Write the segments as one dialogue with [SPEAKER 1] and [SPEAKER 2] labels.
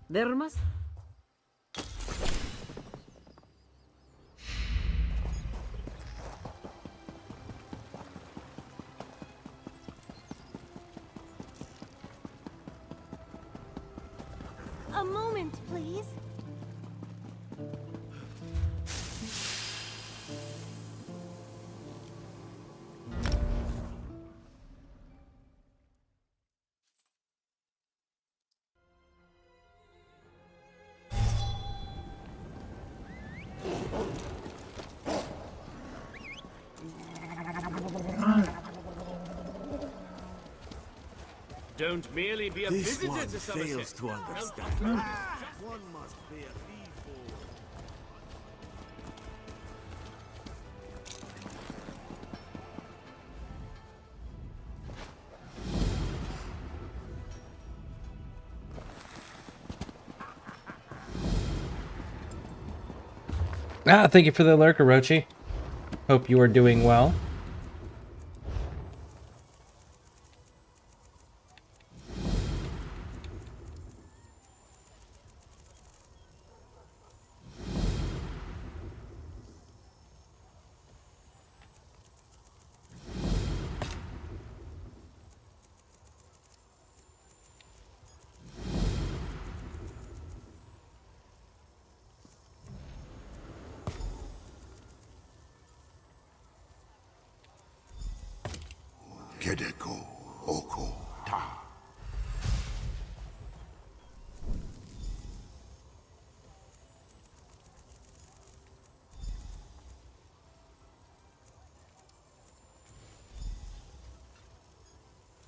[SPEAKER 1] There must...
[SPEAKER 2] A moment, please.
[SPEAKER 3] Don't merely be a
[SPEAKER 4] This
[SPEAKER 3] visitor
[SPEAKER 4] one
[SPEAKER 3] to Somerset.
[SPEAKER 4] fails to understand. One must be a people.
[SPEAKER 5] Thank you for the lurker, Rochi. Hope you are doing well.
[SPEAKER 6] Kedeko Oko Ta.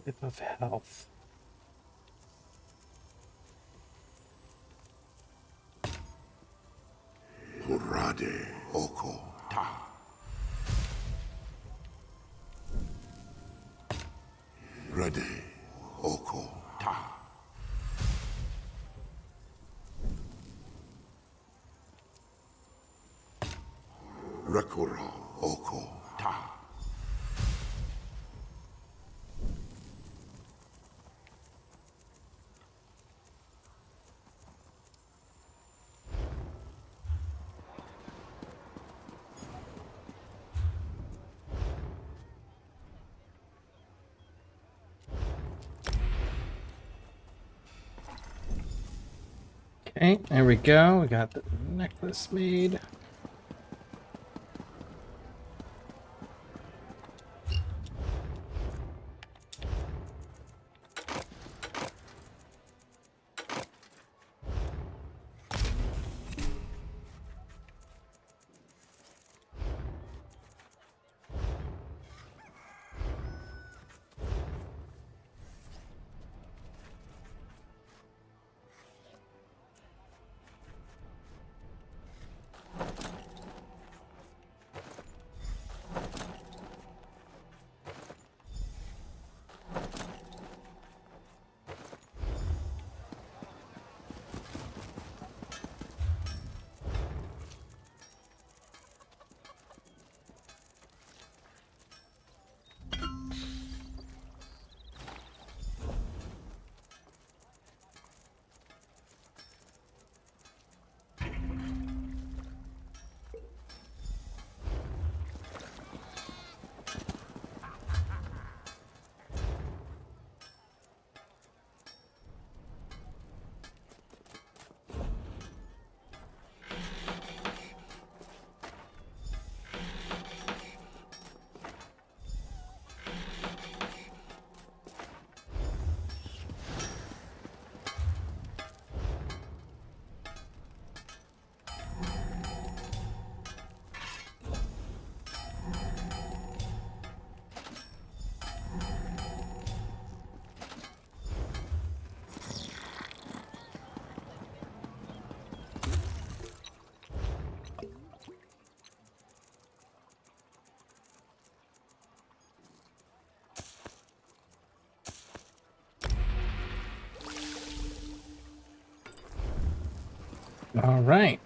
[SPEAKER 5] Bit of health.
[SPEAKER 6] Hurade Oko Ta. Rade Oko Ta. Rekura Oko Ta.
[SPEAKER 5] Okay, there we go. We got the necklace made. All right.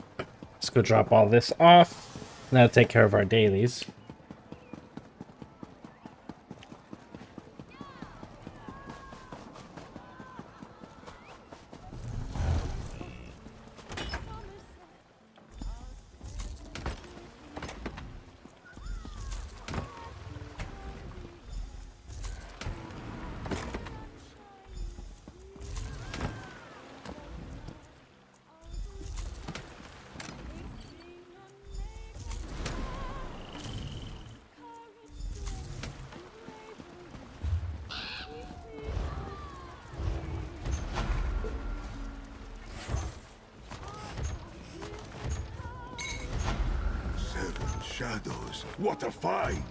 [SPEAKER 5] Let's go drop all this off. Now take care of our dailies.
[SPEAKER 6] shadows. What a find!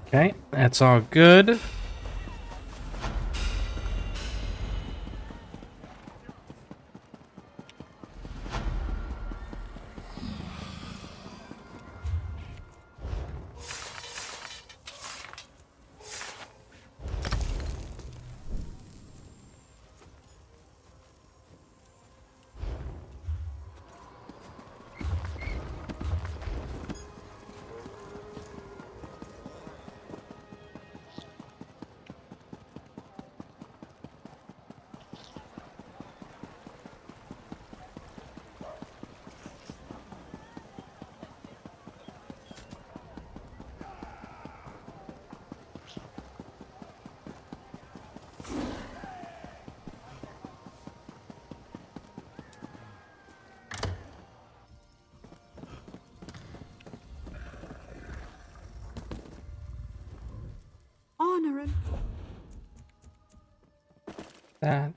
[SPEAKER 5] Okay, that's all good.
[SPEAKER 1] Honoring.
[SPEAKER 5] That.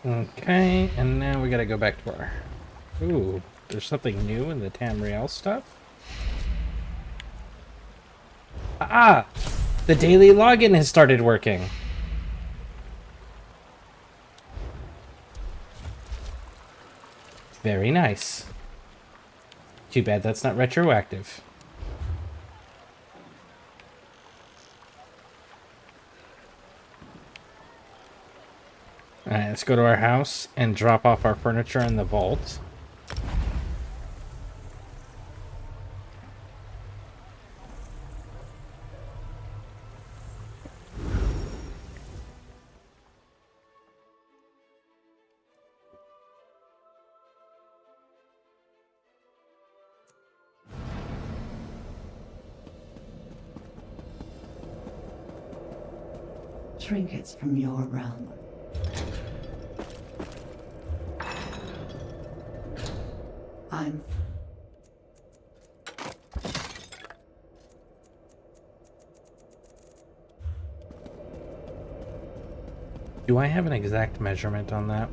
[SPEAKER 5] Okay, and now we gotta go back to our... Ooh, there's something new in the Tamriel stuff? Ah! The daily login has started working! Very nice. Too bad that's not retroactive. Alright, let's go to our house and drop off our furniture in the vault.
[SPEAKER 1] Trinkets from your realm. I'm...
[SPEAKER 5] Do I have an exact measurement on that?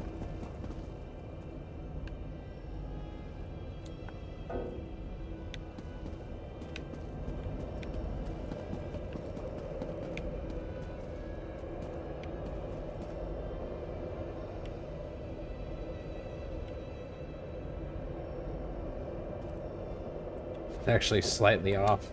[SPEAKER 5] It's actually slightly off.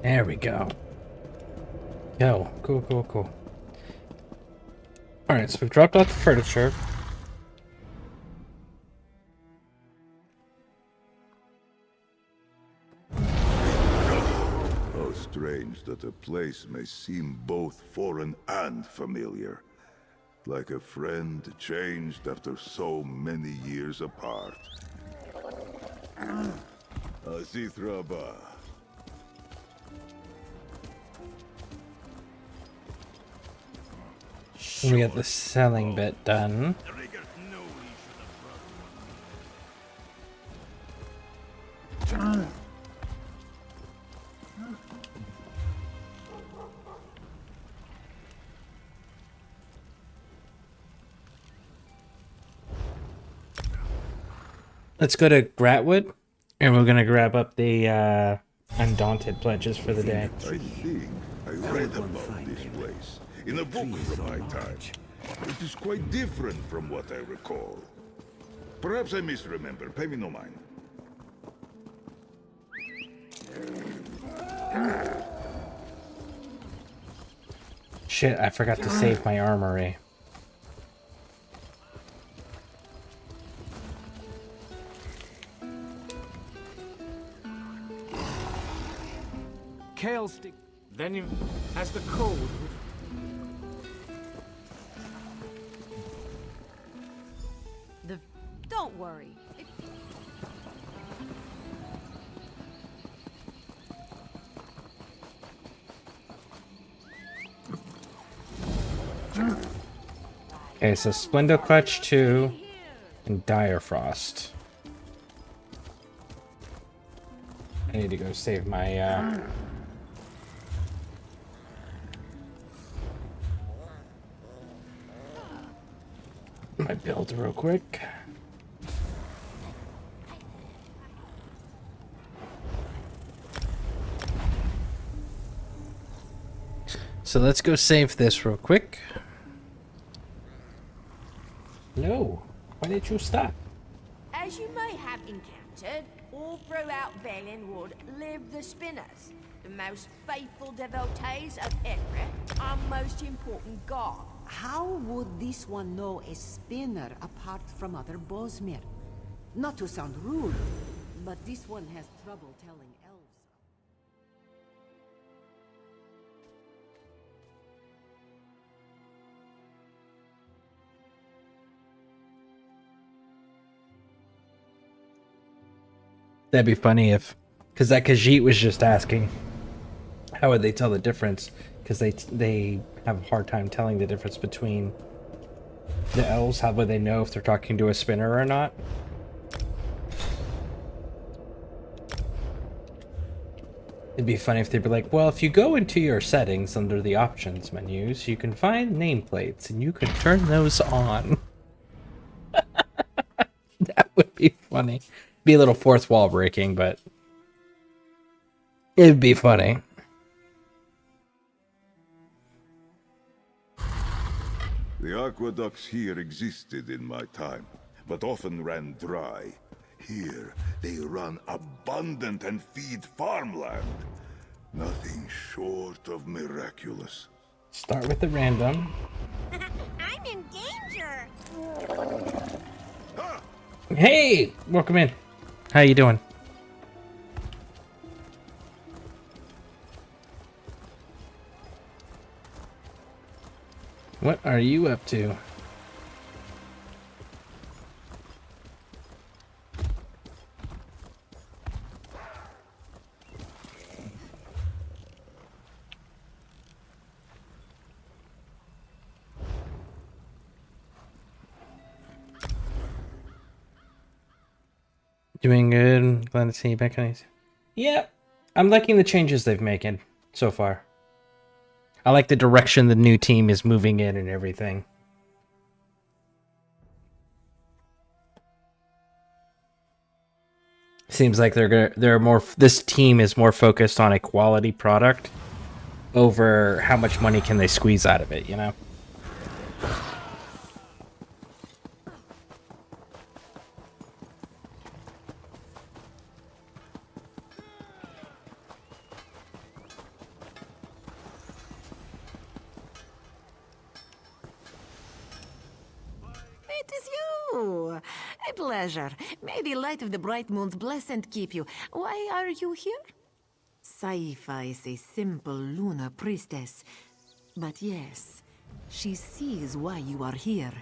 [SPEAKER 5] There we go. Go. Cool, cool, cool. Alright, so we've dropped off the furniture.
[SPEAKER 6] How strange that a place may seem both foreign and familiar. Like a friend changed after so many years apart. Azitraba.
[SPEAKER 5] We got the selling bit done. Let's go to Gratwood, and we're gonna grab up the Undaunted pledges for the day.
[SPEAKER 6] I think I read about this place in a book from my time. It is quite different from what I recall. Perhaps I misremember. Pay me no mind.
[SPEAKER 5] Shit, I forgot to save my armory.
[SPEAKER 2] Kale stick. Then you, as the cold.
[SPEAKER 3] Don't worry.
[SPEAKER 5] Okay, so Splendor Clutch 2 and Dire Frost. I need to go save my my build real quick. So let's go save this real quick. No, why did you stop?
[SPEAKER 7] As you may have encountered, all throughout Valenwood live the Spinners, the most faithful devotees of Everett, our most important god.
[SPEAKER 1] How would this one know a spinner apart from other Bosmer? Not to sound rude, but this one has trouble telling elves.
[SPEAKER 5] That'd be funny if, because that Khajiit was just asking, how would they tell the difference? Because they have a hard time telling the difference between the elves. How would they know if they're talking to a spinner or not? It'd be funny if they'd be like, well, if you go into your settings under the options menus, you can find nameplates and you can turn those on. That would be funny. Be a little fourth wall breaking, but it'd be funny.
[SPEAKER 6] The aqueducts here existed in my time, but often ran dry. Here, they run abundant and feed farmland. Nothing short of miraculous.
[SPEAKER 5] Start with the random.
[SPEAKER 7] I'm in danger!
[SPEAKER 5] Hey, welcome in. How you doing? What are you up to? Doing good. Glad to see you back on. Yeah, I'm liking the changes they've making so far. I like the direction the new team is moving in and everything. Seems like they're more. This team is more focused on a quality product over how much money can they squeeze out of it. You know.
[SPEAKER 1] My pleasure. May the light of the bright moons bless and keep you. Why are you here? Saifa is a simple lunar priestess. But yes, she sees why you are here.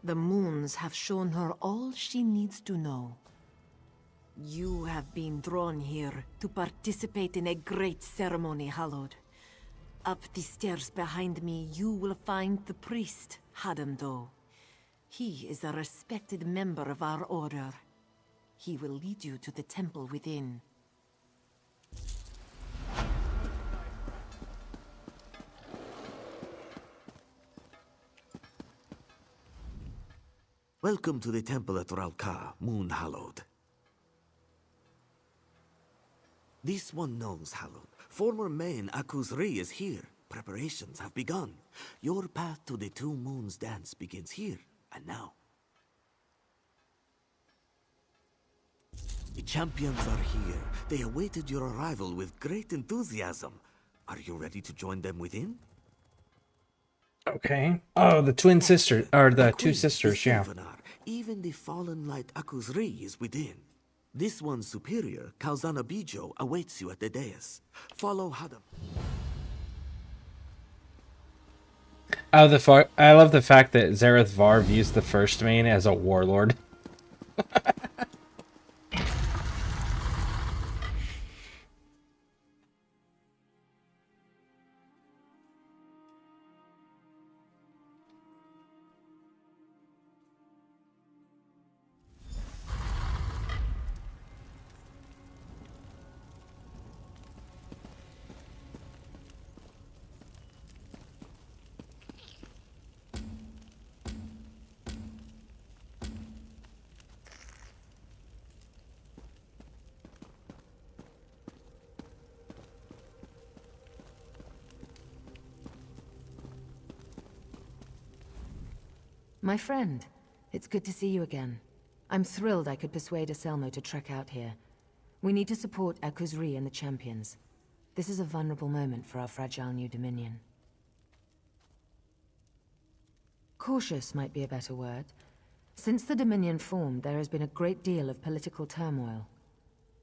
[SPEAKER 1] The moons have shown her all she needs to know. You have been drawn here to participate in a great ceremony, Hallowed. Up the stairs behind me, you will find the priest, Hadamdo. He is a respected member of our order. He will lead you to the temple within.
[SPEAKER 4] Welcome to the temple at Ralka, Moon Hallowed. This one knows, Hallowed. Former main Akuzri is here. Preparations have begun. Your path to the Two Moons dance begins here and now. The champions are here. They awaited your arrival with great enthusiasm. Are you ready to join them within?
[SPEAKER 5] Okay. Oh, the twin sisters, or the two
[SPEAKER 4] Queen,
[SPEAKER 5] sisters,
[SPEAKER 4] the
[SPEAKER 5] yeah.
[SPEAKER 4] Sylvanar, even the fallen light Akuzri is within. This one's superior, Kalzana Bijo, awaits you at the dais. Follow Hadam.
[SPEAKER 5] Oh, I love the fact that Zareth Var views the first main as a warlord.
[SPEAKER 3] My friend, it's good to see you again. I'm thrilled I could persuade Aselmo to trek out here. We need to support Akuzri and the champions. This is a vulnerable moment for our fragile new dominion. Cautious might be a better word. Since the Dominion formed, there has been a great deal of political turmoil.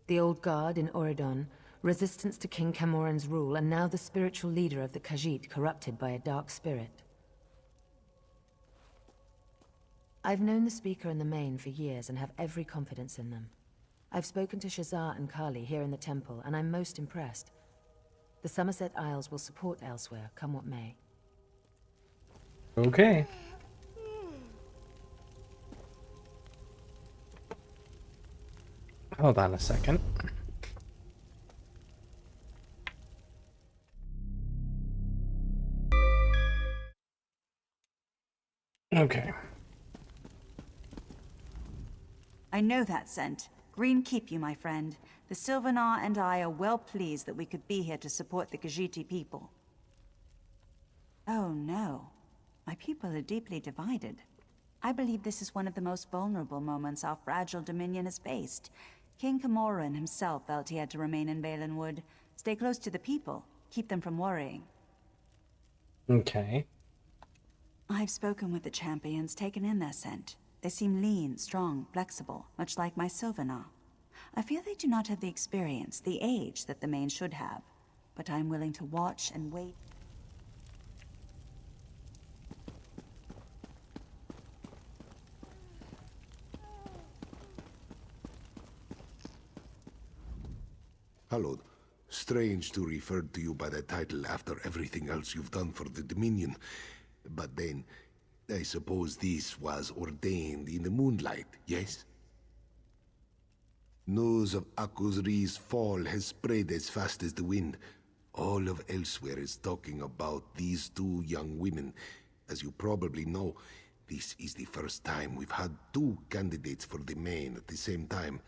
[SPEAKER 3] The Old Guard in Oridon, resistance to King Camoran's rule, and now the spiritual leader of the Khajiit corrupted by a dark spirit. I've known the Speaker and the Main for years and have every confidence in them. I've spoken to Shazar and Kali here in the temple, and I'm most impressed. The Somerset Isles will support elsewhere, come what may.
[SPEAKER 5] Okay. Hold on a second. Okay.
[SPEAKER 8] I know that scent. Green keep you, my friend. The Sylvanar and I are well pleased that we could be here to support the Khajiiti people. Oh no. My people are deeply divided. I believe this is one of the most vulnerable moments our fragile dominion has faced. King Camoran himself felt he had to remain in Valenwood. Stay close to the people. Keep them from worrying.
[SPEAKER 5] Okay.
[SPEAKER 8] I've spoken with the champions, taken in their scent. They seem lean, strong, flexible, much like my Sylvanar. I feel they do not have the experience, the age that the Main should have. But I'm willing to watch and wait.
[SPEAKER 9] Hallowed, strange to refer to you by that title after everything else you've done for the Dominion. But then, I suppose this was ordained in the moonlight, yes? News of Akuzri's fall has spread as fast as the wind. All of elsewhere is talking about these two young women. As you probably know, this is the first time we've had two candidates for the Main at the same time.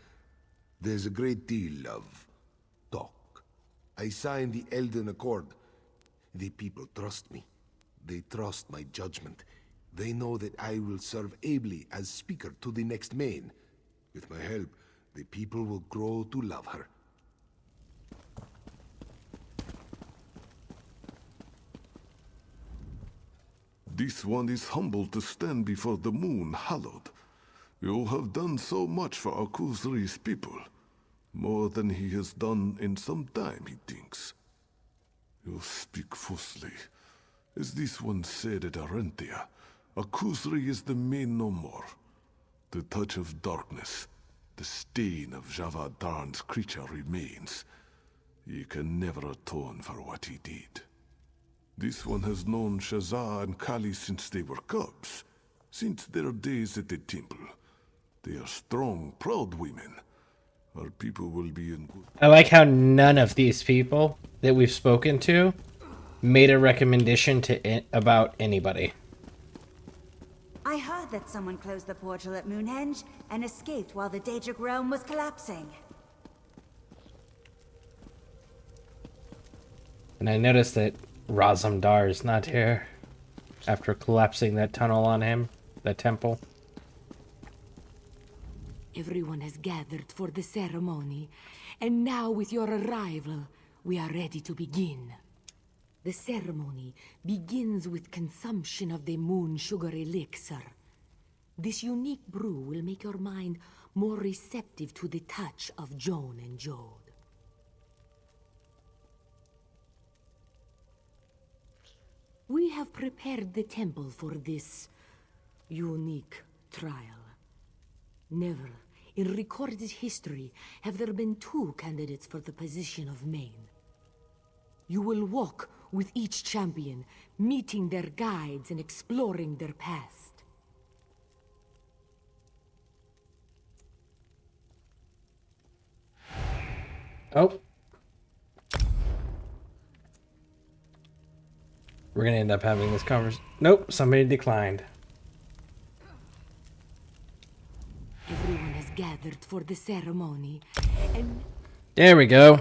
[SPEAKER 9] There's a great deal of talk. I signed the Elden Accord. The people trust me. They trust my judgment. They know that I will serve ably as Speaker to the next Main. With my help, the people will grow to love her.
[SPEAKER 6] This one is humbled to stand before the moon, hallowed. You have done so much for Akuzri's people. More than he has done in some time, he thinks. You speak falsely. As this one said at Arentia, Akuzri is the main no more. The touch of darkness, the stain of Javadarn's creature remains. He can never atone for what he did. This one has known Shazah and Kali since they were cubs, since their days at the temple. They are strong, proud women. Our people will be in good...
[SPEAKER 5] I like how none of these people that we've spoken to made a recommendation to about anybody.
[SPEAKER 8] I heard that someone closed the portal at Moonhenge and escaped while the Daedric realm was collapsing.
[SPEAKER 5] And I noticed that Razamdar is not here after collapsing that tunnel on him, that temple.
[SPEAKER 1] Everyone has gathered for the ceremony, and now with your arrival, we are ready to begin. The ceremony begins with consumption of the moon sugar elixir. This unique brew will make your mind more receptive to the touch of Joan and Jode. We have prepared the temple for this unique trial. Never in recorded history have there been two candidates for the position of main. You will walk with each champion, meeting their guides and exploring their past.
[SPEAKER 5] Oh. We're gonna end up having this conversation. Nope, somebody declined.
[SPEAKER 1] Everyone has gathered for the ceremony, and...
[SPEAKER 5] There we go.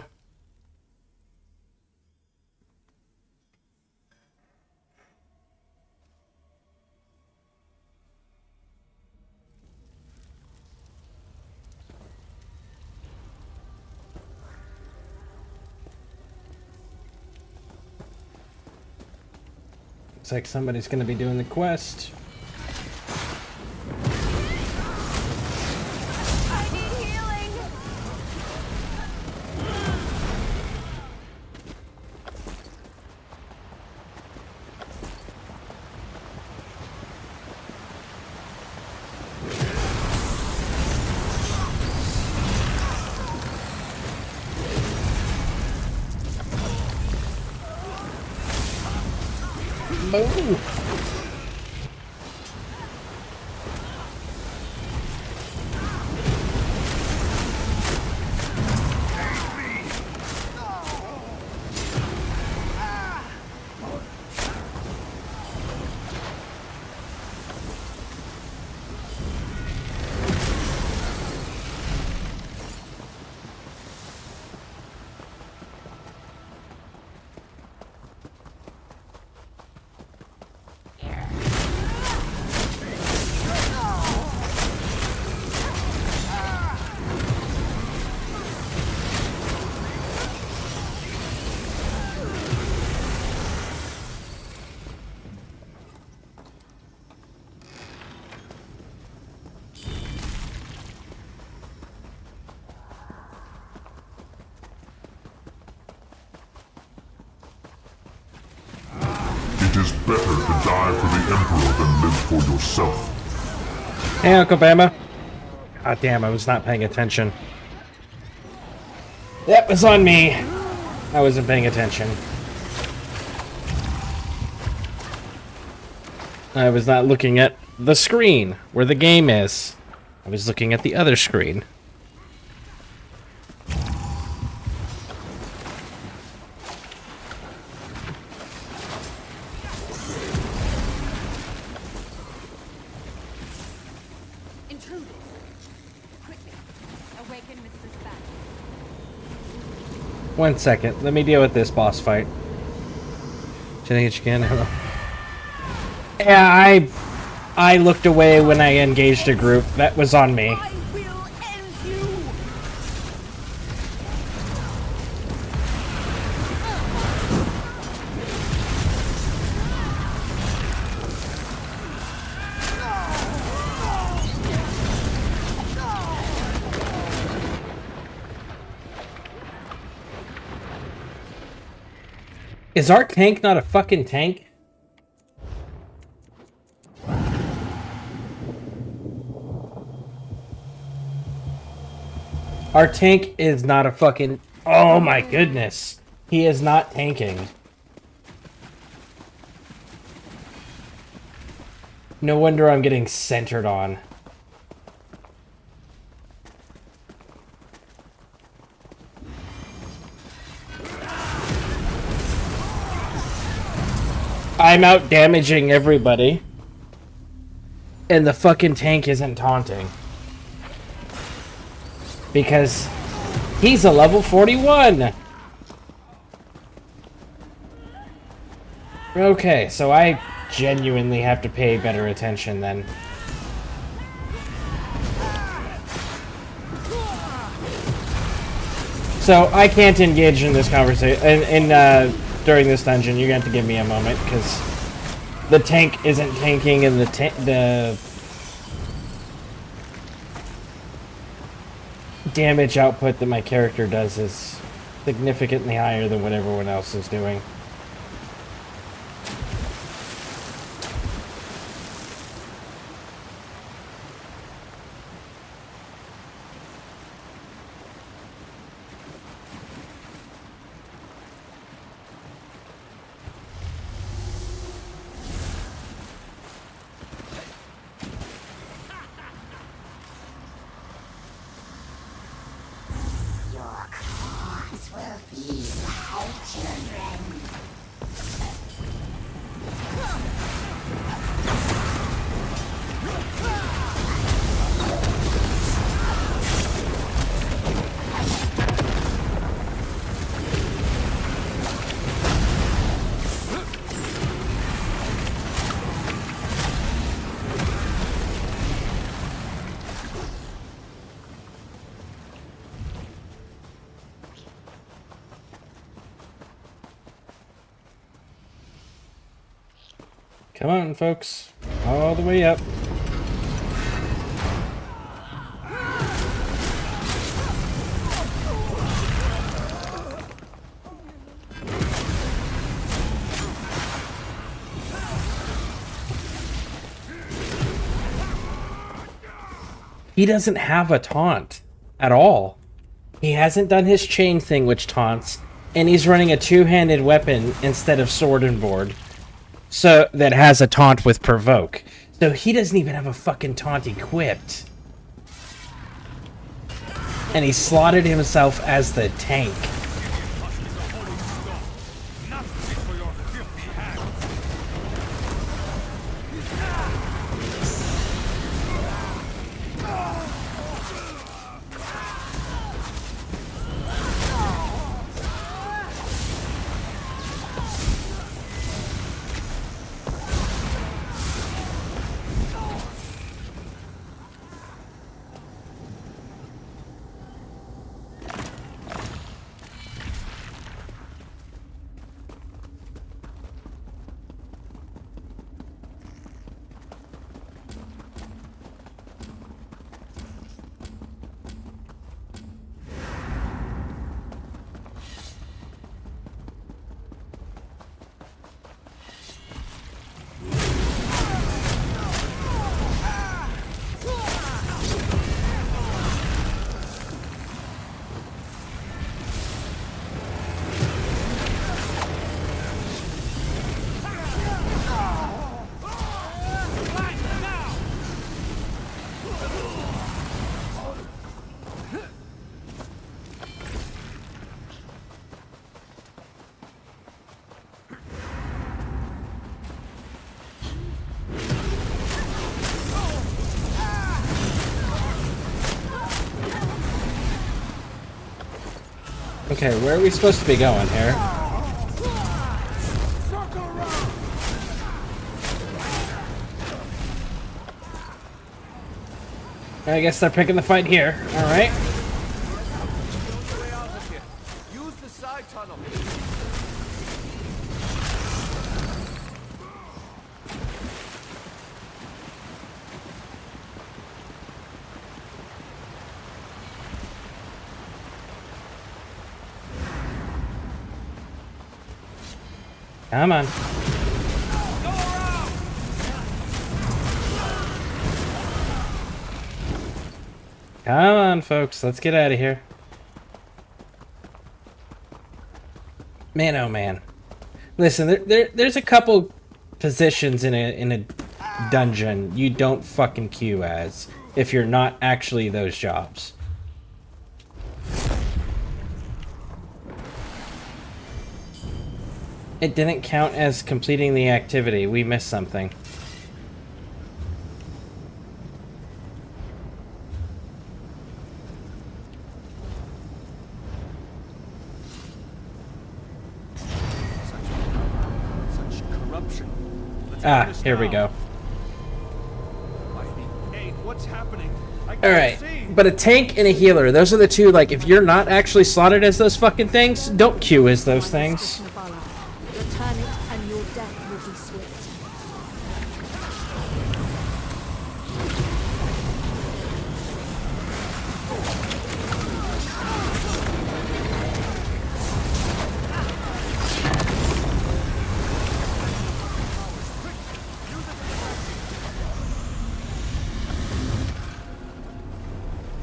[SPEAKER 5] Looks like somebody's gonna be doing the quest.
[SPEAKER 7] I need healing!
[SPEAKER 5] Move!
[SPEAKER 10] It is better to die for the Emperor than live for yourself.
[SPEAKER 5] Hey, Uncle Bama. God damn, I was not paying attention. That was on me. I wasn't paying attention. I was not looking at the screen where the game is. I was looking at the other screen.
[SPEAKER 7] Intruders! Quickly, awaken Mistress Bat.
[SPEAKER 5] 1 second. Let me deal with this boss fight. Do you think you can? Hello. Yeah, I looked away when I engaged a group. That was on me.
[SPEAKER 7] I will end you!
[SPEAKER 5] Is our tank not a fucking tank? Our tank is not a fucking... Oh my goodness. He is not tanking. No wonder I'm getting centered on. I'm out damaging everybody. And the fucking tank isn't taunting. Because he's a level 41. Okay, so I genuinely have to pay better attention then. So I can't engage in this conversation during this dungeon. You're going to have to give me a moment because the tank isn't tanking and the damage output that my character does is significantly higher than what everyone else is doing. Come on, folks. All the way up. He doesn't have a taunt at all. He hasn't done his chain thing, which taunts, and he's running a two-handed weapon instead of sword and board. So, that has a taunt with provoke. So he doesn't even have a fucking taunt equipped. And he slotted himself as the tank. Okay, where are we supposed to be going here? I guess they're picking the fight here. Alright.
[SPEAKER 11] Use the side tunnel.
[SPEAKER 5] Come on. Come on, folks. Let's get out of here. Man, oh man. Listen, there's a couple positions in a dungeon you don't fucking queue as if you're not actually those jobs. It didn't count as completing the activity. We missed something.
[SPEAKER 11] Such corruption.
[SPEAKER 5] Ah, here we go.
[SPEAKER 11] Hey, what's happening?
[SPEAKER 5] Alright, but a tank and a healer, those are the two, like, if you're not actually slotted as those fucking things, don't queue as those things.
[SPEAKER 1] Return it and your death will be swift.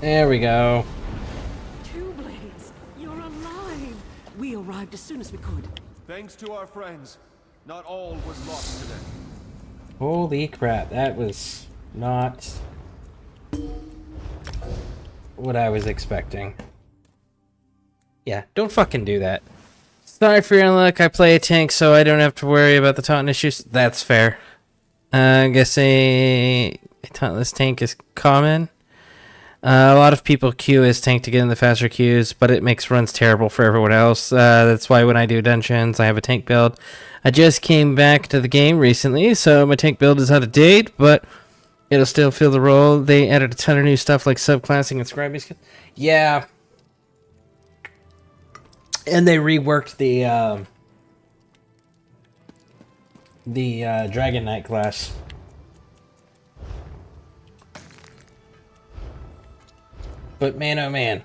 [SPEAKER 5] There we go.
[SPEAKER 1] Two Blades, you're alive. We arrived as soon as we could.
[SPEAKER 11] Thanks to our friends, not all was lost today.
[SPEAKER 5] Holy crap, that was not what I was expecting. Yeah, don't fucking do that. Sorry for your luck, I play a tank so I don't have to worry about the taunt issues. That's fair. I'm guessing a tauntless tank is common. A lot of people queue as tank to get in the faster queues, but it makes runs terrible for everyone else. That's why when I do dungeons, I have a tank build. I just came back to the game recently, so my tank build is out of date, but it'll still fill the role. They added a ton of new stuff like subclassing and scribing skills. Yeah. And they reworked the Dragon Knight class. But man, oh man,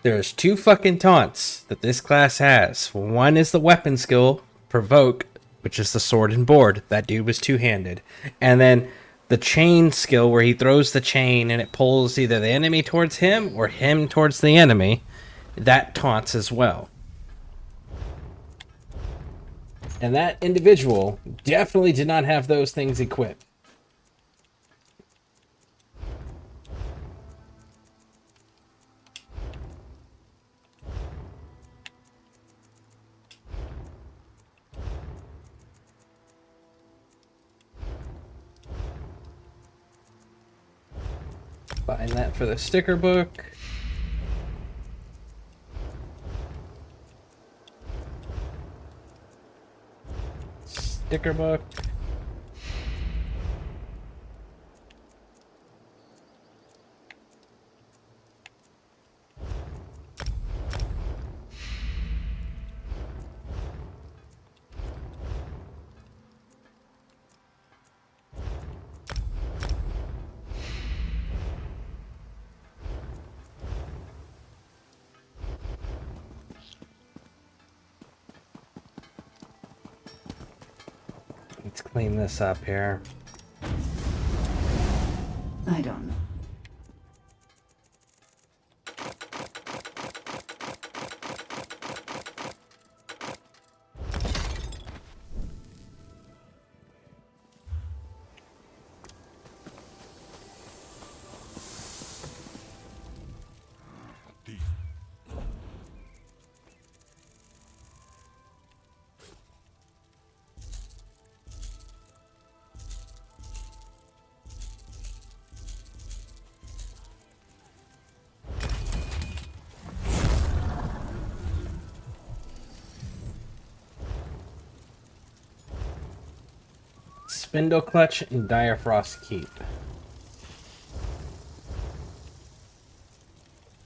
[SPEAKER 5] there's two fucking taunts that this class has. One is the weapon skill, Provoke, which is the sword and board. That dude was two-handed. And then the chain skill where he throws the chain and it pulls either the enemy towards him or him towards the enemy. That taunts as well. And that individual definitely did not have those things equipped. Find that for the sticker book. Sticker book. Let's clean this up here.
[SPEAKER 8] I don't know.
[SPEAKER 5] Spindle Clutch and Dire Frost Keep.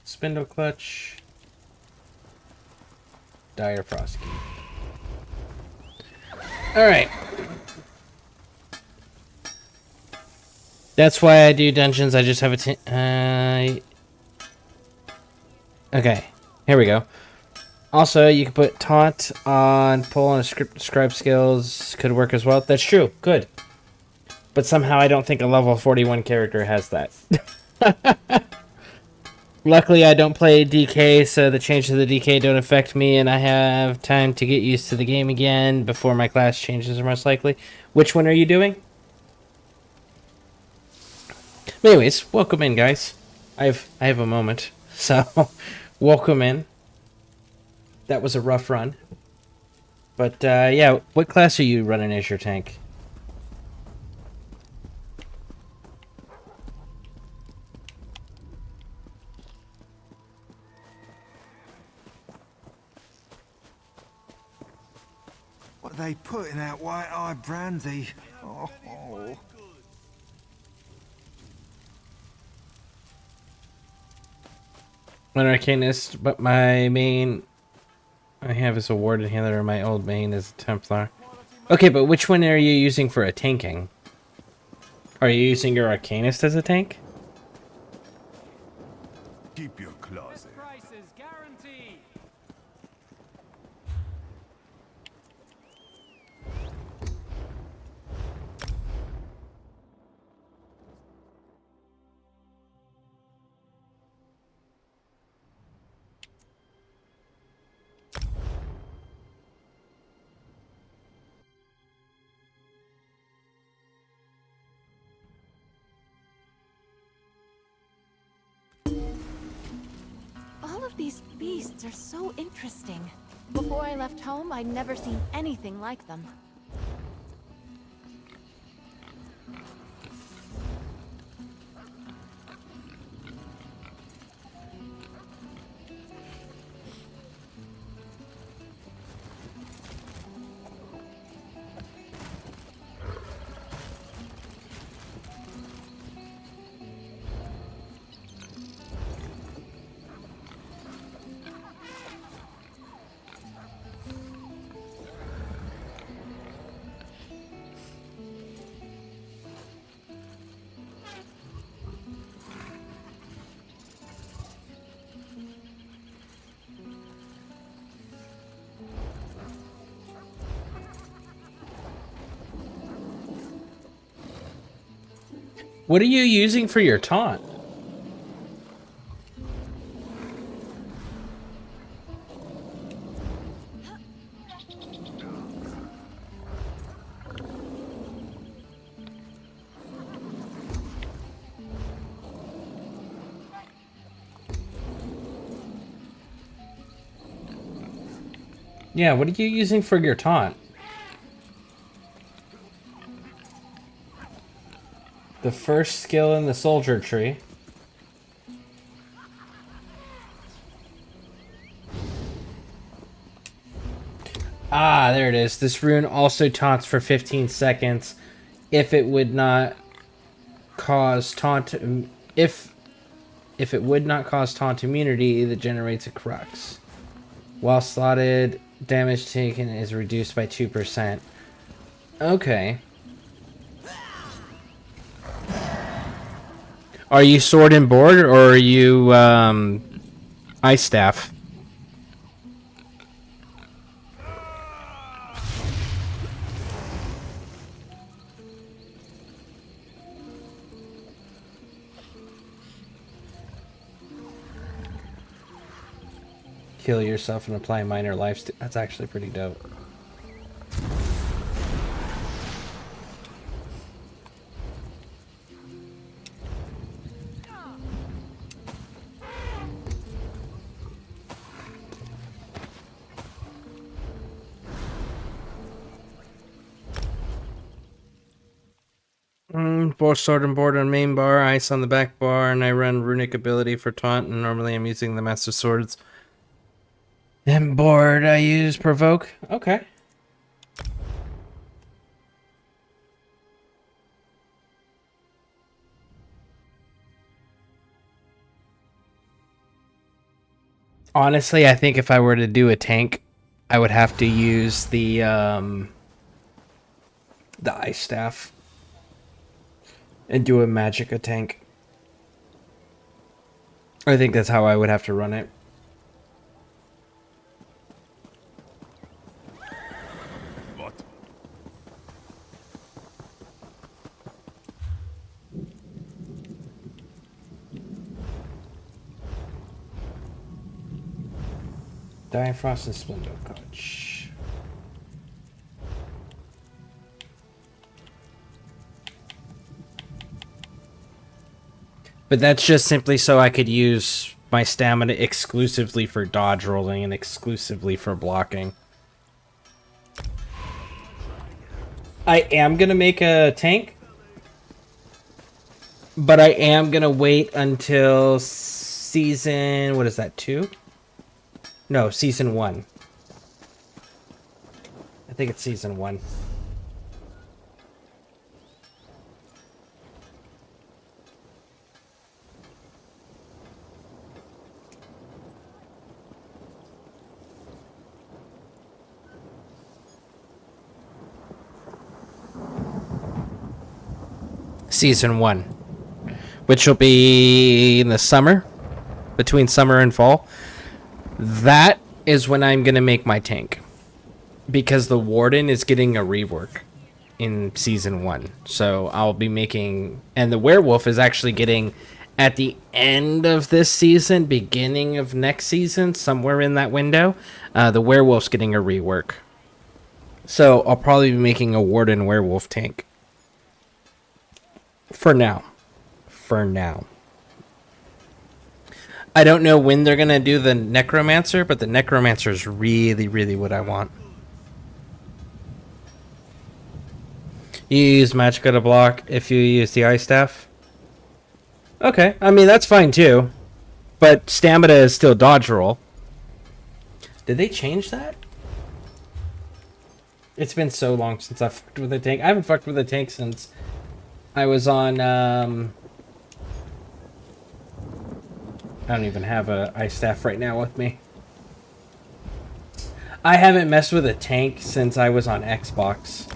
[SPEAKER 5] Spindle Clutch, Dire Frost Keep. Alright. That's why I do dungeons. I just have a okay, here we go. Also, you can put taunt on pull and scribe skills could work as well. That's true. Good. But somehow I don't think a level 41 character has that. Luckily, I don't play DK, so the changes to the DK don't affect me, and I have time to get used to the game again before my class changes, most likely. Which one are you doing? Anyways, welcome in, guys. I have a moment, so welcome in. That was a rough run. But, yeah, what class are you running as your tank?
[SPEAKER 11] What are they put in that white-eye brandy? Oh.
[SPEAKER 5] An Arcanist, but my main I have is a Warden Healer, and my old main is a Templar. Okay, but which one are you using for a tanking? Are you using your Arcanist as a tank?
[SPEAKER 6] Keep your closet.
[SPEAKER 2] Prices guaranteed.
[SPEAKER 12] All of these beasts are so interesting. Before I left home, I'd never seen anything like them.
[SPEAKER 5] What are you using for your taunt? Yeah, what are you using for your taunt? The first skill in the soldier tree. Ah, there it is. This rune also taunts for 15 seconds if it would not cause taunt if it would not cause taunt immunity that generates a crux. While slotted, damage taken is reduced by 2%. Okay. Are you sword and board, or are you ice staff? Heal yourself and apply minor life. That's actually pretty dope. Both sword and board on main bar, ice on the back bar, and I run runic ability for taunt, and normally I'm using the master swords. And board I use provoke. Okay. Honestly, I think if I were to do a tank, I would have to use the ice staff and do a magicka tank. I think that's how I would have to run it. Dire Frost and Splendor Coach. But that's just simply so I could use my stamina exclusively for dodge rolling and exclusively for blocking. I am going to make a tank, but I am going to wait until season... What is that, 2? No, season 1. I think it's season 1. Season 1, which will be in the summer, between summer and fall. That is when I'm going to make my tank, because the Warden is getting a rework in season 1. So I'll be making, and the Werewolf is actually getting at the end of this season, beginning of next season, somewhere in that window. The Werewolf's getting a rework. So I'll probably be making a Warden Werewolf tank. For now. I don't know when they're going to do the Necromancer, but the Necromancer is really, really what I want. You use Magicka to block if you use the Ice Staff? Okay, I mean, that's fine too. But Stamina is still dodge roll. Did they change that? It's been so long since I've fucked with a tank. I haven't fucked with a tank since I was on, I don't even have a Ice Staff right now with me. I haven't messed with a tank since I was on Xbox.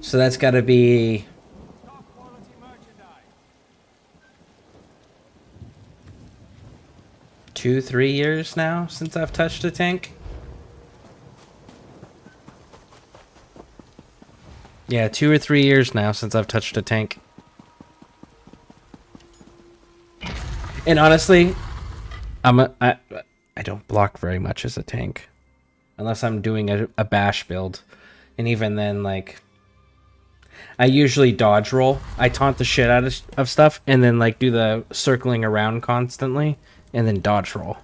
[SPEAKER 5] So that's got to be... 2-3 years now since I've touched a tank. Yeah, 2 or 3 years now since I've touched a tank. And honestly, I don't block very much as a tank. Unless I'm doing a bash build. And even then, like, I usually dodge roll. I taunt the shit out of stuff and then, like, do the circling around constantly and then dodge roll.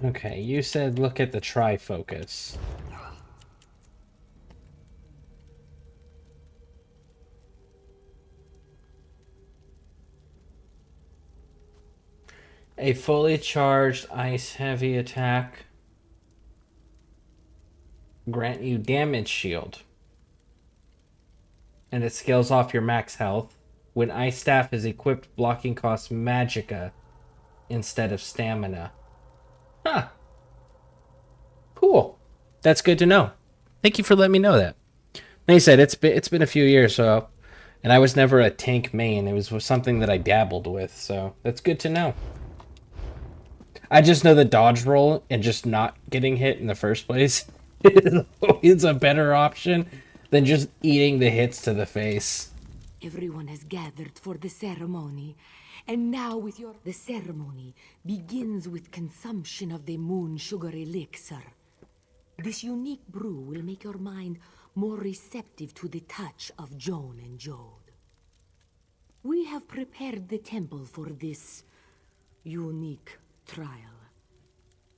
[SPEAKER 5] Okay, you said look at the trifocus. A fully charged ice heavy attack grant you damage shield. And it scales off your max health. When Ice Staff is equipped, blocking costs Magicka instead of stamina. Huh. Cool. That's good to know. Thank you for letting me know that. Like I said, it's been a few years, so, and I was never a tank main. It was something that I dabbled with, so that's good to know. I just know the dodge roll and just not getting hit in the first place is always a better option than just eating the hits to the face.
[SPEAKER 1] Everyone has gathered for the ceremony. And now the ceremony begins with consumption of the moon sugar elixir. This unique brew will make your mind more receptive to the touch of Joan and Jode. We have prepared the temple for this unique trial.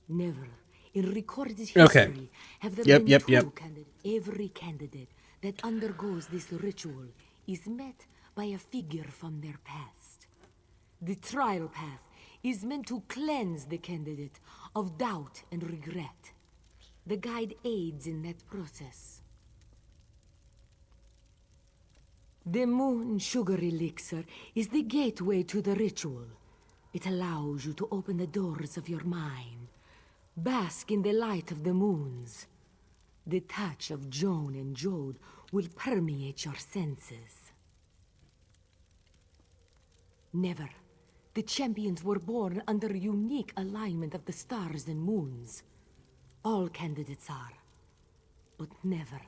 [SPEAKER 1] Never in recorded
[SPEAKER 5] Okay.
[SPEAKER 1] history have there
[SPEAKER 5] Yep,
[SPEAKER 1] been
[SPEAKER 5] yep,
[SPEAKER 1] two
[SPEAKER 5] yep.
[SPEAKER 1] candidates. Every candidate that undergoes this ritual is met by a figure from their past. The trial path is meant to cleanse the candidate of doubt and regret. The guide aids in that process. The moon sugar elixir is the gateway to the ritual. It allows you to open the doors of your mind. Bask in the light of the moons. The touch of Joan and Jode will permeate your senses. Never. The champions were born under a unique alignment of the stars and moons. All candidates are. But never,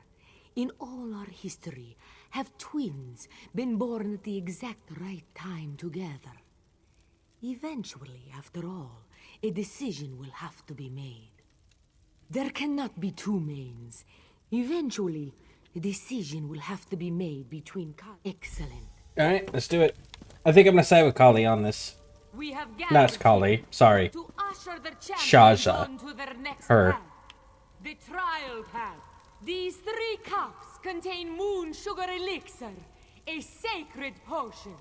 [SPEAKER 1] in all our history, have twins been born at the exact right time together. Eventually, after all, a decision will have to be made. There cannot be two mains. Eventually, a decision will have to be made between... Excellent.
[SPEAKER 5] Alright, let's do it. I think I'm gonna side with Kali on this.
[SPEAKER 1] We have
[SPEAKER 5] Not Kali, sorry.
[SPEAKER 1] to usher the
[SPEAKER 5] Shaja.
[SPEAKER 1] on to their next
[SPEAKER 5] Her.
[SPEAKER 1] path. The trial path. These 3 cups contain moon sugar elixir, a sacred potion.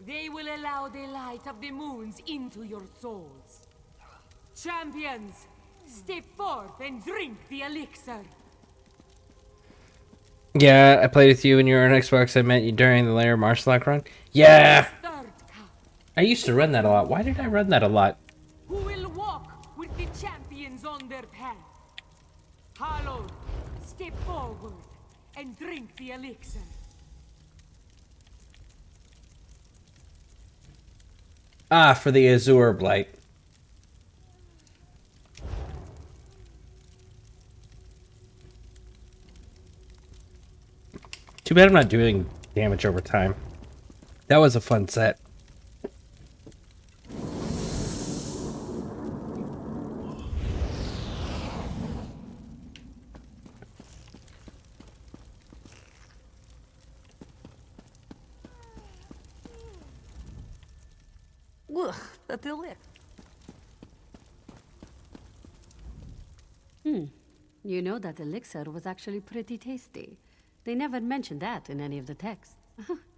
[SPEAKER 1] They will allow the light of the moons into your souls. Champions, step forth and drink the elixir.
[SPEAKER 5] Yeah, I played with you when you were on Xbox. I met you during the Lair Marshlock run. Yeah!
[SPEAKER 1] Third cup.
[SPEAKER 5] I used to run that a lot. Why did I run that a lot?
[SPEAKER 1] Who will walk with the champions on their path? Hallowed, step forward and drink the elixir.
[SPEAKER 5] Ah, for the Azure Blight. Too bad I'm not doing damage over time. That was a fun set.
[SPEAKER 1] Ugh, that elixir.
[SPEAKER 13] You know that elixir was actually pretty tasty. They never mentioned that in any of the texts.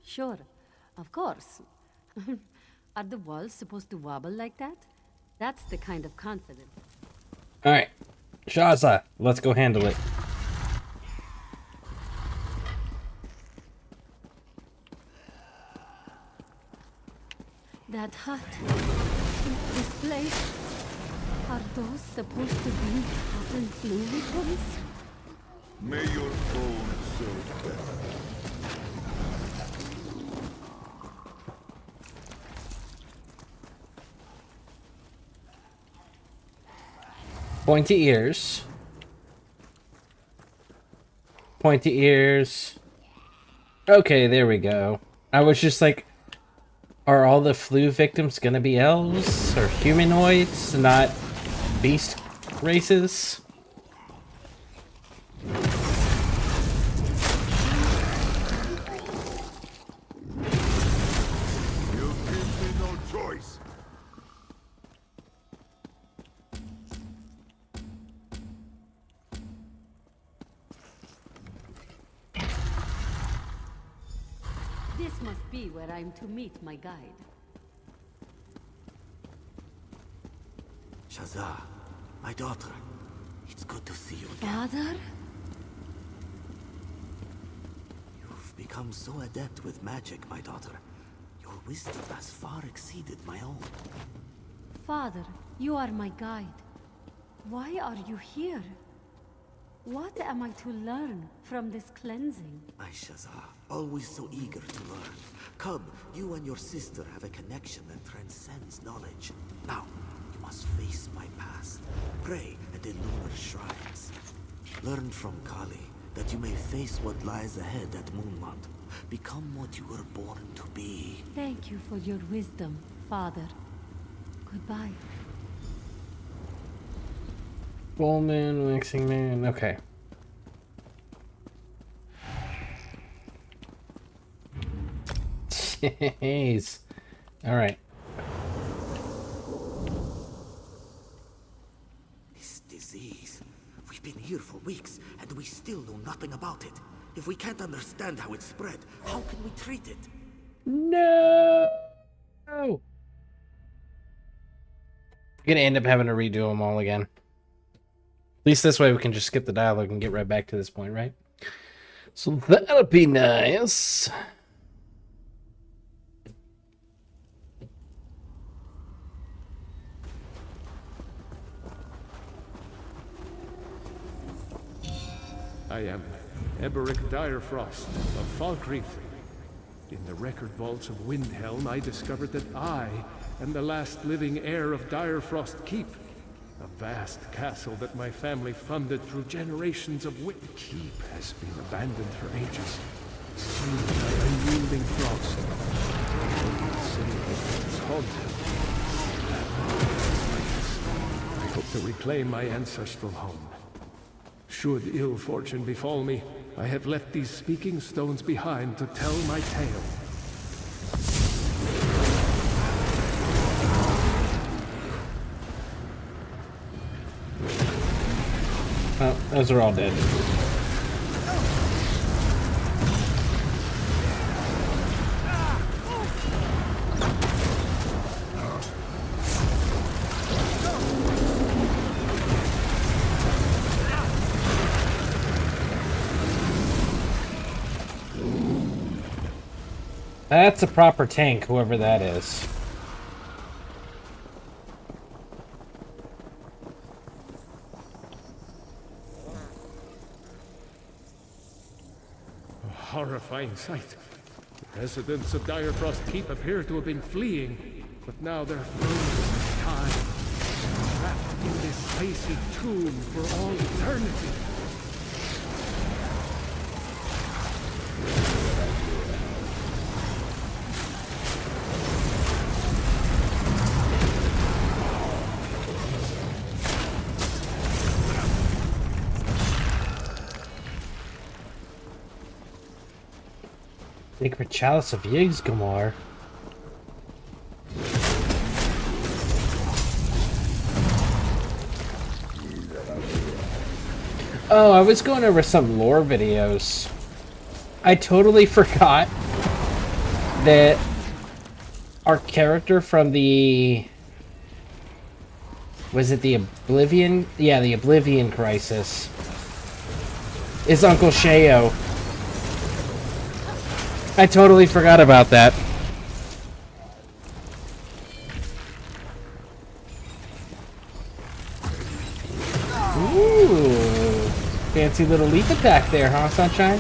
[SPEAKER 13] Sure, of course. Are the walls supposed to wobble like that? That's the kind of confidence.
[SPEAKER 5] Alright. Shaza, let's go handle it.
[SPEAKER 13] That hut, this place, are those supposed to be hot and fluid ones?
[SPEAKER 6] May your bones serve better.
[SPEAKER 5] Pointy ears. Pointy ears. Okay, there we go. I was just like, are all the flu victims gonna be elves or humanoids, not beast races?
[SPEAKER 6] You give me no choice.
[SPEAKER 13] This must be where I'm to meet my guide.
[SPEAKER 4] Shaza, my daughter. It's good to see you again.
[SPEAKER 13] Father?
[SPEAKER 4] You've become so adept with magic, my daughter. Your wisdom has far exceeded my own.
[SPEAKER 13] Father, you are my guide. Why are you here? What am I to learn from this cleansing?
[SPEAKER 4] My Shaza, always so eager to learn. Cub, you and your sister have a connection that transcends knowledge. Now, you must face my past. Pray at the lunar shrines. Learn from Kali that you may face what lies ahead at Moonmont. Become what you were born to be.
[SPEAKER 13] Thank you for your wisdom, Father. Goodbye.
[SPEAKER 5] Full moon, waxing moon. Okay. Jeez. All right.
[SPEAKER 4] We've been here for weeks, and we still know nothing about it. If we can't understand how it spread, how can we treat it?
[SPEAKER 5] No. We're gonna end up having to redo them all again. At least this way we can just skip the dialogue and get right back to this point, right? So that'll be nice.
[SPEAKER 11] I am Eberic Direfrost of Falkreath. In the record vaults of Windhelm, I discovered that I am the last living heir of Direfrost Keep, a vast castle that my family funded through generations of wit. Keep has been abandoned for ages, sealed by unyielding frost. It's haunted. I hope to reclaim my ancestral home. Should ill fortune befall me, I have left these speaking stones behind to tell my tale.
[SPEAKER 5] Oh, those are all dead. That's a proper tank, whoever that is.
[SPEAKER 11] A horrifying sight. The residents of Direfrost Keep appear to have been fleeing, but now they're frozen in time, trapped in this icy tomb for all eternity.
[SPEAKER 5] Sacred Chalice of Yggdrasil. Oh, I was going over some lore videos. I totally forgot that our character from the... Was it the Oblivion? Yeah, the Oblivion Crisis. Is Uncle Sheo. I totally forgot about that. Ooh, fancy little leap attack there, huh, Sunshine?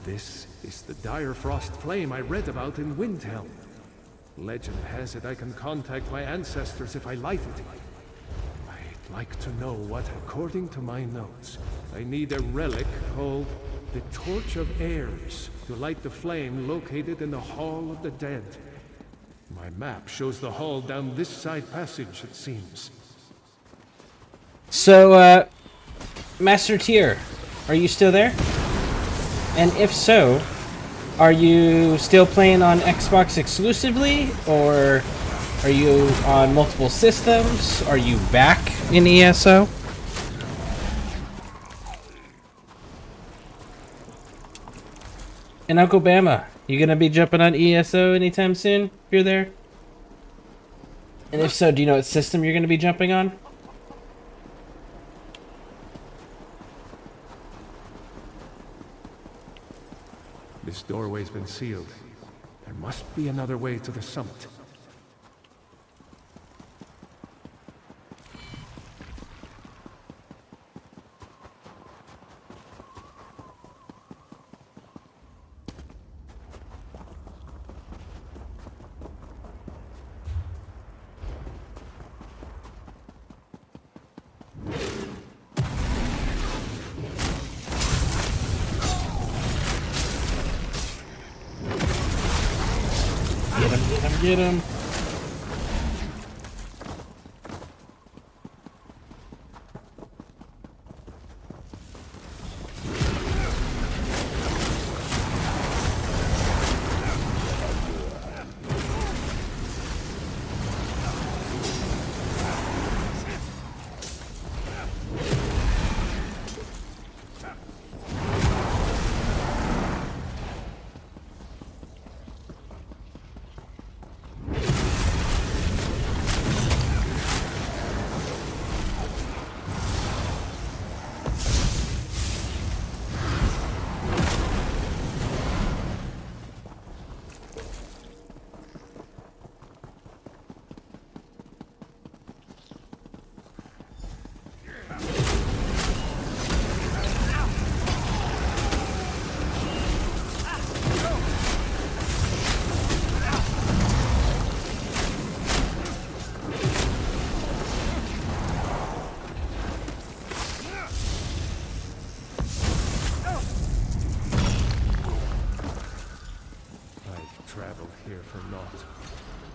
[SPEAKER 11] This is the Direfrost flame I read about in Windhelm. Legend has it I can contact my ancestors if I light it. I'd like to know what, according to my notes, I need a relic called the Torch of Heirs to light the flame located in the Hall of the Dead. My map shows the hall down this side passage, it seems.
[SPEAKER 5] So, Master Tyr, are you still there? And if so, are you still playing on Xbox exclusively, or are you on multiple systems? Are you back in ESO? And Uncle Bama, you gonna be jumping on ESO anytime soon, if you're there? And if so, do you know what system you're gonna be jumping on?
[SPEAKER 11] This doorway's been sealed. There must be another way to the summit.
[SPEAKER 5] Get him.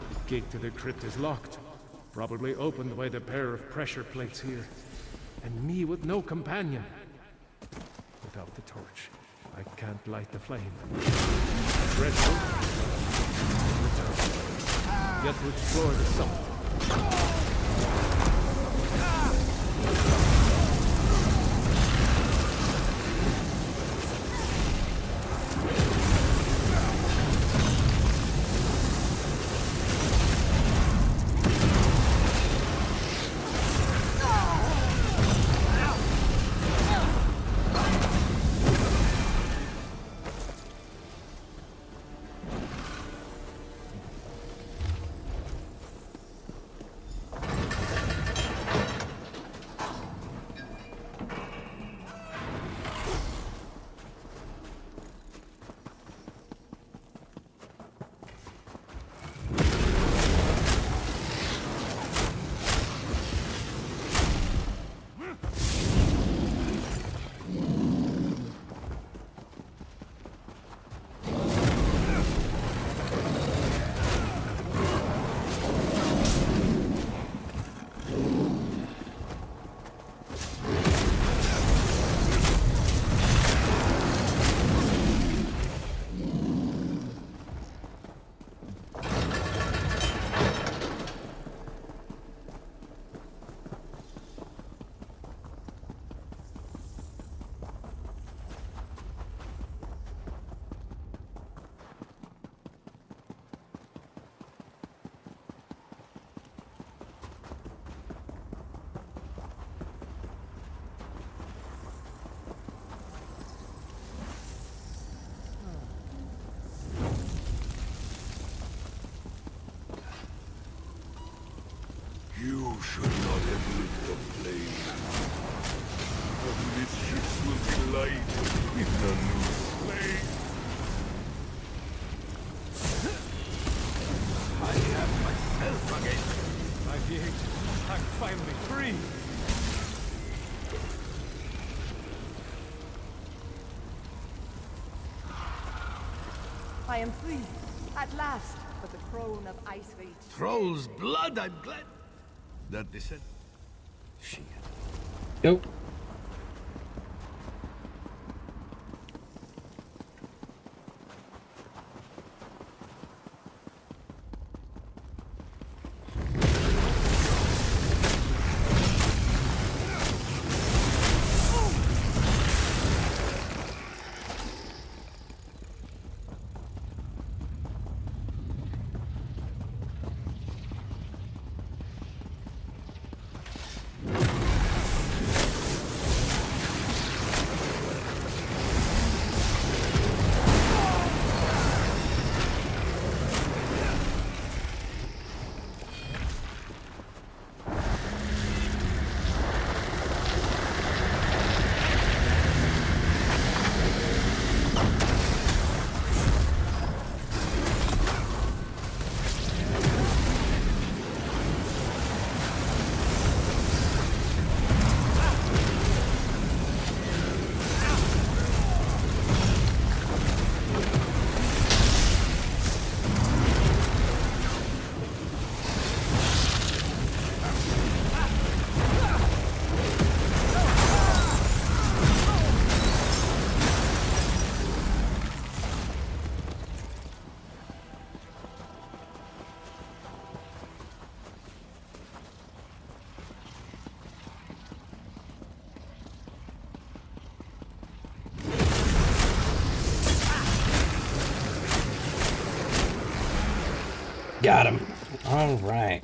[SPEAKER 11] The gate to the crypt is locked. Probably opened by the pair of pressure plates here. And me with no companion. Without the torch, I can't light the flame. Dreadful. Return. Yet to explore the summit.
[SPEAKER 6] You should not have lit the flame. But this ship will be light with the new slave. I am myself again.
[SPEAKER 2] I'm here. I'm finally free.
[SPEAKER 7] I am free, at last, for the throne of Ice Reach.
[SPEAKER 9] Troll's blood, I'm glad that they said. Shit.
[SPEAKER 5] Go. Got him. All right.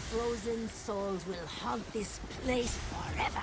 [SPEAKER 7] Frozen souls will haunt this place forever.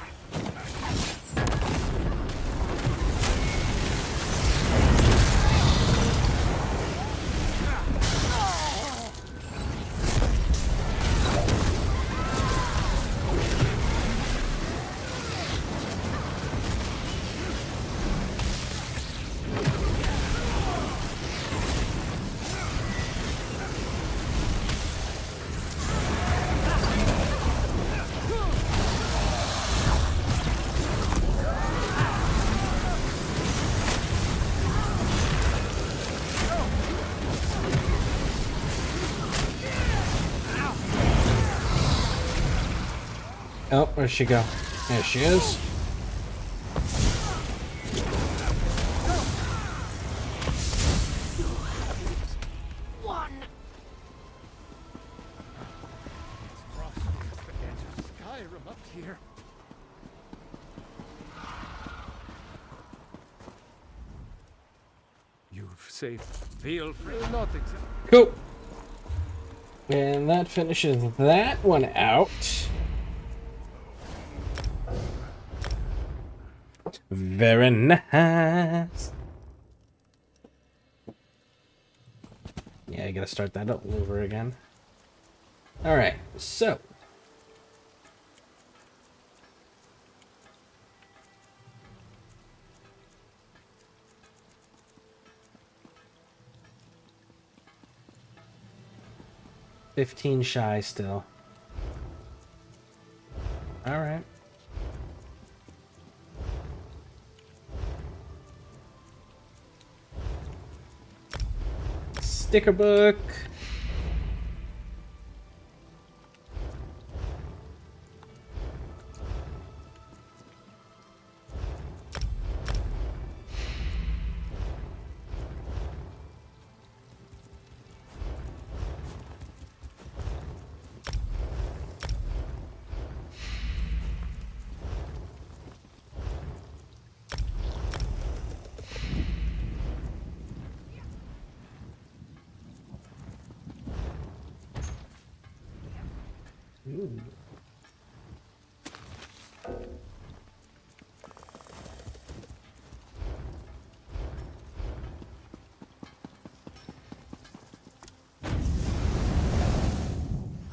[SPEAKER 5] Oh, where'd she go? There she is.
[SPEAKER 7] One.
[SPEAKER 11] It's frosty as the edge of Skyrim up here. You've saved. Feel free. Not exactly.
[SPEAKER 5] Cool. And that finishes that one out. Very nice. Yeah, I gotta start that up over again. Alright, so. $15 shy still. Alright. Sticker book. Ooh.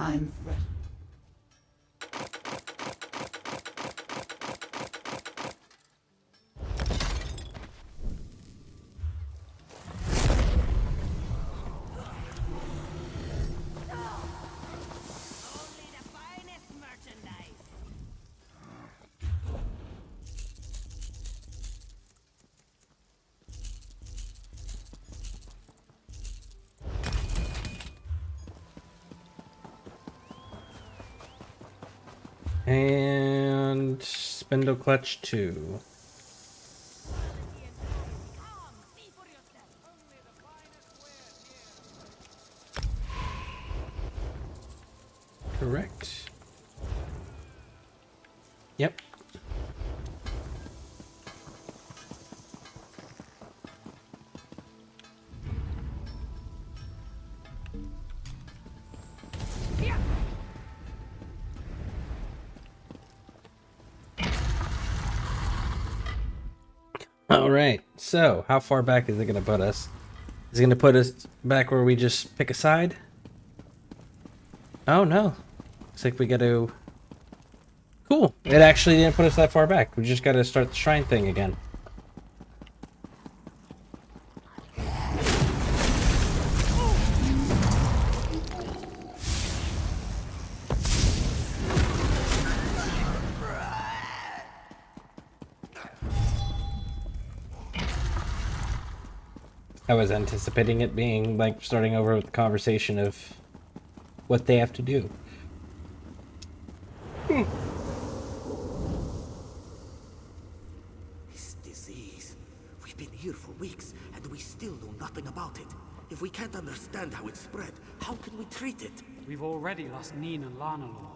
[SPEAKER 8] I'm ready.
[SPEAKER 5] And spindle clutch 2. Correct. Yep. All right. So, how far back is it going to put us? Is it going to put us back where we just pick a side? Oh, no. Looks like we got to... Cool. It actually didn't put us that far back. We just got to start the shrine thing again. I was anticipating it being like starting over with the conversation of what they have to do.
[SPEAKER 4] This disease. We've been here for weeks, and we We still know nothing about it. If we can't understand how it spread, how can we treat it?
[SPEAKER 2] We've already lost Neen and Lanalor.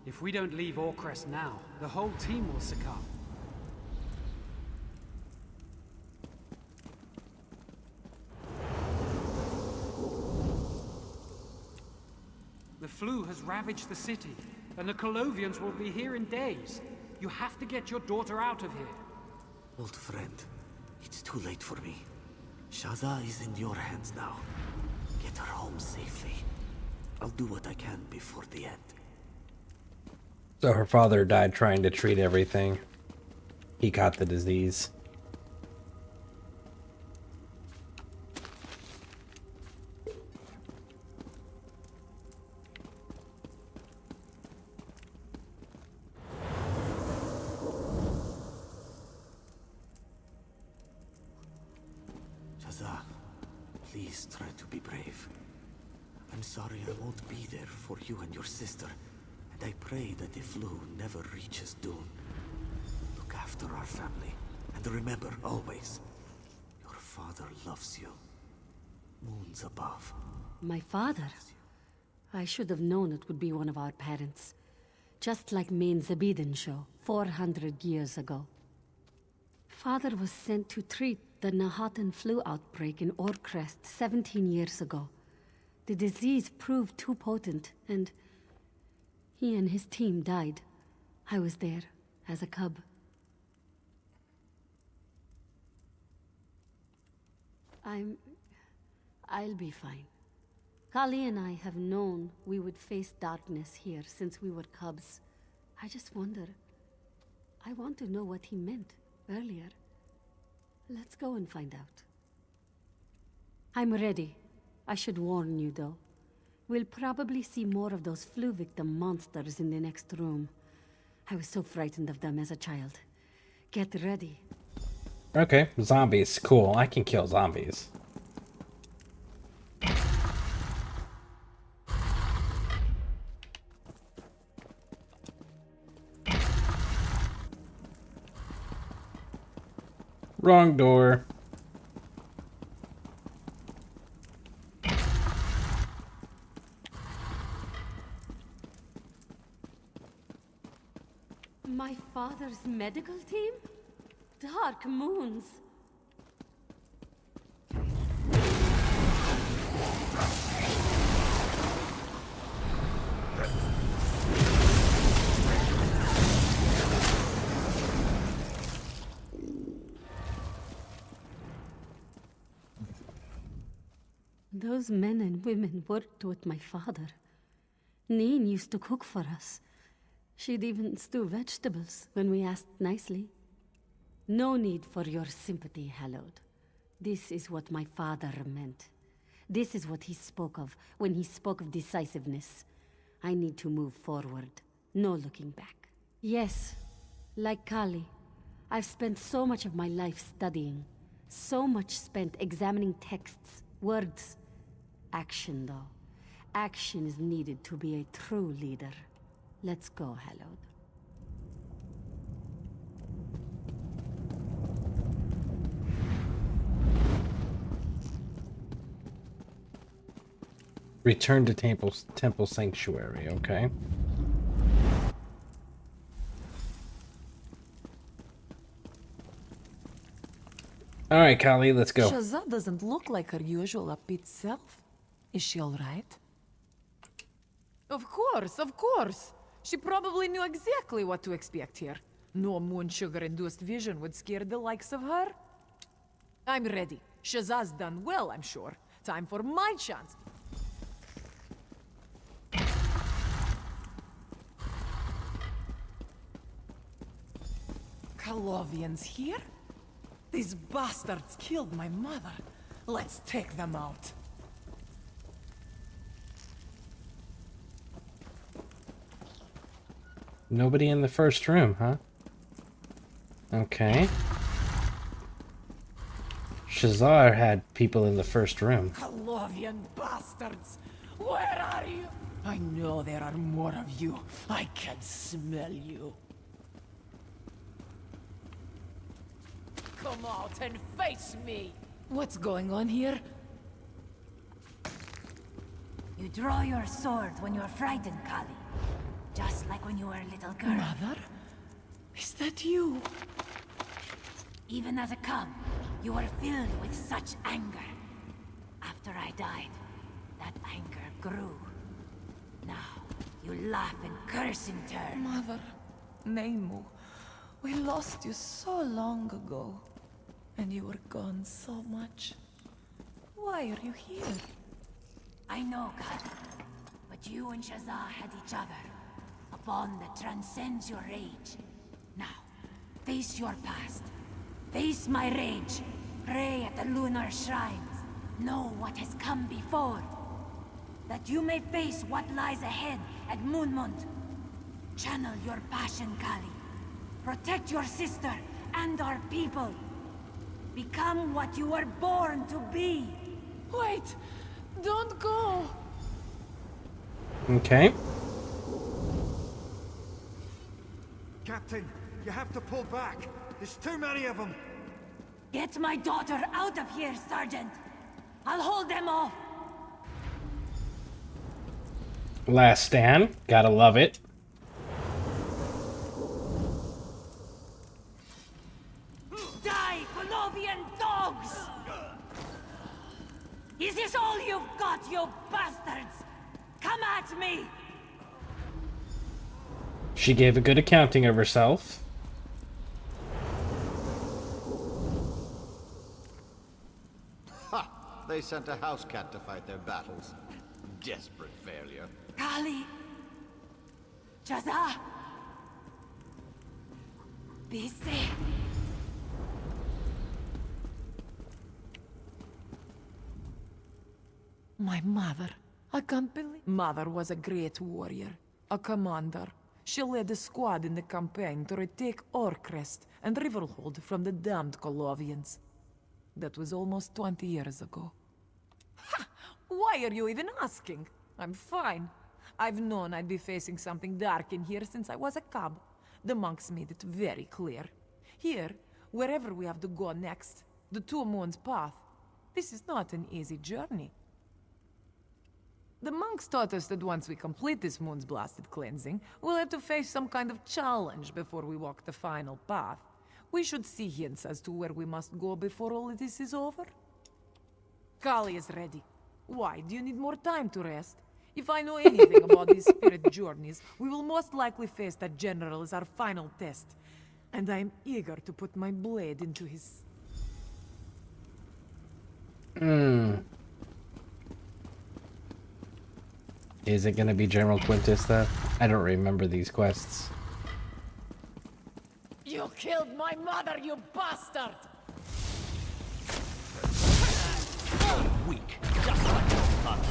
[SPEAKER 2] If we don't leave Orcrest now, the whole team will succumb. The flu has ravaged the city, and the Colovians will be here in days. You have to get your daughter out of here.
[SPEAKER 4] Old friend, it's too late for me. Shaza is in your hands now. Get her home safely. I'll do what I can before the end.
[SPEAKER 5] So her father died trying to treat everything. He caught the disease.
[SPEAKER 4] Shaza, please try to be brave. I'm sorry I won't be there for you and your sister. And I pray that the flu never reaches Dune. Look after our family. And remember, always, your father loves you. Moons above.
[SPEAKER 13] My father? I should have known it would be one of our parents. Just like Main Zabeden show, 400 years ago. Father was sent to treat the Nahatan flu outbreak in Orcrest 17 years ago. The disease proved too potent, and he and his team died. I was there, as a cub. I'll be fine. Kali and I have known we would face darkness here since we were cubs. I just wonder... I want to know what he meant earlier. Let's go and find out. I'm ready. I should warn you, though. We'll probably see more of those flu victim monsters in the next room. I was so frightened of them as a child. Get ready.
[SPEAKER 5] Okay, zombies. Cool. I can kill zombies. Wrong door.
[SPEAKER 13] My father's medical team? Dark moons. Those men and women worked with my father. Neen used to cook for us. She'd even stew vegetables when we asked nicely. No need for your sympathy, Hallowed. This is what my father meant. This is what he spoke of when he spoke of decisiveness. I need to move forward. No looking back. Yes, like Kali, I've spent so much of my life studying. So much spent examining texts, words. Action, though. Action is needed to be a true leader. Let's go, Hallowed.
[SPEAKER 5] Return to Temple Sanctuary, okay. Alright, Kali, let's go.
[SPEAKER 1] Shaza doesn't look like her usual upbeat self. Is she alright? Of course, of course. She probably knew exactly what to expect here. No moon sugar-induced vision would scare the likes of her. I'm ready. Shaza's done well, I'm sure. Time for my chance. Colovians here? These bastards killed my mother. Let's take them out.
[SPEAKER 5] Nobody in the first room, huh? Okay. Shazar had people in the first room.
[SPEAKER 1] Colovian bastards! Where are you? I know there are more of you. I can smell you. Come out and face me! What's going on here?
[SPEAKER 7] You draw your sword when you're frightened, Kali. Just like when you were a little girl.
[SPEAKER 1] Mother? Is that you?
[SPEAKER 7] Even as a cub, you were filled with such anger. After I died, that anger grew. Now, you laugh and curse in turn.
[SPEAKER 1] Mother, Nemu, we lost you so long ago. And you were gone so much. Why are you here?
[SPEAKER 7] I know, Kali. But you and Shazza had each other. A bond that transcends your age. Now, face your past. Face my rage. Pray at the lunar shrines. Know what has come before. That you may face what lies ahead at Moonmont. Channel your passion, Kali. Protect your sister and our people. Become what you were born to be.
[SPEAKER 1] Wait! Don't go!
[SPEAKER 5] Okay.
[SPEAKER 14] Captain, you have to pull back. There's too many of them.
[SPEAKER 7] Get my daughter out of here, Sergeant. I'll hold them off.
[SPEAKER 5] Last stand. Gotta love it.
[SPEAKER 7] Die, Colovian dogs! Is this all you've got, you bastards? Come at me!
[SPEAKER 5] She gave a good accounting of herself.
[SPEAKER 15] Ha! They sent a house cat to fight their battles. Desperate failure.
[SPEAKER 7] Kali! Shazza! Be safe.
[SPEAKER 1] My mother. I can't believe... Mother was a great warrior. A commander. She led a squad in the campaign to retake Orcrest and Riverhold from the damned Colovians. That was almost 20 years ago. Ha! Why are you even asking? I'm fine. I've known I'd be facing something dark in here since I was a cub. The monks made it very clear. Here, wherever we have to go next, the Two Moons path, this is not an easy journey. The monks taught us that once we complete this moon's blasted cleansing, we'll have to face some kind of challenge before we walk the final path. We should see hints as to where we must go before all of this is over. Kali is ready. Why, do you need more time to rest? If I know anything about these spirit journeys, we will most likely face that general as our final test. And I am eager to put my blade into his...
[SPEAKER 5] Is it gonna be General Quintus, though? I don't remember these quests.
[SPEAKER 1] You killed my mother, you bastard!
[SPEAKER 15] Weak, just like your father.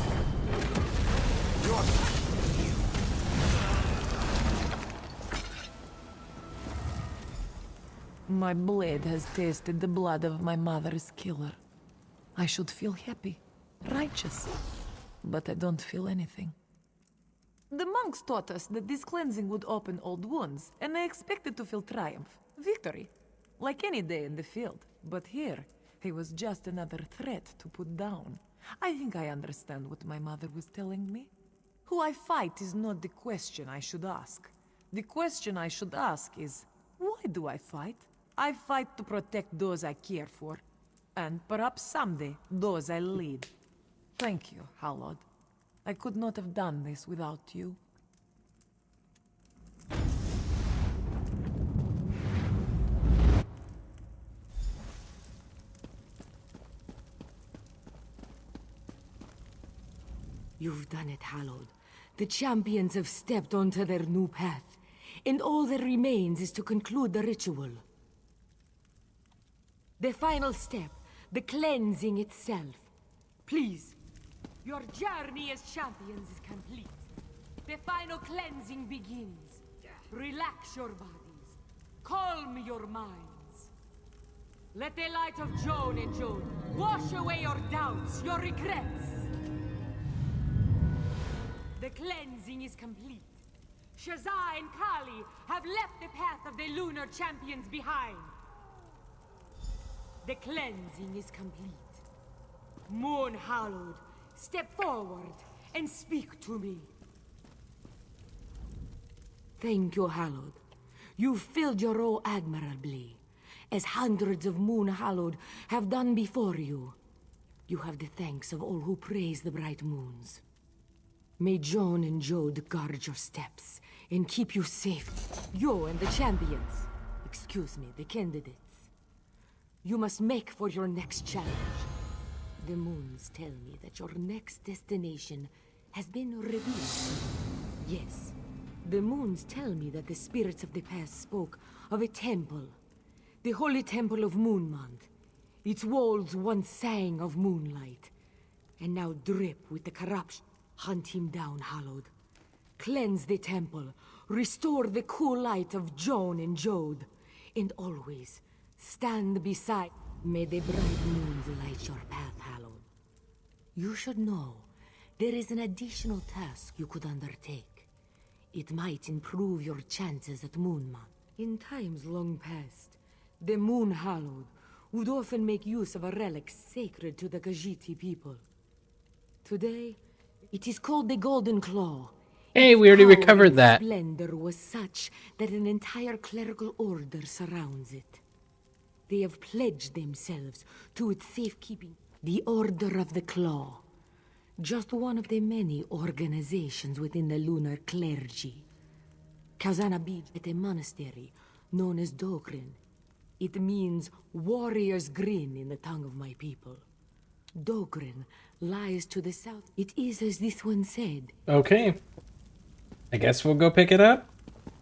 [SPEAKER 1] My blade has tasted the blood of my mother's killer. I should feel happy, righteous, but I don't feel anything. The monks taught us that this cleansing would open old wounds, and I expected to feel triumph, victory, like any day in the field. But here, he was just another threat to put down. I think I understand what my mother was telling me. Who I fight is not the question I should ask. The question I should ask is, why do I fight? I fight to protect those I care for, and perhaps someday, those I lead. Thank you, Hallod. I could not have done this without you.
[SPEAKER 16] You've done it, Hallowed. The champions have stepped onto their new path, and all that remains is to conclude the ritual. The final step, the cleansing itself. Please, your journey as champions is complete. The final cleansing begins. Relax your bodies. Calm your minds. Let the light of Joan and Joan wash away your doubts, your regrets. The cleansing is complete. Shazza and Kali have left the path of the lunar champions behind. The cleansing is complete. Moon Hallowed, step forward and speak to me. Thank you, Hallowed. You filled your role admirably, as hundreds of Moon Hallowed have done before you. You have the thanks of all who praise the bright moons. May Joan and Jode guard your steps and keep you safe. You and the champions. Excuse me, the candidates. You must make for your next challenge. The moons tell me that your next destination has been revealed. Yes, the moons tell me that the spirits of the past spoke of a temple. The holy temple of Moonmont. Its walls once sang of moonlight, and now drip with the corruption. Hunt him down, Hallowed. Cleanse the temple. Restore the cool light of Joan and Jode. And always, stand beside. May the bright moons light your path, Hallowed. You should know, there is an additional task you could undertake. It might improve your chances at Moonmont. In times long past, the Moon Hallowed would often make use of a relic sacred to the Khajiit people. Today, it is called the Golden Claw.
[SPEAKER 5] Hey, we already recovered that.
[SPEAKER 16] Its splendor was such that an entire clerical order surrounds it. They have pledged themselves to its safekeeping. The Order of the Claw. Just one of the many organizations within the lunar clergy. Kazana Beach at a monastery known as Dokrin. It means warrior's grin in the tongue of my people. Dokrin lies to the south. It is as this one said.
[SPEAKER 5] Okay. I guess we'll go pick it up.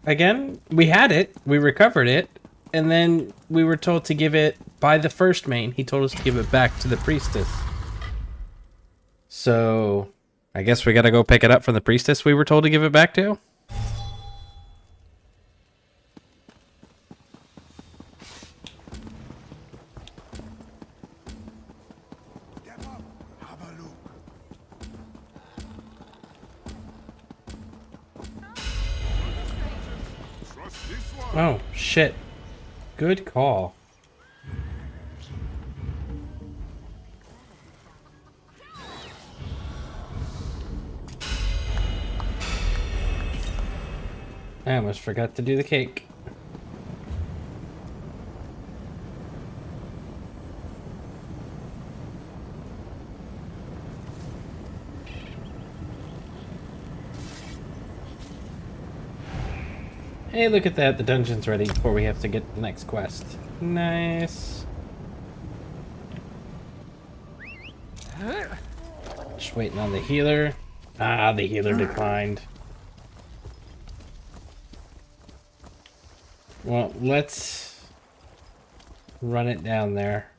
[SPEAKER 5] Again, we had it. We recovered it. And then we were told to give it by the first main. He told us to give it back to the priestess. So, I guess we gotta go pick it up from the priestess we were told to give it back to? Oh, shit. Good call. I almost forgot to do the cake. Hey, look at that. The dungeon's ready before we have to get the next quest. Nice. Just waiting on the healer. Ah, the healer declined. Well, let's run it down there.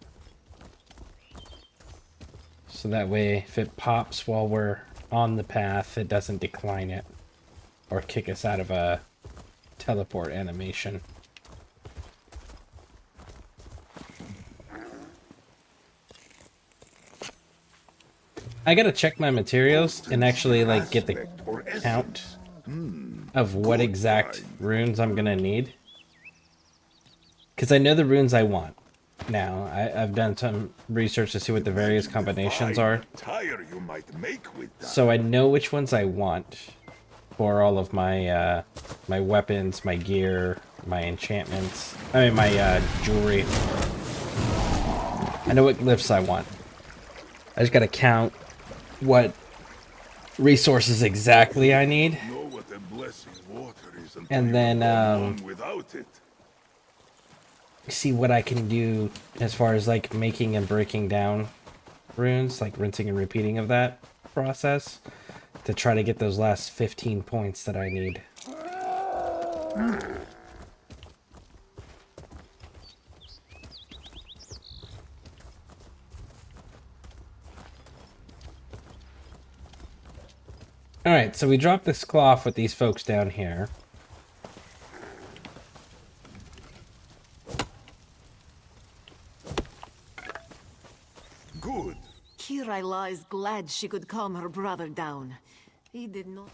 [SPEAKER 5] So that way, if it pops while we're on the path, it doesn't decline it. Or kick us out of a teleport animation. I gotta check my materials and actually like get the count of what exact runes I'm gonna need. Because I know the runes I want. Now, I've done some research to see what the various combinations are. So I know which ones I want for all of my my weapons, my gear, my enchantments. I mean, my jewelry. I know what glyphs I want. I just gotta count what resources exactly I need. And then see what I can do as far as like making and breaking down runes, like rinsing and repeating of that process to try to get those last 15 points that I need. Alright, so we dropped this cloth with these folks down here.
[SPEAKER 1] Good. Kira lies glad she could calm her brother down. He did not.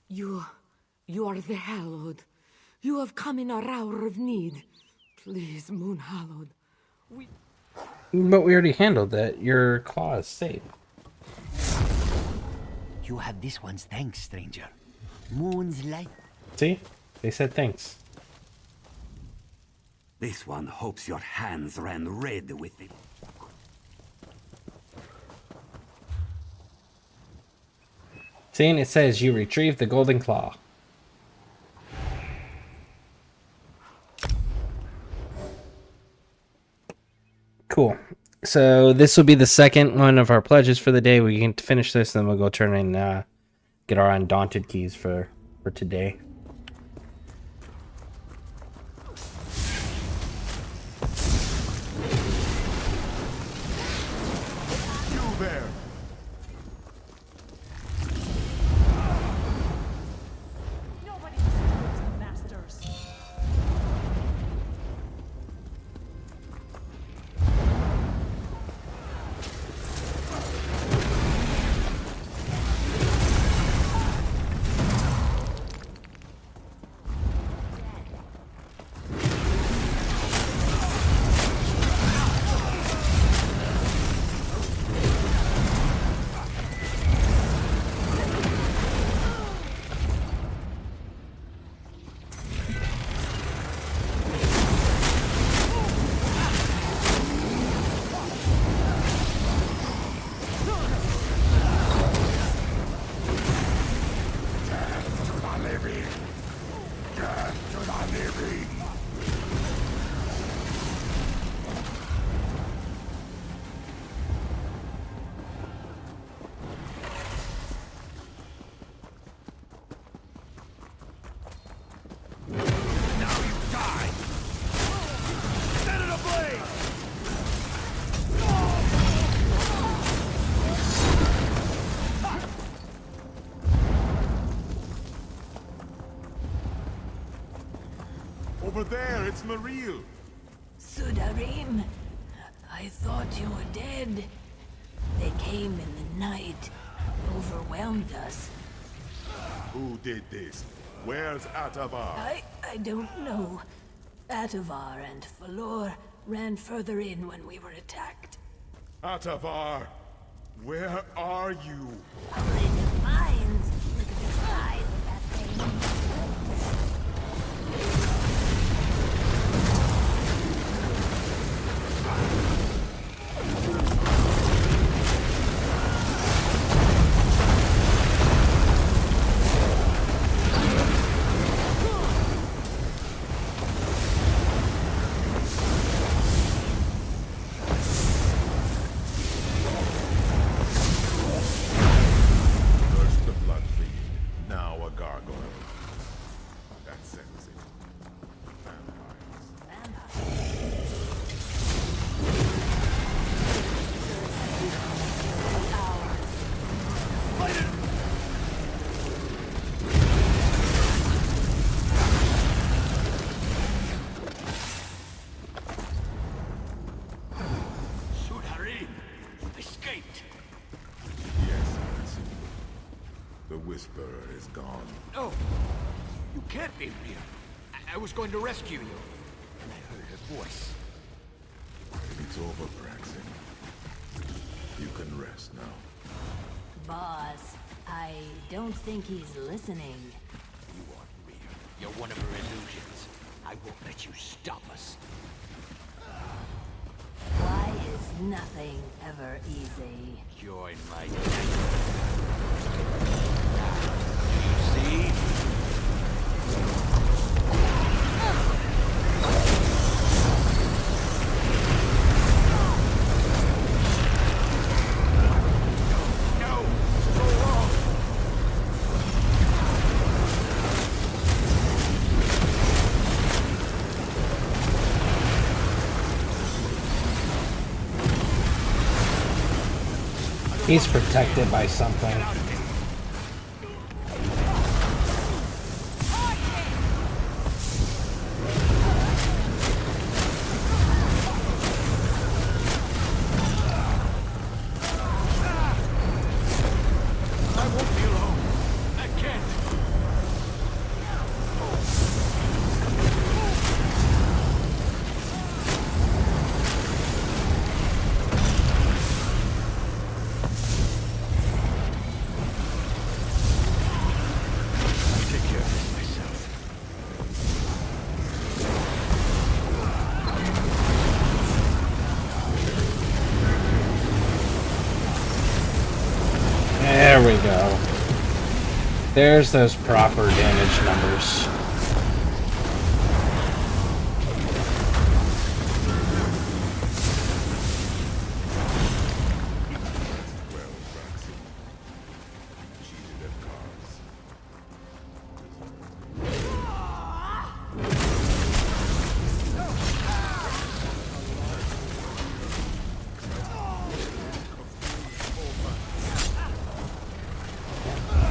[SPEAKER 16] You are the Hallowed. You have come in our hour of need. Please, Moon Hallowed,
[SPEAKER 5] But we already handled that. Your claw is safe.
[SPEAKER 17] You have this one's thanks, stranger. Moon's light.
[SPEAKER 5] See? They said thanks.
[SPEAKER 17] This one hopes your hands ran red with it.
[SPEAKER 5] See, and it says you retrieved the golden claw. Cool. So this will be the second one of our pledges for the day. We can finish this, then we'll go turn in, get our undaunted keys for today.
[SPEAKER 14] You there!
[SPEAKER 16] Nobody disturbs the masters.
[SPEAKER 14] Over there, it's Maril.
[SPEAKER 7] Sudarim, I thought you were dead. They came in the night, overwhelmed us.
[SPEAKER 14] Who did this? Where's Atavar?
[SPEAKER 7] I don't know. Atavar and Falor ran further in when we were attacked.
[SPEAKER 14] Atavar, where are you?
[SPEAKER 7] Mines. Look at the size of that thing.
[SPEAKER 14] First the blood fiend, now a gargoyle. That settles it.
[SPEAKER 17] Sudarim, you've escaped.
[SPEAKER 14] Yes, Nancy. The Whisperer is gone.
[SPEAKER 17] No, you can't be real. I was going to rescue you, and I heard her voice.
[SPEAKER 14] It's over, Braxton. You can rest now.
[SPEAKER 7] Boss, I don't think he's listening.
[SPEAKER 17] You aren't real. You're one of her illusions. I won't let you stop us.
[SPEAKER 7] Why is nothing ever easy?
[SPEAKER 17] Join my see?
[SPEAKER 5] He's protected by something.
[SPEAKER 17] I won't be alone. I can't.
[SPEAKER 5] There's those proper damage numbers.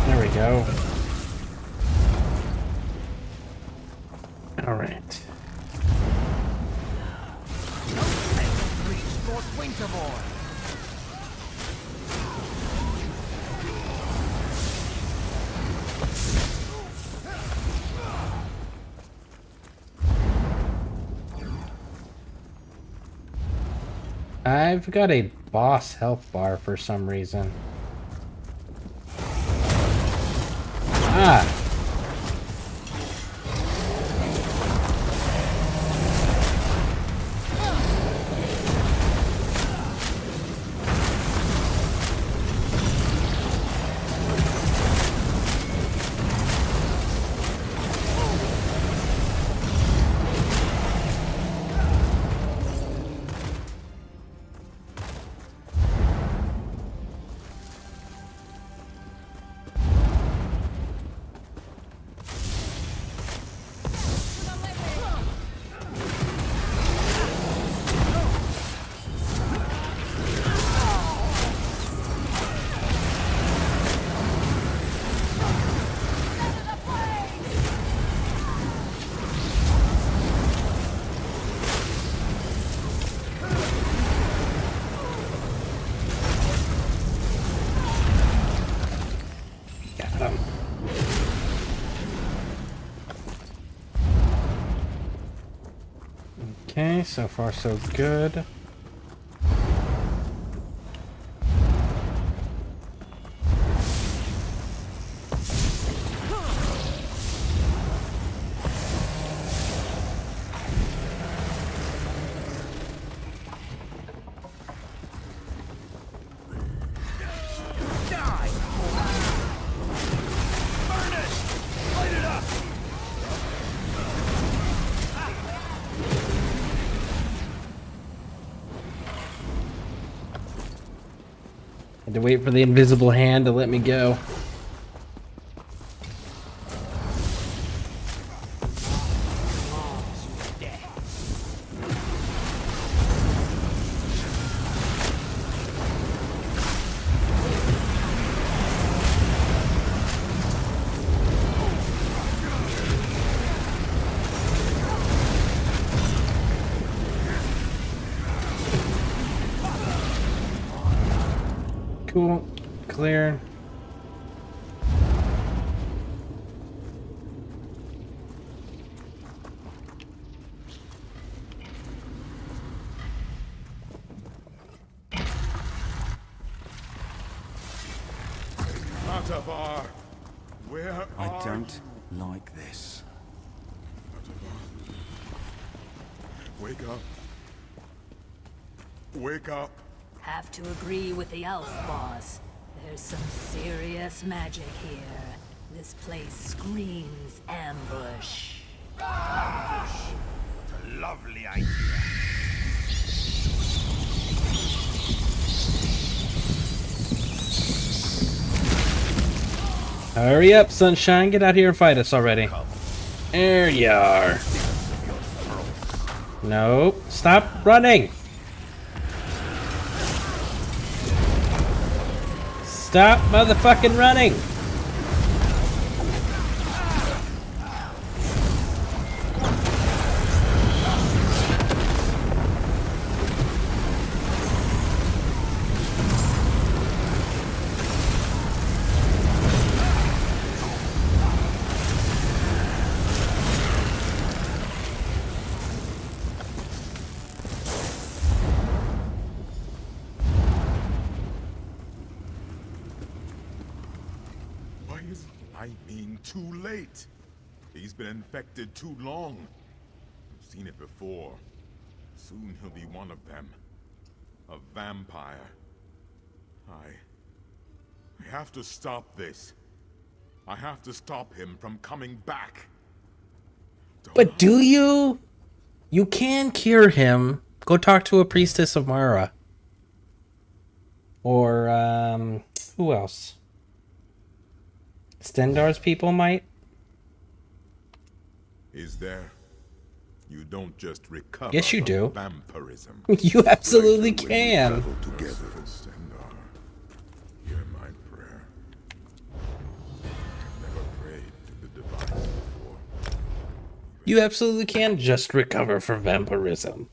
[SPEAKER 5] There we go. All right. I've got a boss health bar for some reason. Ah! Okay, so far so good. Had to wait for the invisible hand to let me go. Cool. Clear.
[SPEAKER 14] Atavar, where
[SPEAKER 17] I
[SPEAKER 14] are
[SPEAKER 17] don't like this.
[SPEAKER 14] Wake up. Wake up.
[SPEAKER 7] Have to agree with the elf, boss. There's some serious magic here. This place screams ambush.
[SPEAKER 17] What a lovely idea.
[SPEAKER 5] Hurry up, sunshine. Get out here and fight us already. There you are. Nope. Stop running. Stop motherfucking running.
[SPEAKER 14] Too late. He's been infected too long. I've seen it before. Soon he'll be one of them. A vampire. I have to stop this. I have to stop him from coming back.
[SPEAKER 5] But do you? You can cure him. Go talk to a priestess of Mara. Or, who else? Stendar's people might?
[SPEAKER 14] Is there? You don't just recover
[SPEAKER 5] Yes, you
[SPEAKER 14] from
[SPEAKER 5] do.
[SPEAKER 14] vampirism.
[SPEAKER 5] You absolutely can.
[SPEAKER 14] Together. Stendar, hear my prayer. Never prayed to the divine before.
[SPEAKER 5] You absolutely can just recover from vampirism.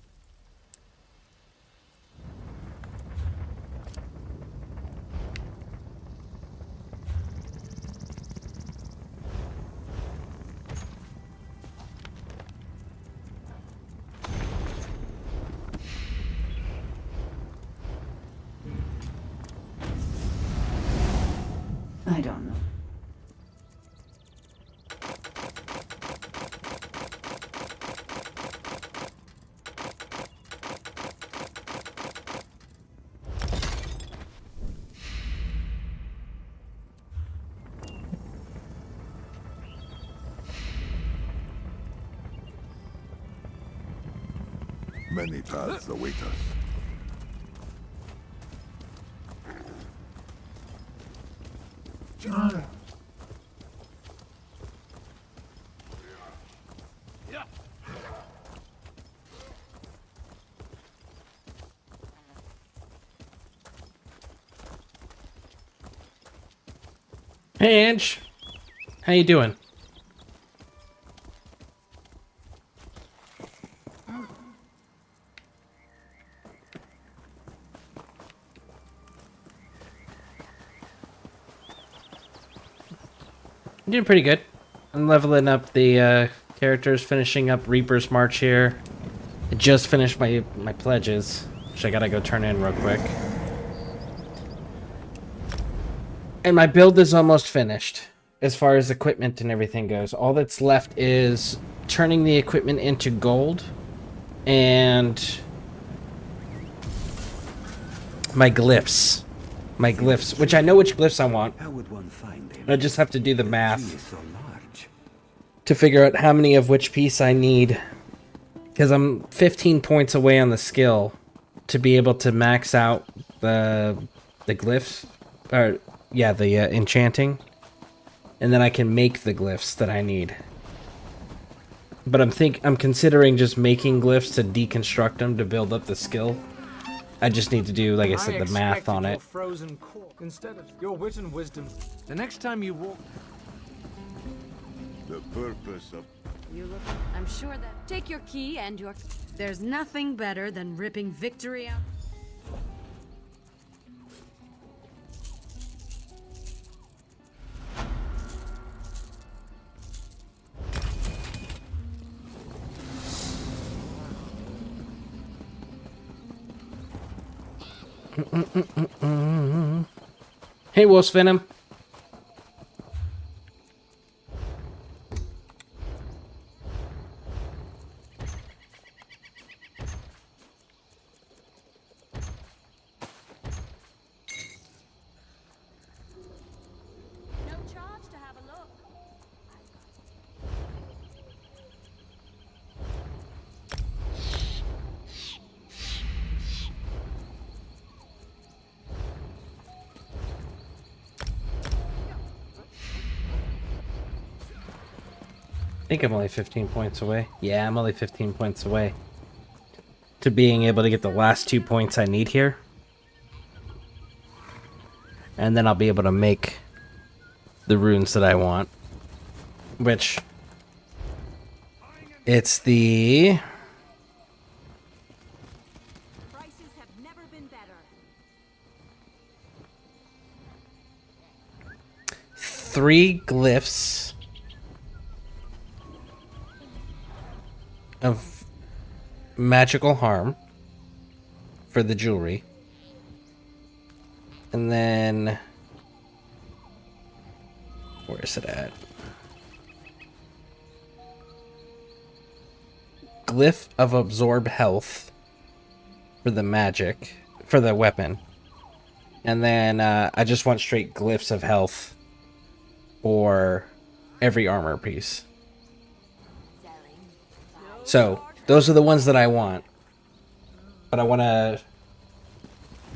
[SPEAKER 8] I don't know.
[SPEAKER 6] Many paths await us.
[SPEAKER 5] Hey, Ange. How you doing? I'm doing pretty good. I'm leveling up the characters, finishing up Reaper's March here. I just finished my pledges, which I gotta go turn in real quick. And my build is almost finished, as far as equipment and everything goes. All that's left is turning the equipment into gold, and my glyphs. My glyphs, which I know which glyphs I want.
[SPEAKER 4] How would one find them?
[SPEAKER 5] I just have to do the math
[SPEAKER 4] Tree is so large.
[SPEAKER 5] to figure out how many of which piece I need. Because I'm 15 points away on the skill to be able to max out the glyphs. Or, yeah, the enchanting. And then I can make the glyphs that I need. But I'm considering just making glyphs to deconstruct them to build up the skill. I just need to do, like I said, the math on it.
[SPEAKER 2] Frozen core instead of your wit and wisdom. The next time you walk.
[SPEAKER 6] The purpose of...
[SPEAKER 13] You look... I'm sure that... Take your key and your... There's nothing better than ripping victory out...
[SPEAKER 5] Hey, Wolf's Venom.
[SPEAKER 12] No charge to have a look.
[SPEAKER 5] I think I'm only 15 points away. Yeah, I'm only 15 points away to being able to get the last 2 points I need here. And then I'll be able to make the runes that I want. Which... It's the...
[SPEAKER 7] Prices have never been better.
[SPEAKER 5] 3 glyphs of magical harm for the jewelry. And then... Where is it at? Glyph of absorb health for the magic, for the weapon. And then I just want straight glyphs of health or every armor piece. So those are the ones that I want. But I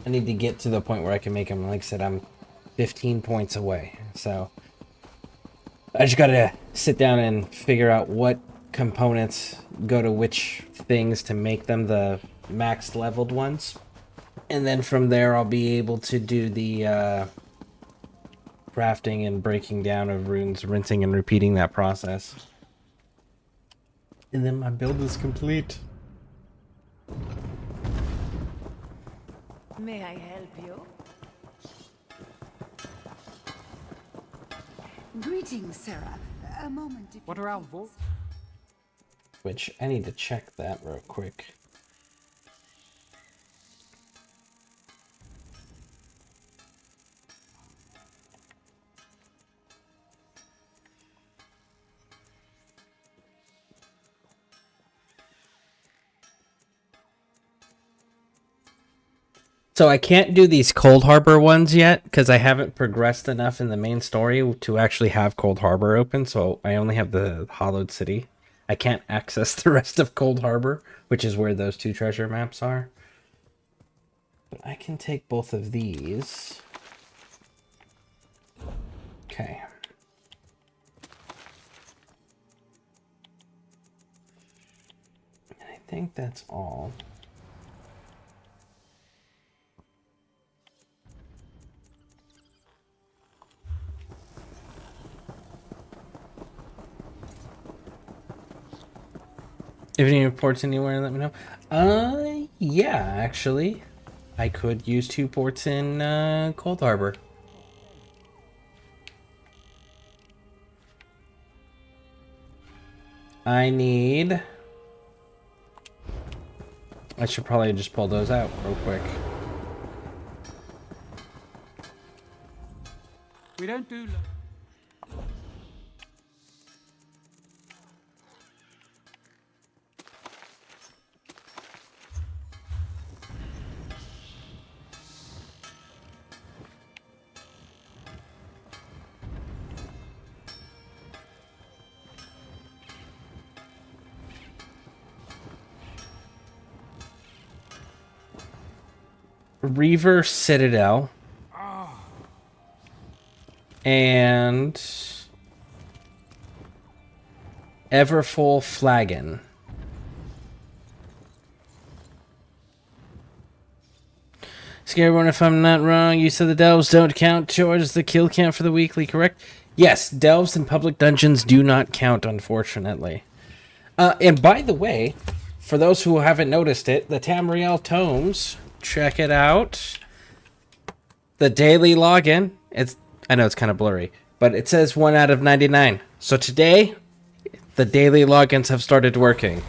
[SPEAKER 5] need to get to the point where I can make them. Like I said, I'm 15 points away. So I just gotta sit down and figure out what components go to which things to make them the max leveled ones. And then from there I'll be able to do the crafting and breaking down of runes, rinsing and repeating that process. And then my build is complete.
[SPEAKER 16] May I help you?
[SPEAKER 7] Greetings, Sarah. A moment.
[SPEAKER 2] What are our vaults?
[SPEAKER 5] Which I need to check that real quick. So I can't do these Cold Harbor ones yet because I haven't progressed enough in the main story to actually have Cold Harbor open. So I only have the Hollowed City. I can't access the rest of Cold Harbor, which is where those two treasure maps are. But I can take both of these. Okay. I think that's all. If any reports anywhere, let me know. Yeah, actually. I could use 2 ports in Cold Harbor. I should probably just pull those out real quick.
[SPEAKER 2] We don't do...
[SPEAKER 5] Reaver Citadel. And Everfull Flagon. Scareborne, if I'm not wrong, you said the delves don't count towards the kill count for the weekly, correct? Yes, delves in public dungeons do not count, unfortunately. And by the way, for those who haven't noticed it, the Tamriel Tomes, check it out. The daily login, I know it's kind of blurry, but it says 1 out of 99. So today, the daily logins have started working.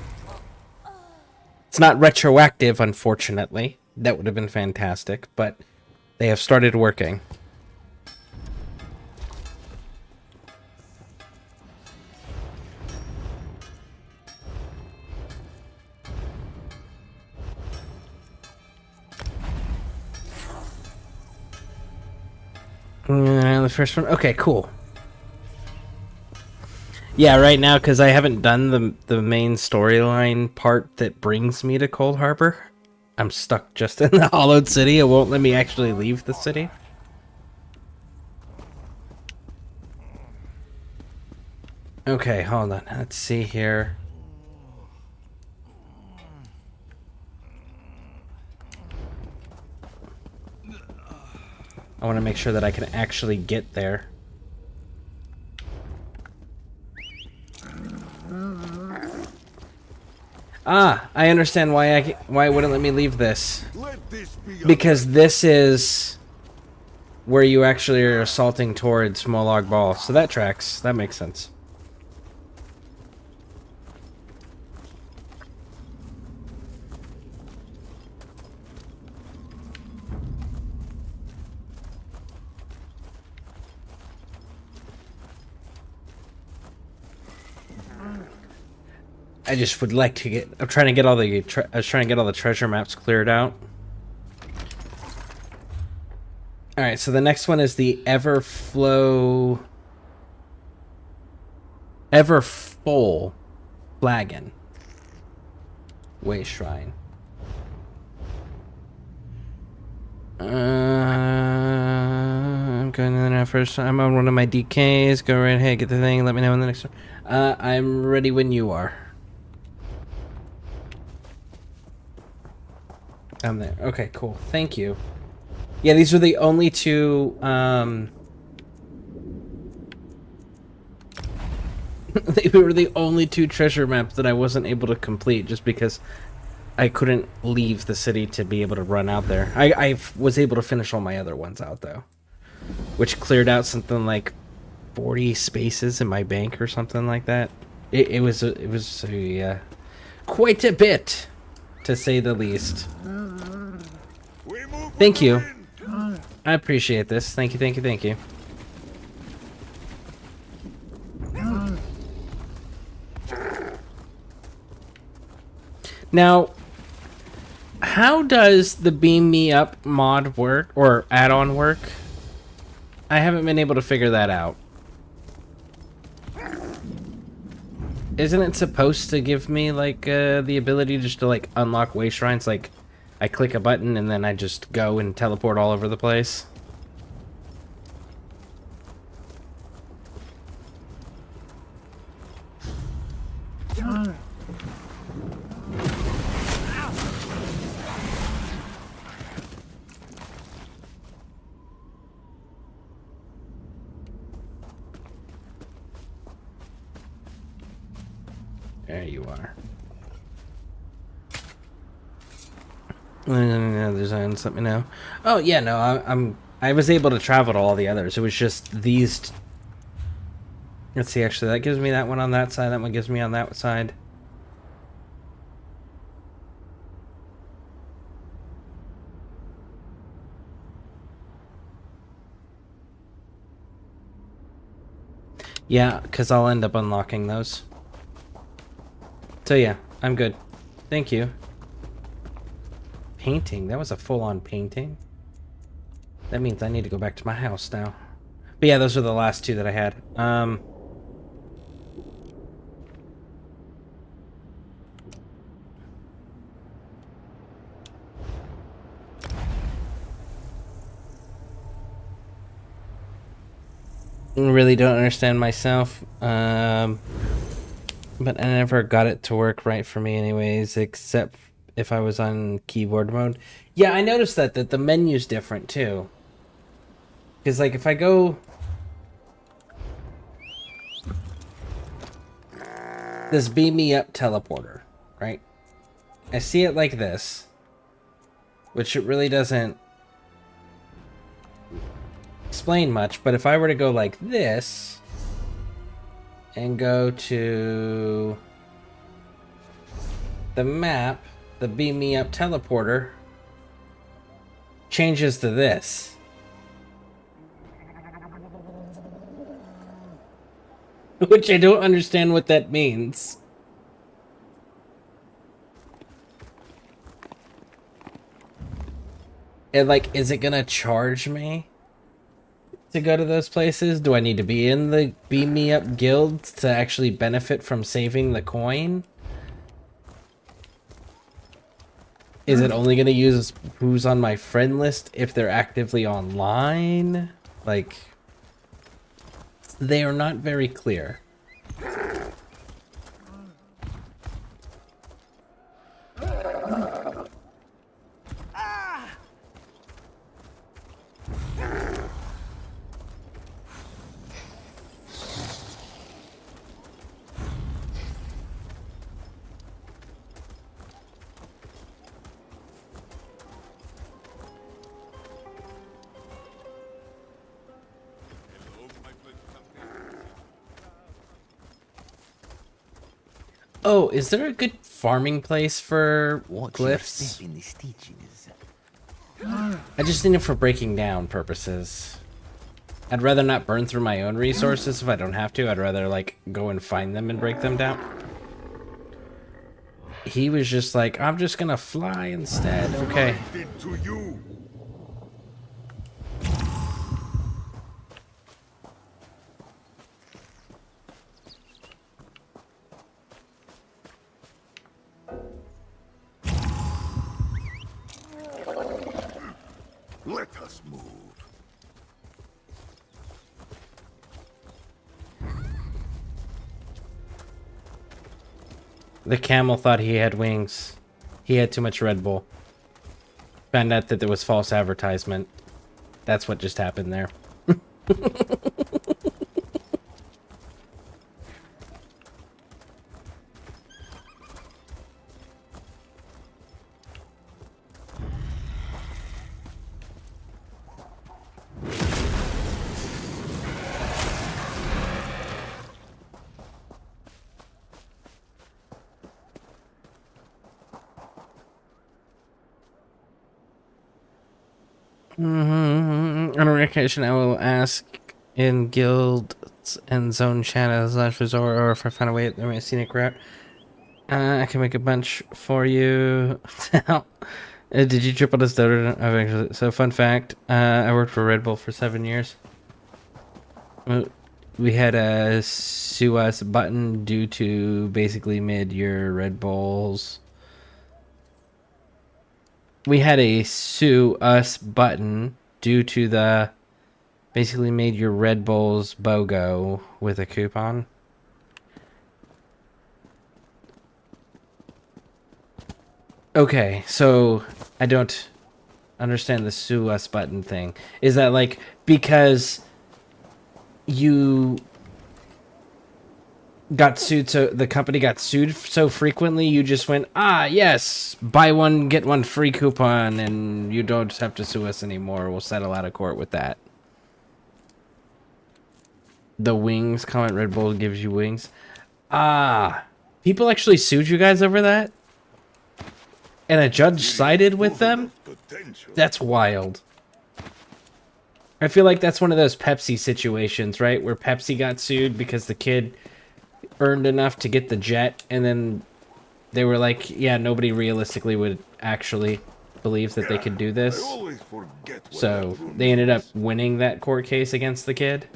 [SPEAKER 5] It's not retroactive, unfortunately. That would have been fantastic, but they have started working. The first one? Okay, cool. Yeah, right now, because I haven't done the main storyline part that brings me to Cold Harbor, I'm stuck just in the Hollowed City. It won't let me actually leave the city. Okay, hold on. Let's see here. I want to make sure that I can actually get there. Ah, I understand why it wouldn't let me leave this. Because this is where you actually are assaulting towards Molag Bal. So that tracks. That makes sense. I just would like to get. I'm trying to get all the. I was trying to get all the treasure maps cleared out. All right, so the next one is the Everflow Ever full flagon. Way shrine. I'm going in there first. I'm on one of my DKs. Go right ahead, get the thing. Let me know in the next one. I'm ready when you are. I'm there. Okay, cool. Thank you. Yeah, these were the only two, they were the only two treasure maps that I wasn't able to complete just because I couldn't leave the city to be able to run out there. I was able to finish all my other ones out, though. Which cleared out something like 40 spaces in my bank or something like that. It was quite a bit, to say the least. Thank you. I appreciate this. Thank you, thank you, thank you. Now, how does the Beam Me Up mod work, or add-on work? I haven't been able to figure that out. Isn't it supposed to give me, like, the ability just to, like, unlock way shrines? Like, I click a button and then I just go and teleport all over the place? There you are. Designs, let me know. Oh yeah, no, I was able to travel to all the others. It was just these. Let's see. Actually, that gives me that one on that side. That one gives me on that side. Yeah, because I'll end up unlocking those. So yeah, I'm good. Thank you. Painting? That was a full-on painting? That means I need to go back to my house now. But yeah, those are the last two that I had. Really don't understand myself. But I never got it to work right for me anyways, except if I was on keyboard mode. Yeah, I noticed that the menu's different too. Because like if I go this Beam Me Up teleporter, right? I see it like this, which it really doesn't explain much, but if I were to go like this and go to the map, the Beam Me Up teleporter changes to this. Which I don't understand what that means. And like, is it gonna charge me to go to those places? Do I need to be in the Beam Me Up guild to actually benefit from saving the coin? Is it only going to use who's on my friend list if they're actively online? Like, they are not very clear. Oh, is there a good farming place for glyphs? I just need it for breaking down purposes. I'd rather not burn through my own resources if I don't have to. I'd rather, like, go and find them and break them down. He was just like, I'm just gonna fly instead. Okay.
[SPEAKER 6] Let us move.
[SPEAKER 5] The camel thought he had wings. He had too much Red Bull. Found out that there was false advertisement. That's what just happened there. On a occasion, I will ask in guilds and zone chat as last resort, or if I find a way to my scenic route. I can make a bunch for you. Did you triple this dodo? Eventually. So, fun fact: I worked for Red Bull for 7 years. We had a sue us button due to basically made your Red Bulls. We had a sue us button due to the basically made your Red Bulls BOGO with a coupon. Okay, so I don't understand the sue us button thing. Is that like because you got sued, so the company got sued so frequently, you just went, ah, yes, buy one, get one free coupon, and you don't have to sue us anymore. We'll settle out of court with that. The wings comment, Red Bull gives you wings. Ah, people actually sued you guys over that? And a judge sided with them? That's wild. I feel like that's one of those Pepsi situations, right? Where Pepsi got sued because the kid earned enough to get the jet, and then they were like, yeah, nobody realistically would actually believe that they could do this. So they ended up winning that court case against the kid.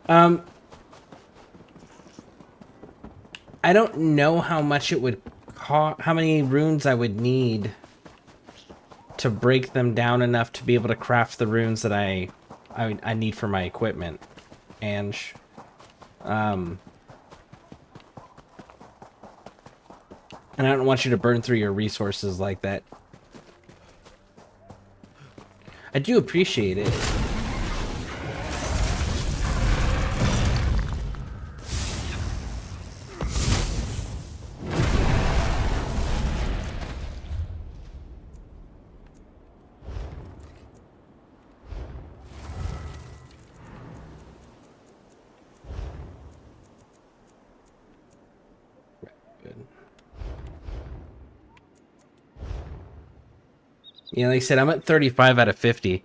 [SPEAKER 5] I don't know how much it would cost, how many runes I would need to break them down enough to be able to craft the runes that I need for my equipment. And I don't want you to burn through your resources like that. I do appreciate it. Yeah, like I said, I'm at 35 out of 50.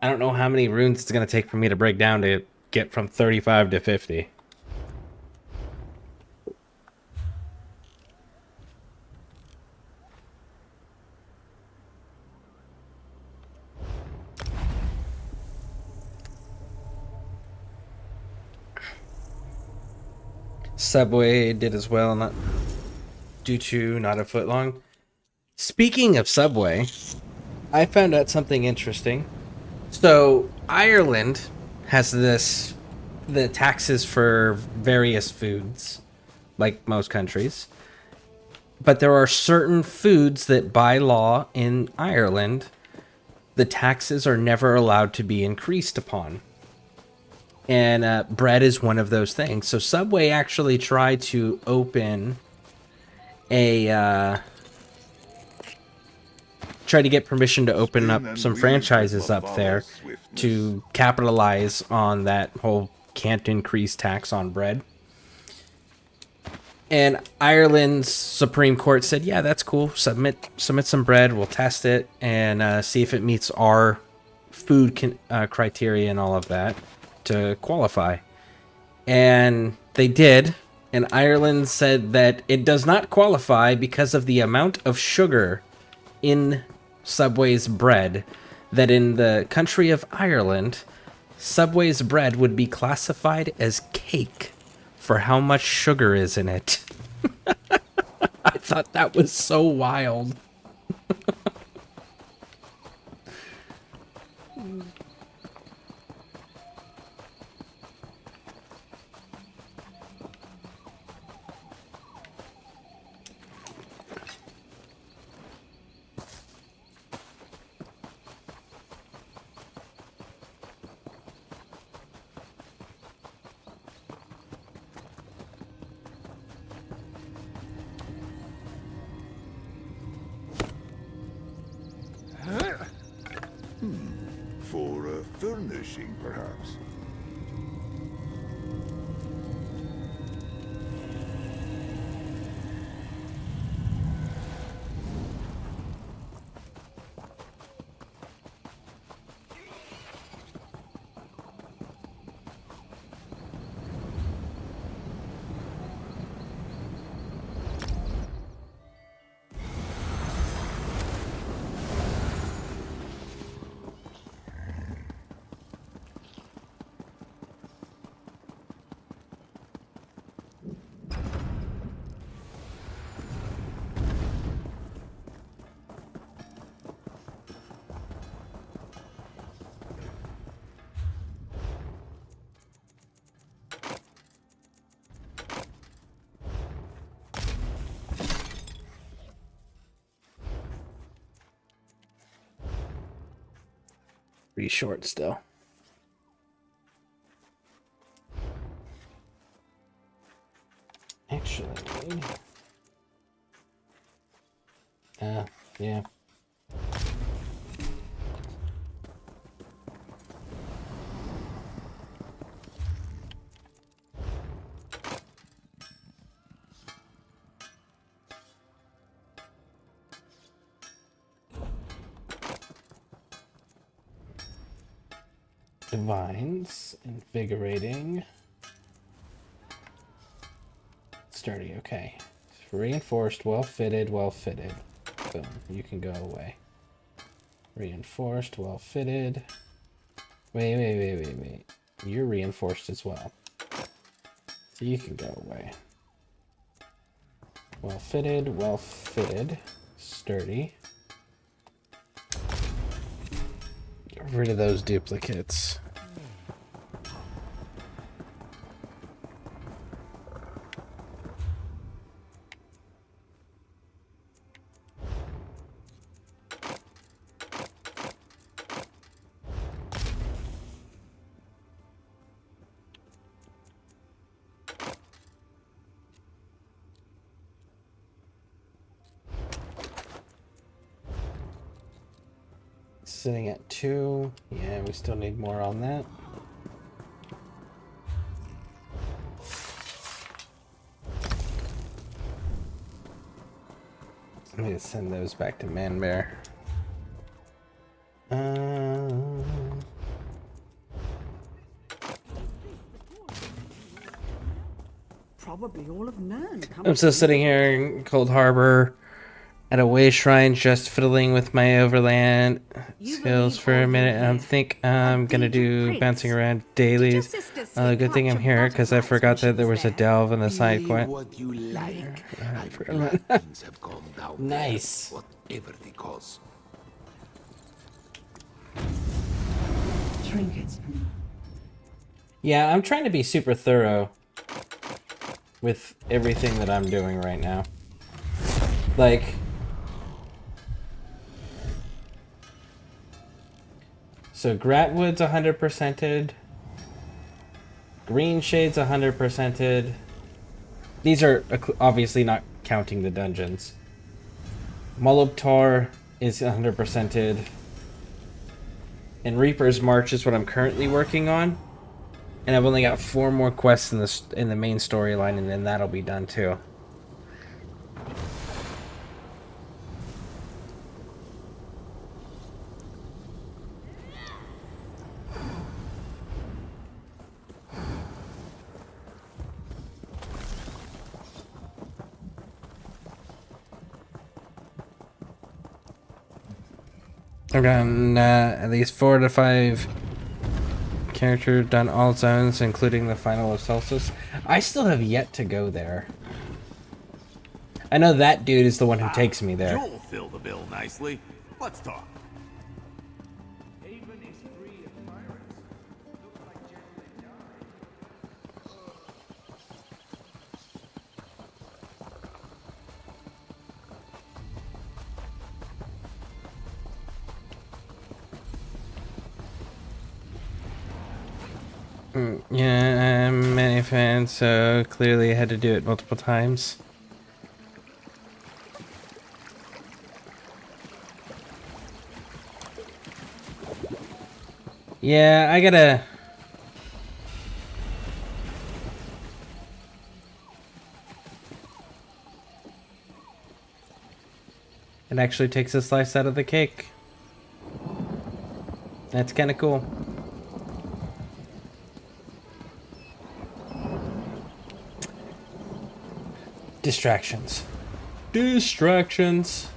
[SPEAKER 5] I don't know how many runes it's going to take for me to break down to get from 35 to 50. Subway did as well, not due to not a foot long. Speaking of Subway, I found out something interesting. So Ireland has the taxes for various foods, like most countries. But there are certain foods that by law in Ireland, the taxes are never allowed to be increased upon. And bread is one of those things. So Subway actually tried to open try to get permission to open up some franchises up there to capitalize on that whole can't increase tax on bread. And Ireland's Supreme Court said, yeah, that's cool. Submit some bread. We'll test it and see if it meets our food criteria and all of that to qualify. And they did. And Ireland said that it does not qualify because of the amount of sugar in Subway's bread, that in the country of Ireland, Subway's bread would be classified as cake for how much sugar is in it. thought that was so wild.
[SPEAKER 6] For furnishing, perhaps. Pretty short still. Actually, yeah. Divines, invigorating, sturdy, okay. Reinforced, well fitted, well fitted. Boom, you can go away. Reinforced, well fitted. Wait. You're reinforced as well. So you can go away. Well fitted, sturdy. Get rid of those duplicates. Sitting at 2. Yeah, we still need more on that. Let me send those back to Manbear.
[SPEAKER 18] Probably all of Nern.
[SPEAKER 5] I'm still sitting here in Cold Harbor at a way shrine, just fiddling with my overland skills for a minute. I think I'm gonna do bouncing around dailies. Good thing I'm here because I forgot that there was a delve in the side quest. Nice.
[SPEAKER 9] Whatever the cause.
[SPEAKER 18] Trinkets.
[SPEAKER 5] Yeah, I'm trying to be super thorough with everything that I'm doing right now. Like, so Gratwood's 100%ed. Green Shade's 100%ed. These are obviously not counting the dungeons. Molobtar is 100%ed. And Reaper's March is what I'm currently working on. And I've only got 4 more quests in the main storyline, and then that'll be done too. I've done at least 4 to 5 characters, done all zones, including the final of Solstice. I still have yet to go there. I know that dude is the one who takes me there.
[SPEAKER 4] You'll fill the bill nicely. Let's talk.
[SPEAKER 2] Haven is free of pirates. Looks like Gentleman
[SPEAKER 5] Yeah, many fans, so clearly I had to do it multiple times. Yeah, I gotta... It actually takes a slice out of the cake. That's kind of cool. Distractions. Distractions.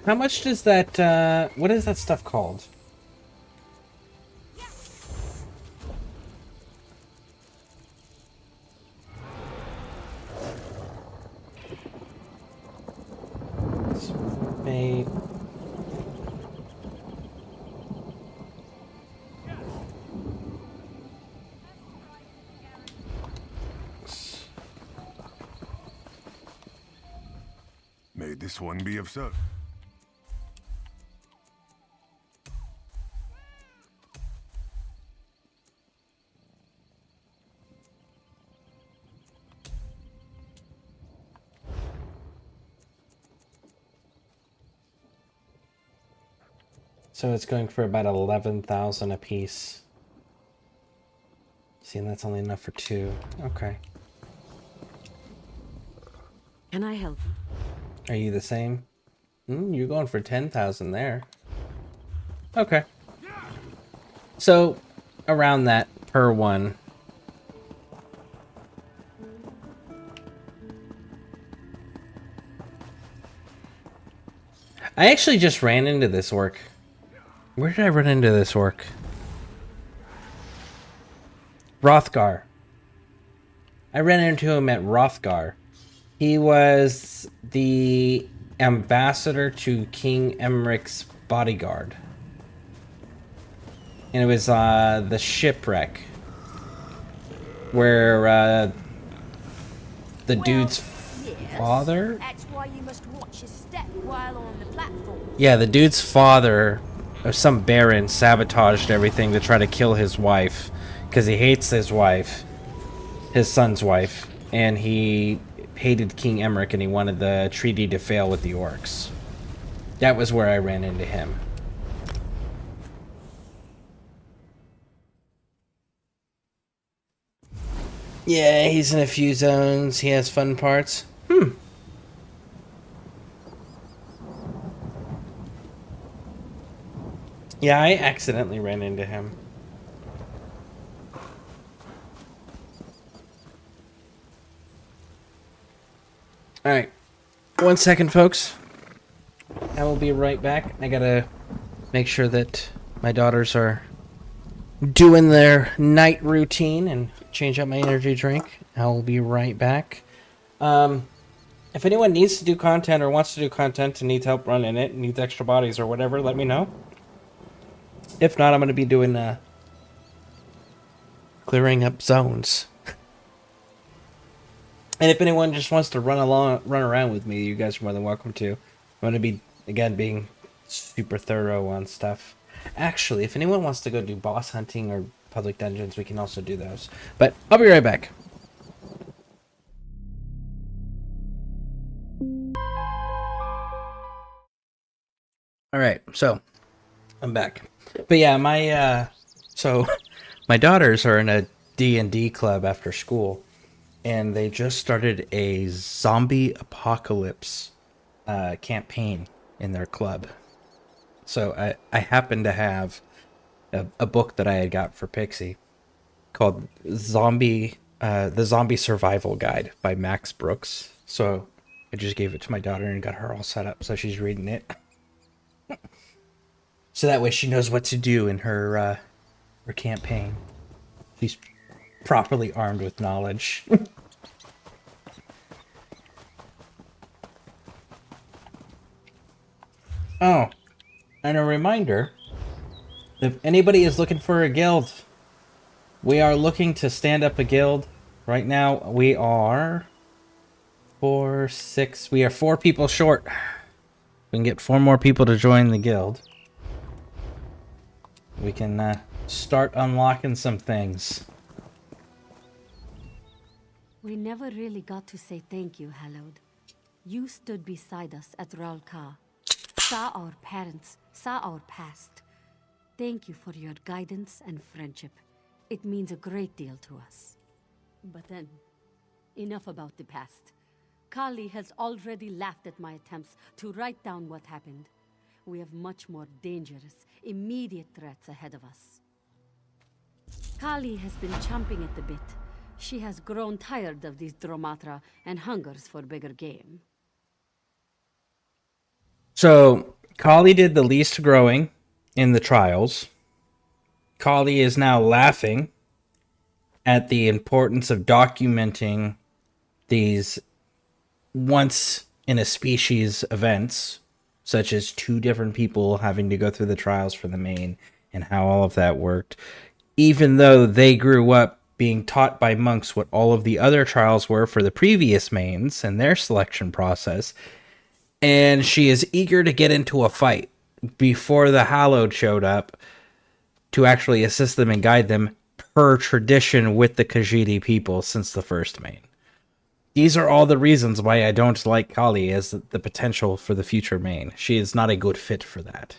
[SPEAKER 5] How much does that, what is that stuff called? May...
[SPEAKER 14] May this one be of service.
[SPEAKER 5] So it's going for about 11,000 a piece. See, and that's only enough for 2. Okay.
[SPEAKER 13] Can I help?
[SPEAKER 5] Are you the same? You're going for 10,000 there. Okay. So, around that per one. I actually just ran into this orc. Where did I run into this orc? Rothgar. I ran into him at Rothgar. He was the ambassador to King Emmerich's bodyguard. And it was the shipwreck where the dude's father?
[SPEAKER 7] That's why you must watch your step while on the platform.
[SPEAKER 5] Yeah, the dude's father, or some baron, sabotaged everything to try to kill his wife. Because he hates his wife, his son's wife, and he hated King Emmerich and he wanted the treaty to fail with the orcs. That was where I ran into him. Yeah, he's in a few zones. He has fun parts. Yeah, I accidentally ran into him. Alright. 1 second, folks. I will be right back. I gotta make sure that my daughters are doing their night routine and change out my energy drink. I will be right back. If anyone needs to do content or wants to do content and needs help running it, needs extra bodies or whatever, let me know. If not, I'm going to be doing clearing up zones. And if anyone just wants to run around with me, you guys are more than welcome to. I'm going to be, again, being super thorough on stuff. Actually, if anyone wants to go do boss hunting or public dungeons, we can also do those. But I'll be right back. Alright, so I'm back. But yeah, my my daughters are in a D&D club after school, and they just started a zombie apocalypse campaign in their club. So I happen to have a book that I had got for Pixie called The Zombie Survival Guide by Max Brooks. So I just gave it to my daughter and got her all set up, so she's reading it. So that way she knows what to do in her campaign. She's properly armed with knowledge. And a reminder, if anybody is looking for a guild, we are looking to stand up a guild. Right now, we are 4, 6. We are 4 people short. We can get 4 more people to join the guild. We can start unlocking some things.
[SPEAKER 13] We never really got to say thank you, Hallowed. You stood beside us at Ralka, saw our parents, saw our past. Thank you for your guidance and friendship. It means a great deal to us. But then, enough about the past. Kali has already laughed at my attempts to write down what happened. We have much more dangerous, immediate threats ahead of us. Kali has been chomping at the bit. She has grown tired of these Dromatra and hungers for bigger game.
[SPEAKER 5] So, Kali did the least growing in the trials. Kali is now laughing at the importance of documenting these once-in-a-species events, such as 2 different people having to go through the trials for the main, and how all of that worked. Even though they grew up being taught by monks what all of the other trials were for the previous mains and their selection process, and she is eager to get into a fight before the Hallowed showed up to actually assist them and guide them per tradition with the Khajiit people since the first main. These are all the reasons why I don't like Kali as the potential for the future main. She is not a good fit for that.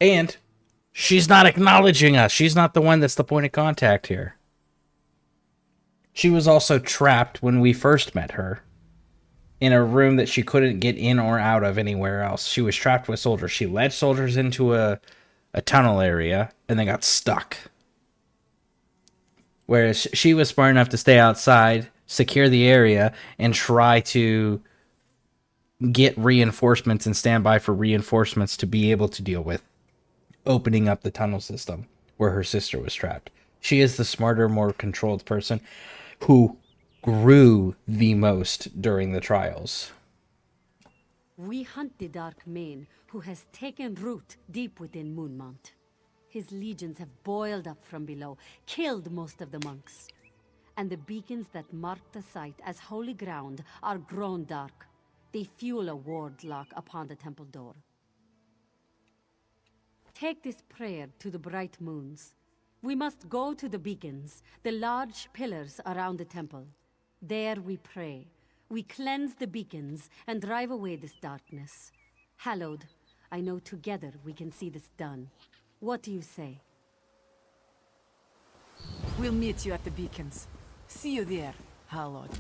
[SPEAKER 5] And she's not acknowledging us. She's not the one that's the point of contact here. She was also trapped when we first met her in a room that she couldn't get in or out of anywhere else. She was trapped with soldiers. She led soldiers into a tunnel area and then got stuck. Whereas she was smart enough to stay outside, secure the area, and try to get reinforcements and stand by for reinforcements to be able to deal with opening up the tunnel system where her sister was trapped. She is the smarter, more controlled person who grew the most during the trials.
[SPEAKER 13] We hunt the Dark Mane, who has taken root deep within Moonmount. His legions have boiled up from below, killed most of the monks. And the beacons that mark the site as holy ground are grown dark. They fuel a ward lock upon the temple door. Take this prayer to the bright moons. We must go to the beacons, the large pillars around the temple. There we pray. We cleanse the beacons and drive away this darkness. Hallowed, I know together we can see this done. What do you say?
[SPEAKER 16] We'll meet you at the beacons. See you there, Hallowed.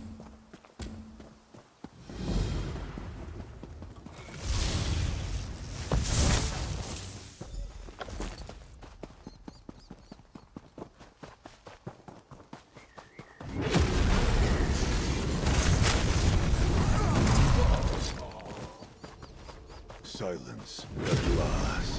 [SPEAKER 6] Silence at last.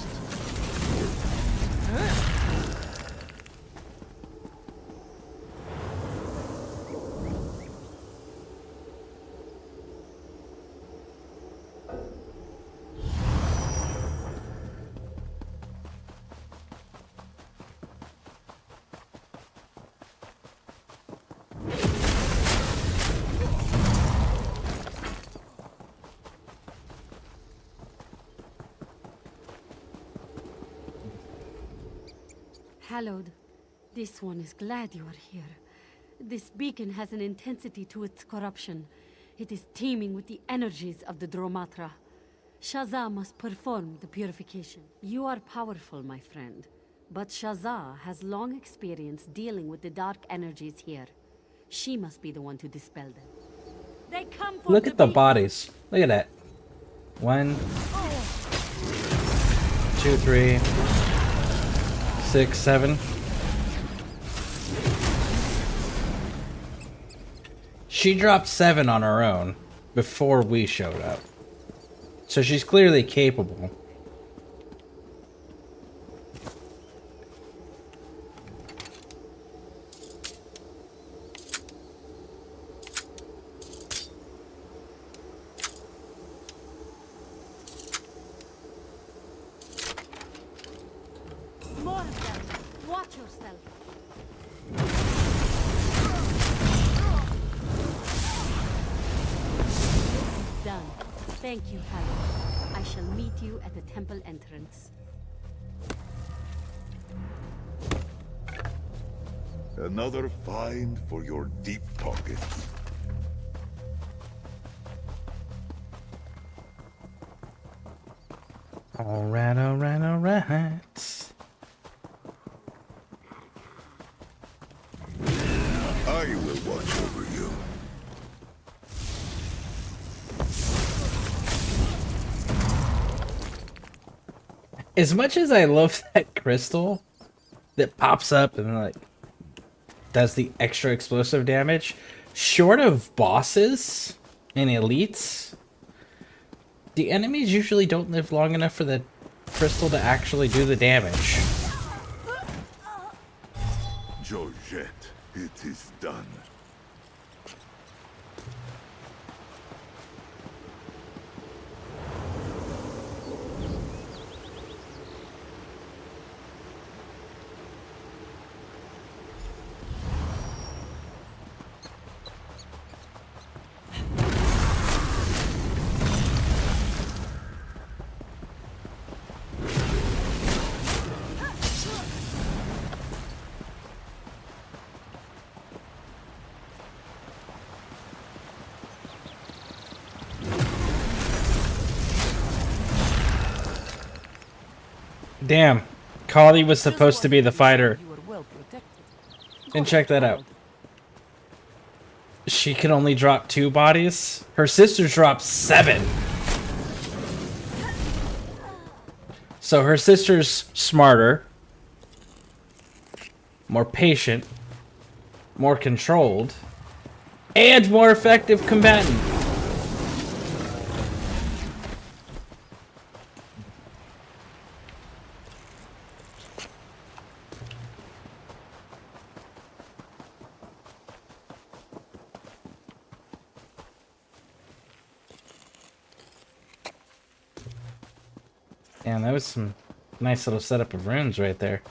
[SPEAKER 13] Hallowed, this one is glad you are here. This beacon has an intensity to its corruption. It is teeming with the energies of the Dromatra. Shazza must perform the purification. You are powerful, my friend. But Shazza has long experience dealing with the dark energies here. She must be the one to dispel them. They come for
[SPEAKER 5] Look at the bodies. Look at that. 1, 2, 3, 6, 7. She dropped 7 on her own before we showed up. So she's clearly capable.
[SPEAKER 13] Thank you, Hallowed. I shall meet you at the temple entrance.
[SPEAKER 6] Another find for your deep pockets.
[SPEAKER 5] Alright, alright, alright.
[SPEAKER 6] I will watch over you.
[SPEAKER 5] As much as I love that crystal that pops up and like does the extra explosive damage, short of bosses and elites, the enemies usually don't live long enough for the crystal to actually do the damage.
[SPEAKER 6] Georgette, it is done.
[SPEAKER 5] Damn, Kali was supposed to be the fighter. And check that out. She can only drop 2 bodies. Her sisters drop 7. So her sister's smarter, more patient, more controlled, and more effective combatant. Damn, that was some nice little setup of runes right there.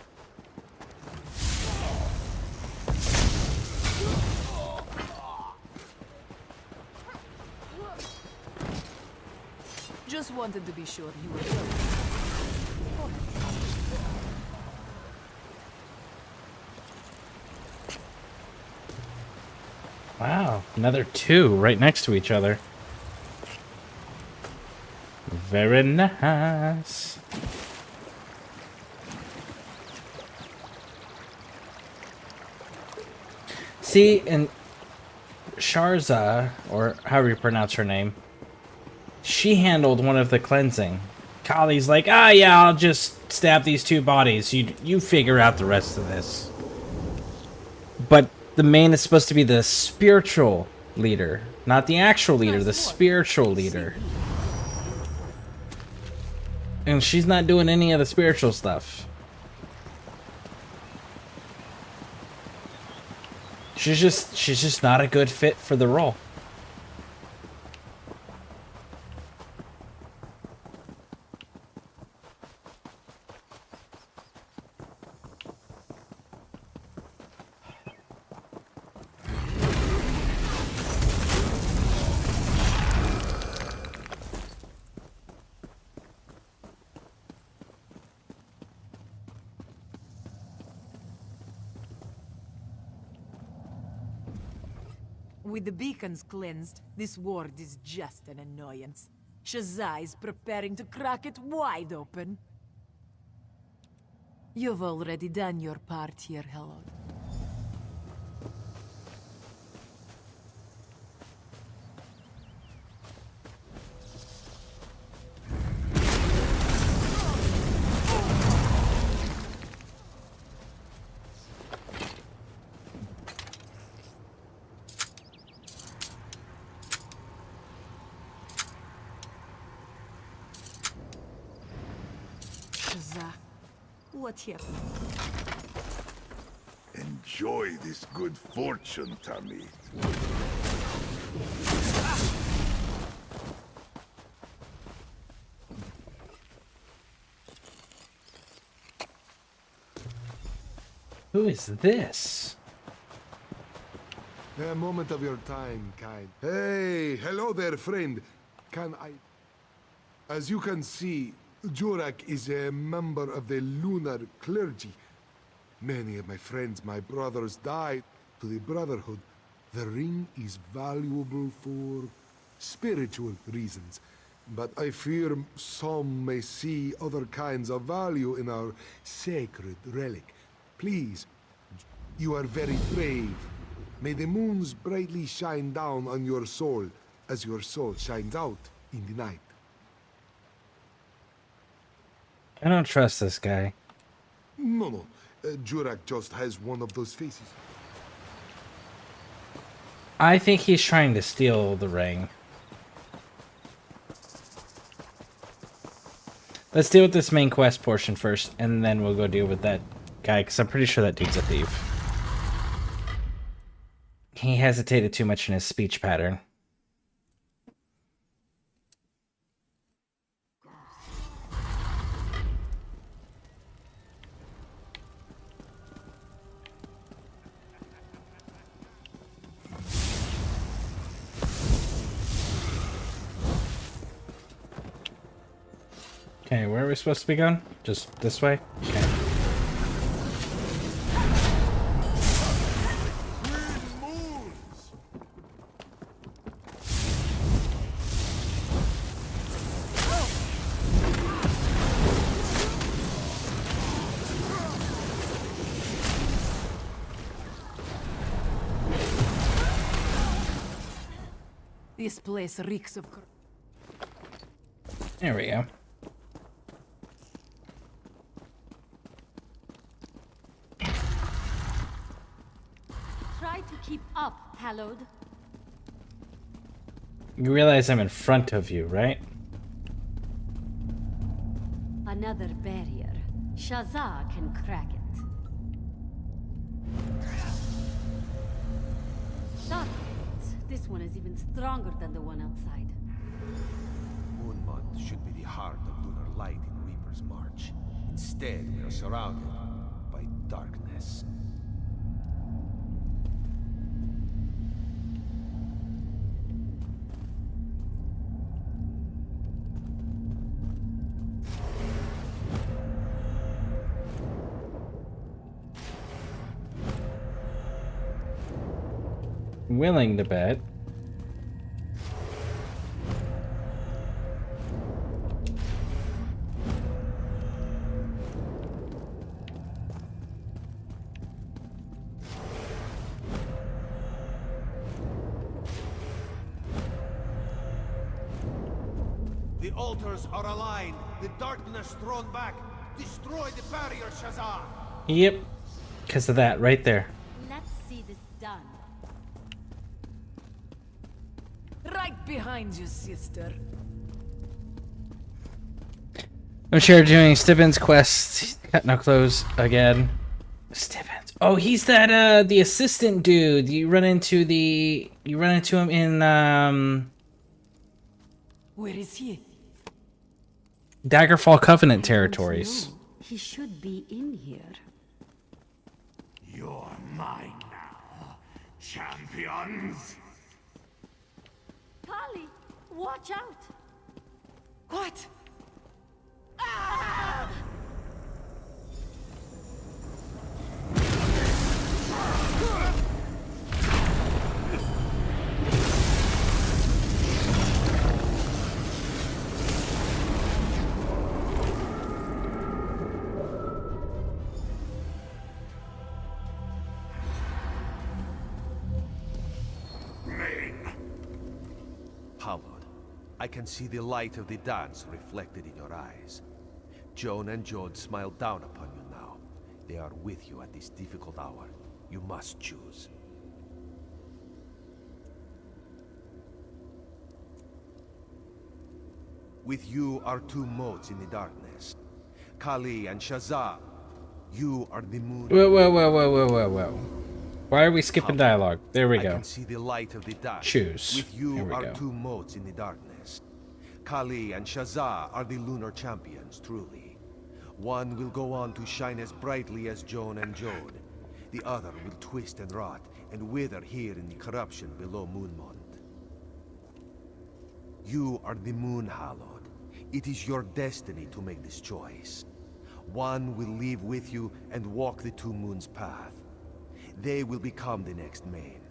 [SPEAKER 16] Just wanted to be sure you were good.
[SPEAKER 5] Wow, another 2 right next to each other. Very nice. See, and Sharza, or however you pronounce her name, she handled one of the cleansing. Kali's like, ah, yeah, I'll just stab these 2 bodies. You figure out the rest of this. But the main is supposed to be the spiritual leader, not the actual leader, the spiritual leader. And she's not doing any of the spiritual stuff. She's just not a good fit for the role.
[SPEAKER 16] With the beacons cleansed, this ward is just an annoyance. Shazai is preparing to crack it wide open. You've already done your part here, Hallowed. What here?
[SPEAKER 6] Enjoy this good fortune, Tammy.
[SPEAKER 5] Who is this?
[SPEAKER 9] A moment of your time, kind. Hey, hello there, friend. Can I... As you can see, Jurak is a member of the lunar clergy. Many of my friends, my brothers, died to the Brotherhood. The ring is valuable for spiritual reasons, but I fear some may see other kinds of value in our sacred relic. Please, you are very brave. May the moons brightly shine down on your soul as your soul shines out in the night.
[SPEAKER 5] I don't trust this guy.
[SPEAKER 9] No. Jurak just has one of those faces.
[SPEAKER 5] I think he's trying to steal the ring. Let's deal with this main quest portion first, and then we'll go deal with that guy, because I'm pretty sure that dude's a thief. He hesitated too much in his speech pattern. Okay, where are we supposed to be going? Just this way? Okay.
[SPEAKER 1] This place reeks of...
[SPEAKER 5] There we go.
[SPEAKER 13] Try to keep up, Hallowed.
[SPEAKER 5] You realize I'm in front of you, right?
[SPEAKER 13] Another barrier. Shazza can crack it. Dark. This one is even stronger than the one outside.
[SPEAKER 19] Moonmont should be the heart of lunar light in Reaper's March. Instead, we are surrounded by darkness.
[SPEAKER 5] Willing to bet.
[SPEAKER 19] The altars are aligned, the darkness thrown back. Destroy the barrier, Shazza!
[SPEAKER 5] Yep. Because of that, right there.
[SPEAKER 13] Let's see this done.
[SPEAKER 16] Right behind you, sister.
[SPEAKER 5] I'm sure doing Stibbins' quest. Got no clothes again. Stibbins. Oh, he's that the assistant dude. You run into him in
[SPEAKER 16] Where is he?
[SPEAKER 5] Daggerfall Covenant territories.
[SPEAKER 13] He should be in here.
[SPEAKER 17] You're mine now, champions.
[SPEAKER 13] Kali, watch out!
[SPEAKER 16] What?
[SPEAKER 13] Ah!
[SPEAKER 19] Hallowed, I can see the light of the dance reflected in your eyes. Joan and Jode smile down upon you now. They are with you at this difficult hour. You must choose. With you are two motes in the darkness. Kali and Shazza. You are the moon.
[SPEAKER 5] Whoa. Why are we skipping dialogue? There we
[SPEAKER 19] I
[SPEAKER 5] go.
[SPEAKER 19] can see the light of the dance.
[SPEAKER 5] Choose.
[SPEAKER 19] With
[SPEAKER 5] Here
[SPEAKER 19] you
[SPEAKER 5] we
[SPEAKER 19] are
[SPEAKER 5] go.
[SPEAKER 19] two motes in the darkness. Kali and Shazza are the lunar champions, truly. One will go on to shine as brightly as Joan and Jode. The other will twist and rot and wither here in the corruption below Moonmont. You are the moon, Hallowed. It is your destiny to make this choice. One will leave with you and walk the Two Moons path. They will become the next Mane.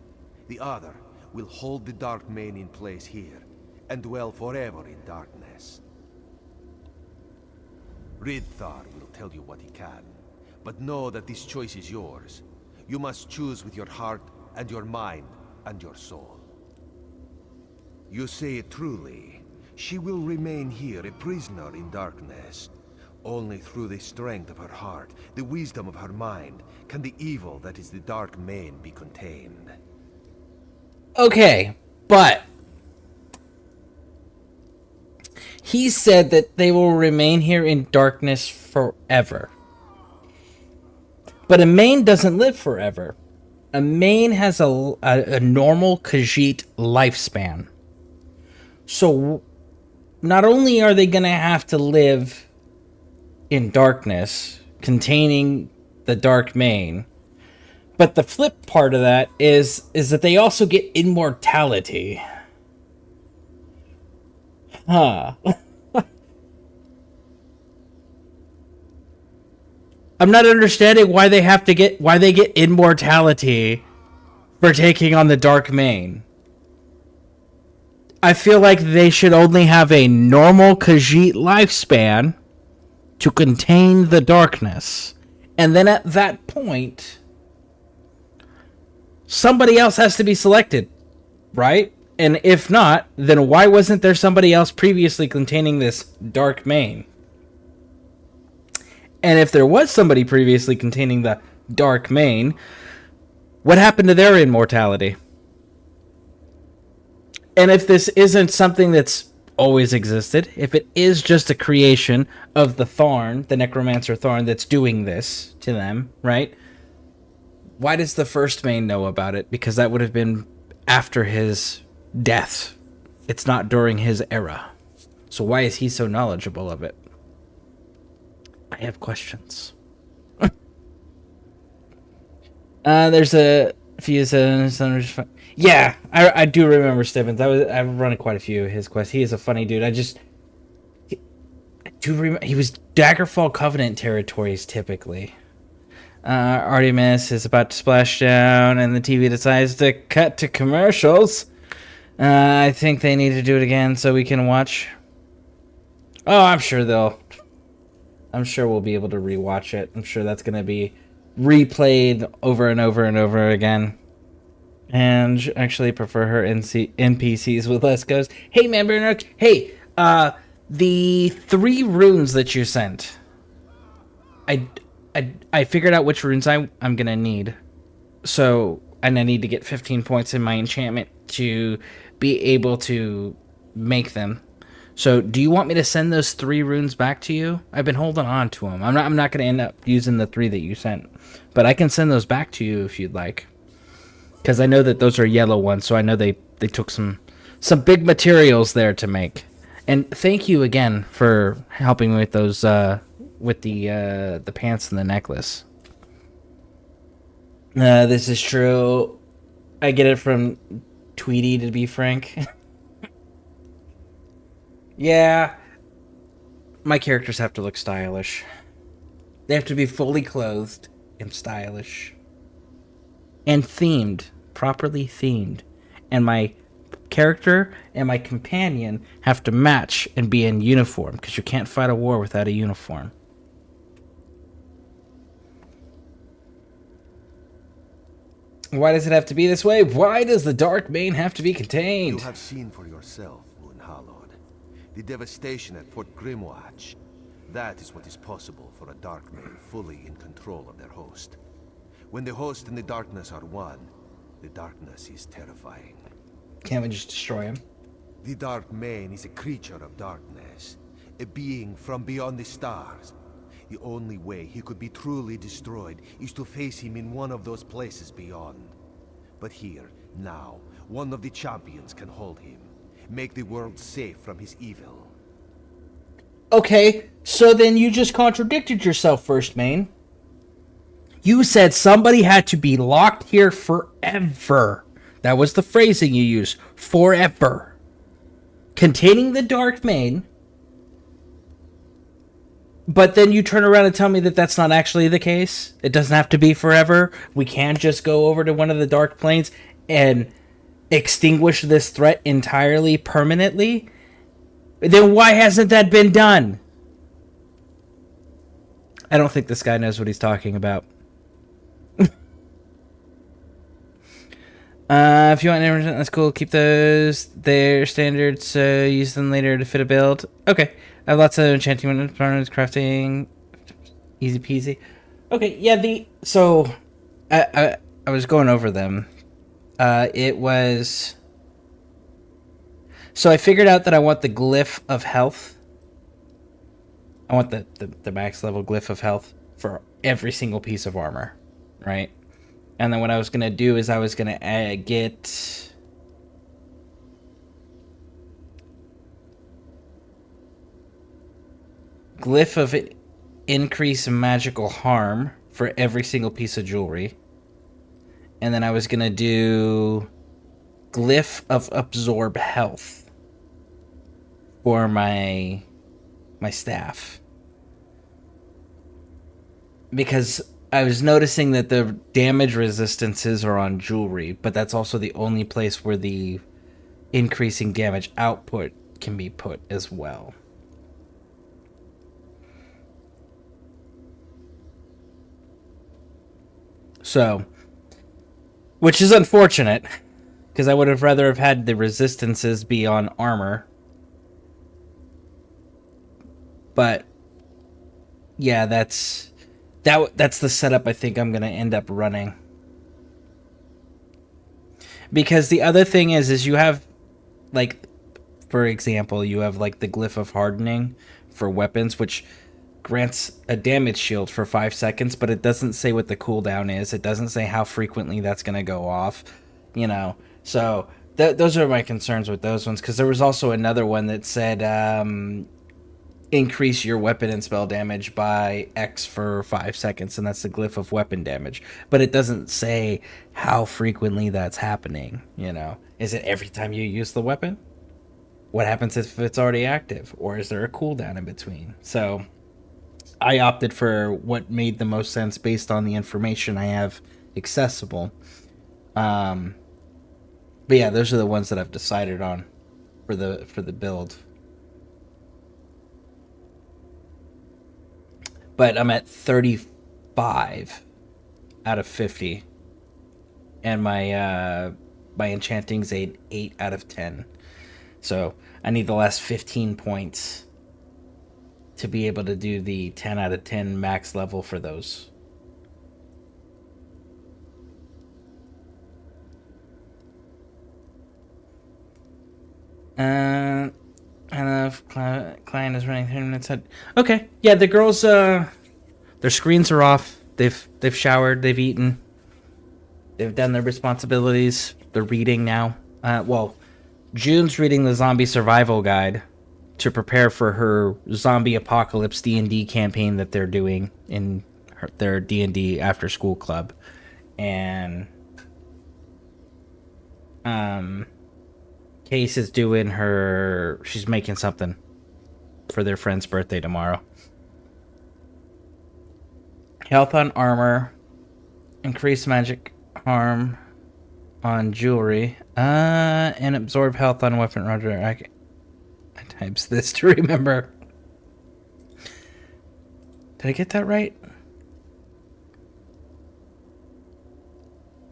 [SPEAKER 19] The other will hold the Dark Mane in place here, and dwell forever in darkness. Ridthar will tell you what he can, but know that this choice is yours. You must choose with your heart and your mind and your soul. You say it truly. She will remain here a prisoner in darkness. Only through the strength of her heart, the wisdom of her mind, can the evil that is the Dark Mane be contained.
[SPEAKER 5] Okay, but he said that they will remain here in darkness forever. But a Mane doesn't live forever. A Mane has a normal Khajiit lifespan. So not only are they going to have to live in darkness, containing the Dark Mane, but the flip part of that is that they also get immortality. Huh. I'm not understanding why they get immortality for taking on the Dark Mane. I feel like they should only have a normal Khajiit lifespan to contain the darkness. And then at that point, somebody else has to be selected, right? And if not, then why wasn't there somebody else previously containing this Dark Mane? And if there was somebody previously containing the Dark Mane, what happened to their immortality? And if this isn't something that's always existed, if it is just a creation of the Tharn, the Necromancer Tharn that's doing this to them, right? Why does the first Mane know about it? Because that would have been after his death. It's not during his era. So why is he so knowledgeable of it? I have questions. There's a few... Yeah, I do remember Stibbins. I've run quite a few of his quests. He is a funny dude. I do remember he was Daggerfall Covenant territories typically. Artemis is about to splash down, and the TV decides to cut to commercials. I think they need to do it again so we can watch. Oh, I'm sure we'll be able to rewatch it. I'm sure that's gonna be replayed over and over and over again. And actually prefer her NPCs with less ghosts. Hey, man, Bernard. Hey, the 3 runes that you sent. I figured out which runes I'm gonna need. So, and I need to get 15 points in my enchantment to be able to make them. So, do you want me to send those 3 runes back to you? I've been holding on to them. I'm not gonna end up using the 3 that you sent, but I can send those back to you if you'd like. Because I know that those are yellow ones, so I know they took some big materials there to make. And thank you again for helping me with those, with the pants and the necklace. This is true. I get it from Tweety, to be frank. Yeah. My characters have to look stylish. They have to be fully clothed and stylish. And themed. Properly themed. And my character and my companion have to match and be in uniform, because you can't fight a war without a uniform. Why does it have to be this way? Why does the Dark Mane have to be contained?
[SPEAKER 19] You have seen for yourself, Moonhallowed. The devastation at Fort Grimwatch. That is what is possible for a Dark Mane fully in control of their host. When the host and the darkness are one, the darkness is terrifying.
[SPEAKER 5] Can't we just destroy him?
[SPEAKER 19] The Dark Mane is a creature of darkness, a being from beyond the stars. The only way he could be truly destroyed is to face him in one of those places beyond. But here, now, one of the champions can hold him, make the world safe from his evil.
[SPEAKER 5] Okay, so then you just contradicted yourself, First Mane. You said somebody had to be locked here forever. That was the phrasing you used. Forever. Containing the Dark Mane. But then you turn around and tell me that that's not actually the case. It doesn't have to be forever. We can just go over to one of the Dark Planes and extinguish this threat entirely, permanently. Then why hasn't that been done? I don't think this guy knows what he's talking about. If you want to, that's cool. Keep those their standards. Use them later to fit a build. Okay. I have lots of enchanting, crafting, easy peasy. Okay, yeah. So I was going over them. It was. So I figured out that I want the glyph of health. I want the max level glyph of health for every single piece of armor, right? And then what I was going to do is I was going to get... Glyph of increase magical harm for every single piece of jewelry. And then I was going to do Glyph of absorb health for my staff. Because I was noticing that the damage resistances are on jewelry, but that's also the only place where the increasing damage output can be put as well. So, which is unfortunate, because I would have rather have had the resistances be on armor. But, yeah, that's the setup I think I'm going to end up running. Because the other thing is you have, like, for example, you have, like, the Glyph of Hardening for weapons, which grants a damage shield for 5 seconds, but it doesn't say what the cooldown is. It doesn't say how frequently that's going to go off, you know. So, those are my concerns with those ones, because there was also another one that said, increase your weapon and spell damage by X for 5 seconds, and that's the Glyph of weapon damage. But it doesn't say how frequently that's happening, you know. Is it every time you use the weapon? What happens if it's already active? Or is there a cooldown in between? So, I opted for what made the most sense based on the information I have accessible. But yeah, those are the ones that I've decided on for the build. But I'm at 35 out of 50. And my enchanting's an 8 out of 10. So I need the last 15 points to be able to do the 10 out of 10 max level for those. I don't know if client is running 30 minutes ahead. Okay, yeah, the girls, their screens are off. They've showered, they've eaten, they've done their responsibilities. They're reading now. Well, June's reading the Zombie Survival Guide to prepare for her Zombie Apocalypse D&D campaign that they're doing in their D&D after school club, and Case is doing she's making something for their friend's birthday tomorrow. Health on armor, increase magic harm on jewelry, and absorb health on weapon. Roger, I types this to remember. Did I get that right?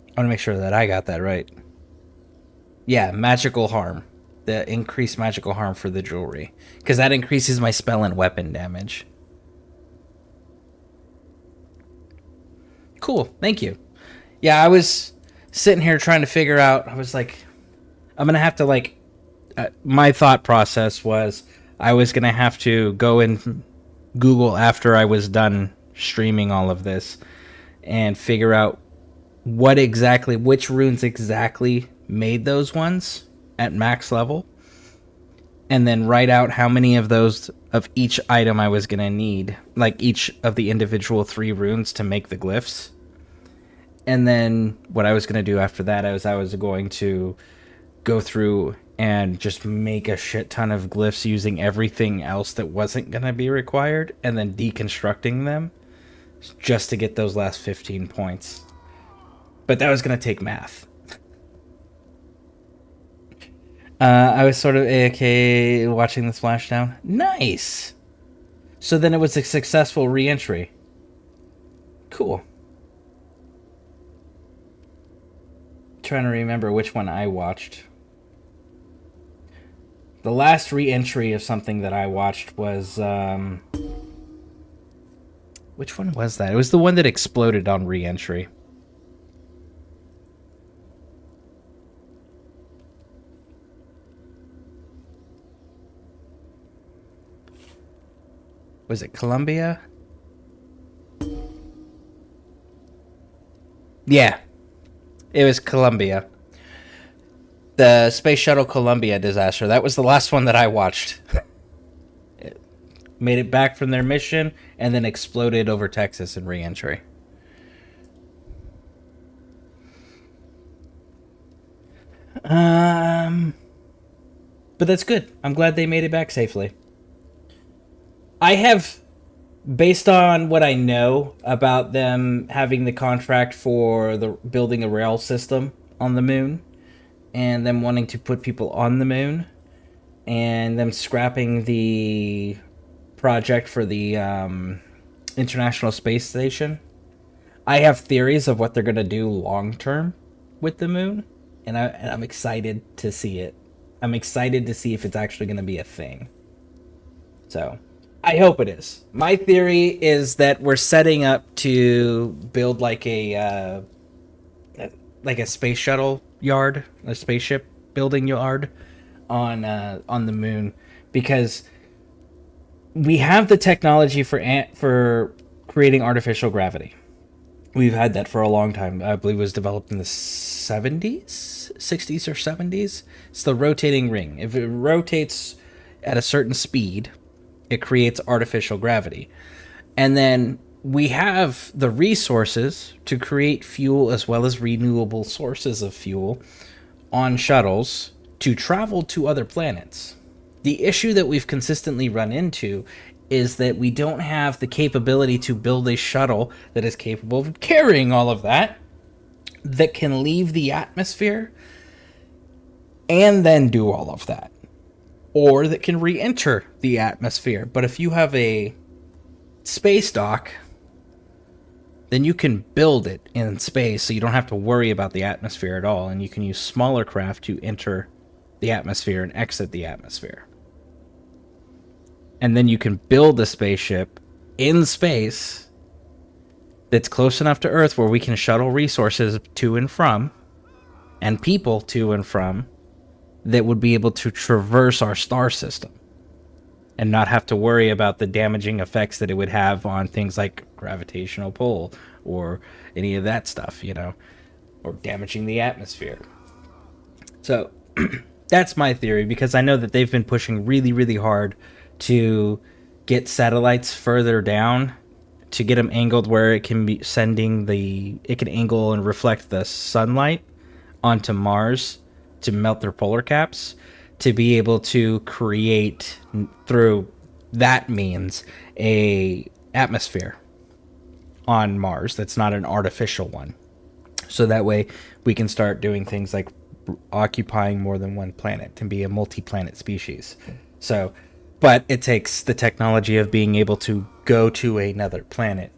[SPEAKER 5] I want to make sure that I got that right. Yeah, magical harm. The increased magical harm for the jewelry. Because that increases my spell and weapon damage. Cool, thank you. Yeah, I was sitting here trying to figure out, I was like, I'm going to have to, like, my thought process was I was going to have to go in Google after I was done streaming all of this and figure out which runes exactly made those ones at max level, and then write out how many of those of each item I was going to need, like each of the individual 3 runes to make the glyphs. And then what I was going to do after that is I was going to go through and just make a shit ton of glyphs using everything else that wasn't going to be required, and then deconstructing them just to get those last 15 points. But that was going to take math. I was sort of AFK watching the splashdown. Nice! So then it was a successful re-entry. Cool. Trying to remember which one I watched. The last re-entry of something that I watched was, which one was that? It was the one that exploded on re-entry. Was it Columbia? Yeah. It was Columbia. The Space Shuttle Columbia disaster. That was the last one that I watched. It made it back from their mission and then exploded over Texas in re-entry. But that's good. I'm glad they made it back safely. I have, based on what I know about them having the contract for the building a rail system on the moon, and them wanting to put people on the moon, and them scrapping the project for the International Space Station, I have theories of what they're going to do long term with the moon, and I'm excited to see it. I'm excited to see if it's actually going to be a thing. So I hope it is. My theory is that we're setting up to build like a space shuttle yard, a spaceship building yard on the moon, because we have the technology for creating artificial gravity. We've had that for a long time. I believe it was developed in the 60s or 70s. It's the rotating ring. If it rotates at a certain speed, it creates artificial gravity. And then we have the resources to create fuel as well as renewable sources of fuel on shuttles to travel to other planets. The issue that we've consistently run into is that we don't have the capability to build a shuttle that is capable of carrying all of that can leave the atmosphere and then do all of that, or that can re-enter the atmosphere. But if you have a space dock, then you can build it in space, so you don't have to worry about the atmosphere at all, and you can use smaller craft to enter the atmosphere and exit the atmosphere. And then you can build a spaceship in space that's close enough to Earth where we can shuttle resources to and from, and people to and from, that would be able to traverse our star system and not have to worry about the damaging effects that it would have on things like gravitational pull or any of that stuff, or damaging the atmosphere. So that's my theory, because I know that they've been pushing really, really hard to get satellites further down, to get them angled where it can be it can angle and reflect the sunlight onto Mars to melt their polar caps, to be able to create through that means a atmosphere on Mars that's not an artificial one. So that way we can start doing things like occupying more than one planet and be a multi-planet species. So, but it takes the technology of being able to go to another planet.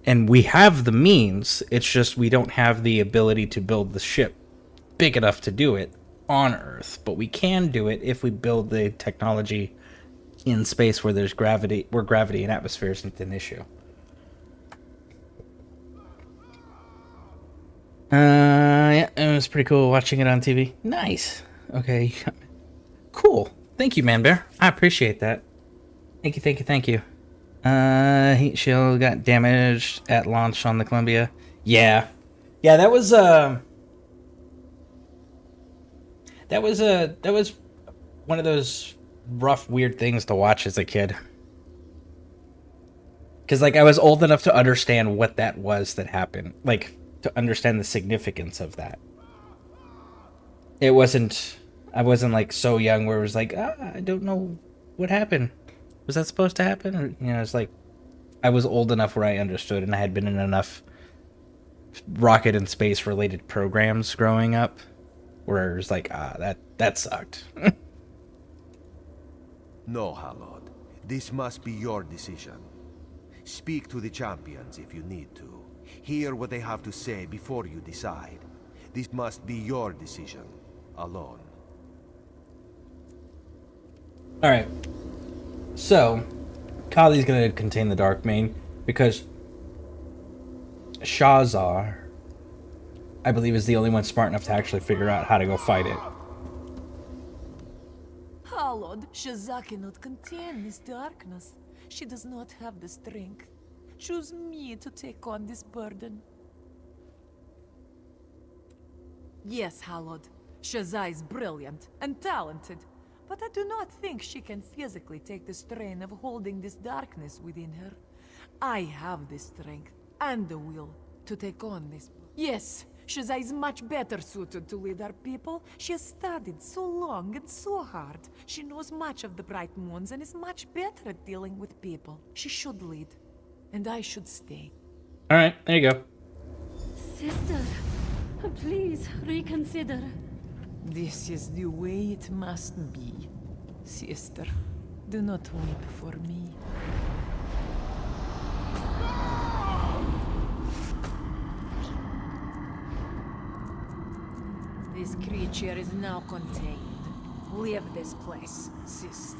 [SPEAKER 5] And we have the means, it's just we don't have the ability to build the ship big enough to do it on Earth. But we can do it if we build the technology in space where there's gravity, where gravity and atmosphere isn't an issue. Yeah, it was pretty cool watching it on TV. Nice. Okay. Cool. Thank you, Man Bear. I appreciate that. Thank you. Heat shield got damaged at launch on the Columbia. Yeah, that was one of those rough, weird things to watch as a kid. Because, I was old enough to understand what that was that happened. To understand the significance of that. It wasn't... I wasn't like so young where it was like, I don't know what happened. Was that supposed to happen? Or, you know, it's like I was old enough where I understood, and I had been in enough rocket and space related programs growing up where it was like, that sucked.
[SPEAKER 19] No, Hallod. This must be your decision. Speak to the champions if you need to. Hear what they have to say before you decide. This must be your decision, alone.
[SPEAKER 5] Alright. So, Kali's gonna contain the Dark Main because Shazar, I believe, is the only one smart enough to actually figure out how to go fight it.
[SPEAKER 1] Hallod, Shazza cannot contain this darkness. She does not have the strength. Choose me to take on this burden. Yes, Hallod. Shazza is brilliant and talented, but I do not think she can physically take the strain of holding this darkness within her. I have the strength and the will to take on this. Yes, Shazza is much better suited to lead our people. She has studied so long and so hard. She knows much of the Bright Moons and is much better at dealing with people. She should lead, and I should stay.
[SPEAKER 5] Alright, there you go.
[SPEAKER 13] Sister, please reconsider.
[SPEAKER 1] This is the way it must be. Sister, do not weep for me. This creature is now contained. Leave this place, sister.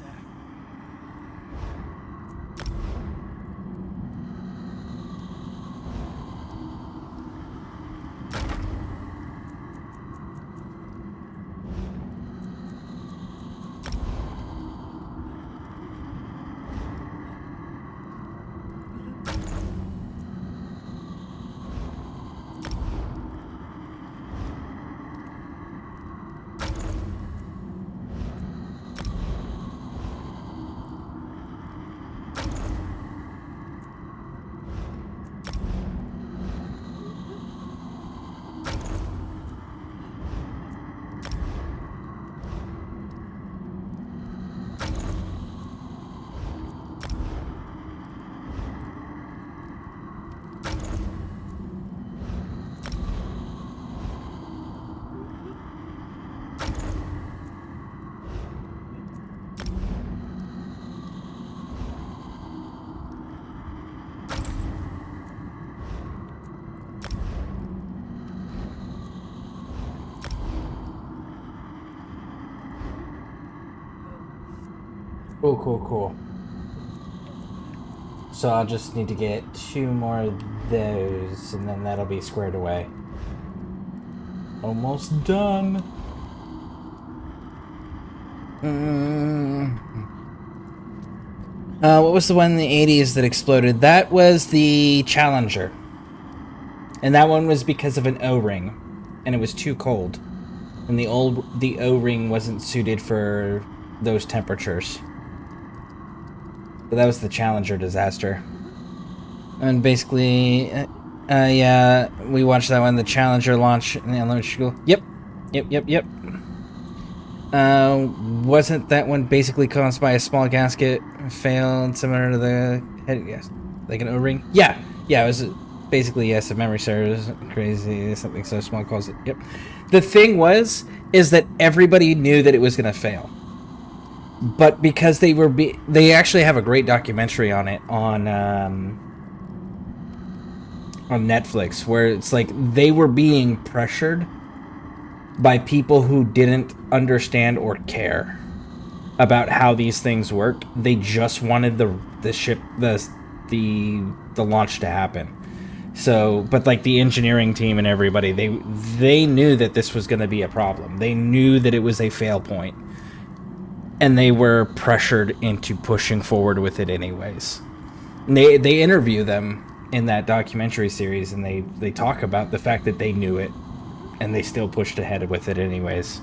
[SPEAKER 5] Cool. So I'll just need to get 2 more of those, and then that'll be squared away. Almost done. What was the one in the 80s that exploded? That was the Challenger. And that one was because of an O-ring. And it was too cold. And the O-ring wasn't suited for those temperatures. But that was the Challenger disaster. And basically, yeah, we watched that one, the Challenger launch in the elementary school. Yep. Wasn't that one basically caused by a small gasket failed similar to the head? Yes, like an O-ring. Yeah, it was basically, yes, if memory serves crazy, something so small caused it. Yep. The thing is that everybody knew that it was gonna fail. But because they actually have a great documentary on it on Netflix, where it's like they were being pressured by people who didn't understand or care about how these things worked. They just wanted the launch to happen. So, but like the engineering team and everybody, they knew that this was going to be a problem. They knew that it was a fail point. And they were pressured into pushing forward with it anyways. And they interview them in that documentary series, and they talk about the fact that they knew it, and they still pushed ahead with it anyways.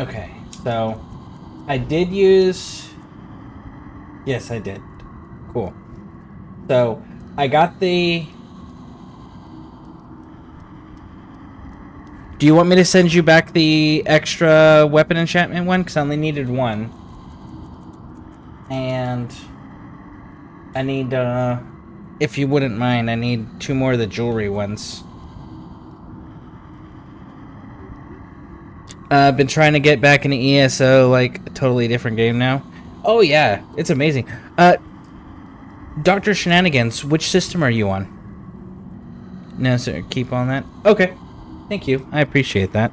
[SPEAKER 5] Okay, so I did use... Yes, I did. Cool. So I got the... Do you want me to send you back the extra weapon enchantment one? Because I only needed one. And I need, if you wouldn't mind, I need 2 more of the jewelry ones. I've been trying to get back into ESO, like, a totally different game now. Oh yeah, it's amazing. Dr. Shenanigans, which system are you on? No, sir, keep on that. Okay. Thank you. I appreciate that.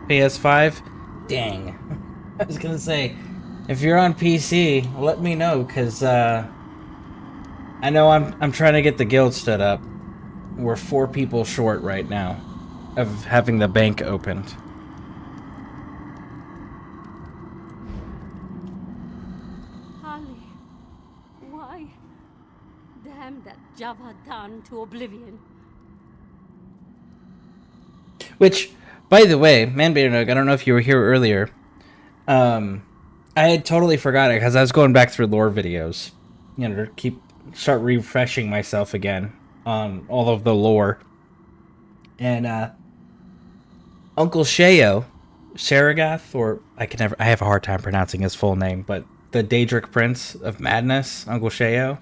[SPEAKER 5] PS5? Dang. I was gonna say, if you're on PC, let me know, because, I know I'm trying to get the guild stood up. We're 4 people short right now of having the bank opened.
[SPEAKER 13] Holly, why? Damn that Java down to oblivion.
[SPEAKER 5] Which, by the way, Manbadernog, I don't know if you were here earlier. I had totally forgot it because I was going back through lore videos, you know, to start refreshing myself again on all of the lore. And Uncle Sheo, Saragath, or I have a hard time pronouncing his full name, but the Daedric Prince of Madness, Uncle Sheo.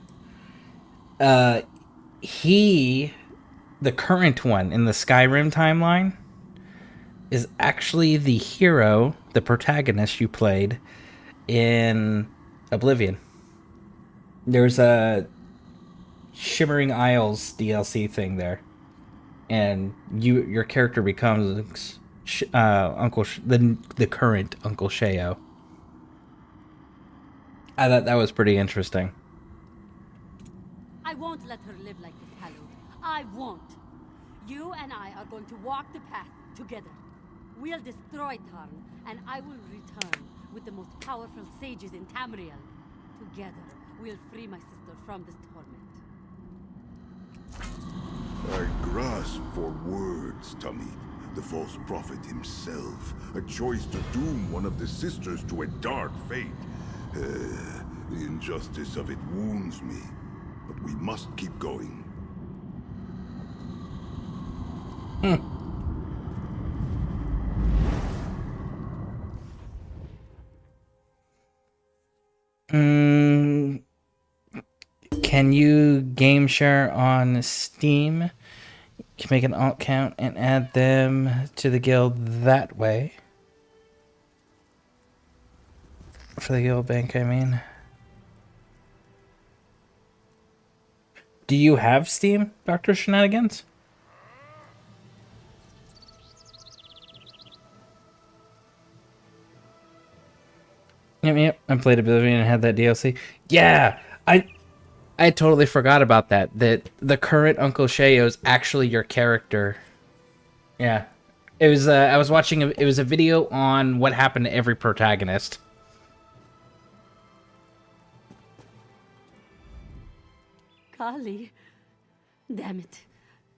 [SPEAKER 5] He, the current one in the Skyrim timeline, is actually the hero, the protagonist you played in Oblivion. There's a Shimmering Isles DLC thing there, and your character becomes the current Uncle Sheo. I thought that was pretty interesting.
[SPEAKER 13] I won't let her live like this, Hallowed. I won't. You and I are going to walk the path together. We'll destroy Tarn, and I will return with the most powerful sages in Tamriel. Together, we'll free my sister from this torment.
[SPEAKER 6] I grasp for words, Tamid. The false prophet himself. A choice to doom one of the sisters to a dark fate. The injustice of it wounds me. But we must keep going.
[SPEAKER 5] Can you game share on Steam? You can make an alt account and add them to the guild that way. For the guild bank, I mean. Do you have Steam, Dr. Shenanigans? Yep. I played Oblivion and had that DLC. Yeah, I totally forgot about that. That the current Uncle Sheo is actually your character. Yeah, it was. I was watching. It was a video on what happened to every protagonist.
[SPEAKER 13] Kali. Damn it.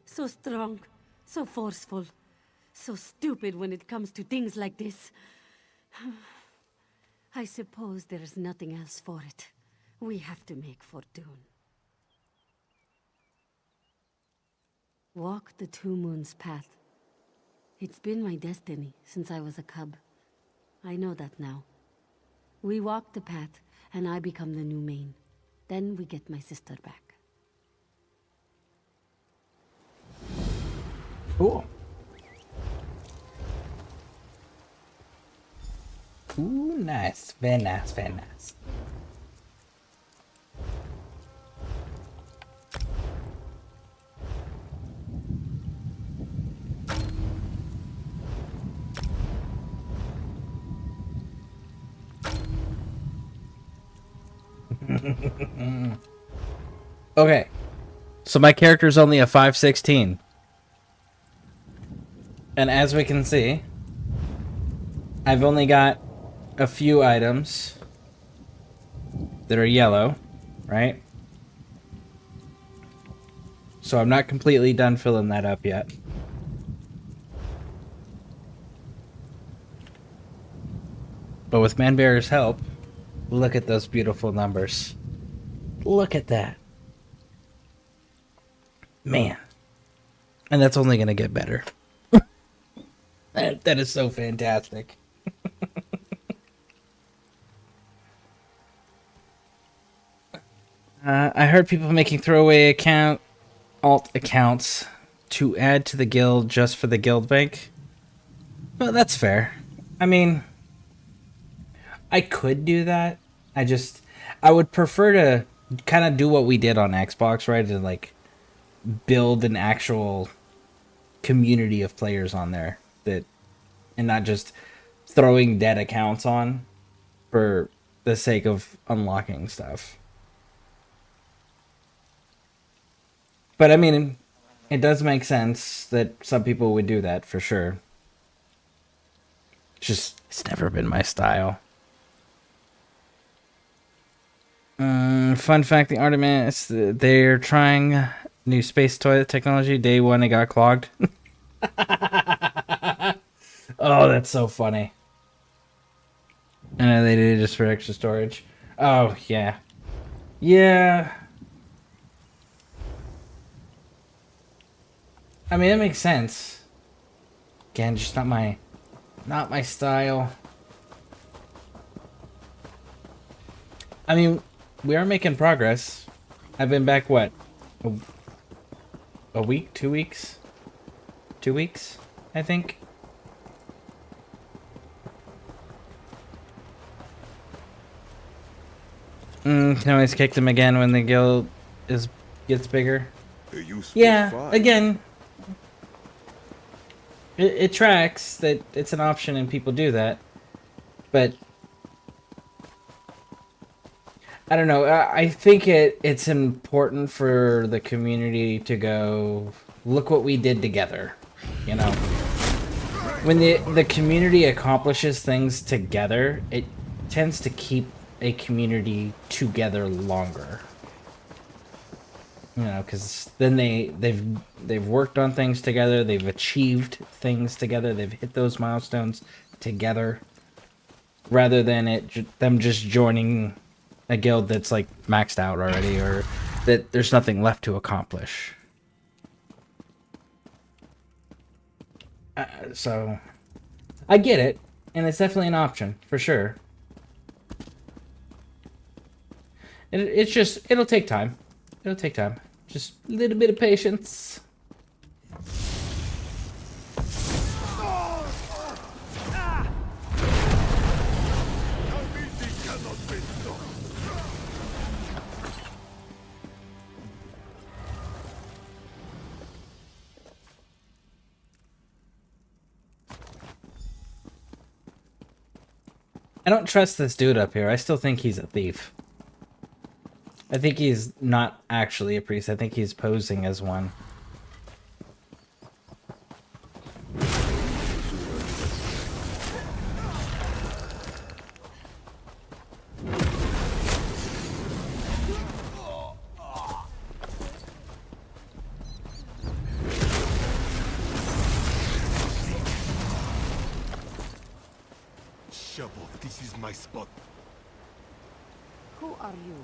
[SPEAKER 13] So strong, so forceful, so stupid when it comes to things like this. I suppose there is nothing else for it. We have to make Fortune. Walk the Two Moons path. It's been my destiny since I was a cub. I know that now. We walk the path, and I become the new main. Then we get my sister back.
[SPEAKER 5] Cool. Ooh, nice. Very nice, very nice. Okay. So my character's only a 516. And as we can see, I've only got a few items that are yellow, right? So I'm not completely done filling that up yet. But with Manbearer's help, look at those beautiful numbers. Look at that. Man. And that's only going to get better. That is so fantastic. I heard people making throwaway alt accounts to add to the guild just for the guild bank. Well, that's fair. I mean, I could do that. I would prefer to kind of do what we did on Xbox, right? And like build an actual community of players on there and not just throwing dead accounts on for the sake of unlocking stuff. But I mean, it does make sense that some people would do that for sure. It's never been my style. Fun fact, the Artemis, they're trying new space toilet technology. Day one, it got clogged. Oh, that's so funny. I know they did it just for extra storage. Oh, yeah. Yeah. I mean, that makes sense. Again, just not my style. I mean, we are making progress. I've been back, what? A week? 2 weeks? 2 weeks, I think. Can always kick them again when the guild gets bigger. Yeah, again, it tracks that it's an option and people do that, but I don't know. I think it's important for the community to go, look what we did together, you know? When the community accomplishes things together, it tends to keep a community together longer. You know, because then they've worked on things together, they've achieved things together, they've hit those milestones together, rather than them just joining a guild that's like maxed out already, or that there's nothing left to accomplish. So I get it, and it's definitely an option for sure. It'll take time. It'll take time. Just a little bit of patience. I don't trust this dude up here. I still think he's a thief. I think he's not actually a priest. I think he's posing as one.
[SPEAKER 9] This is my spot.
[SPEAKER 20] Who are you?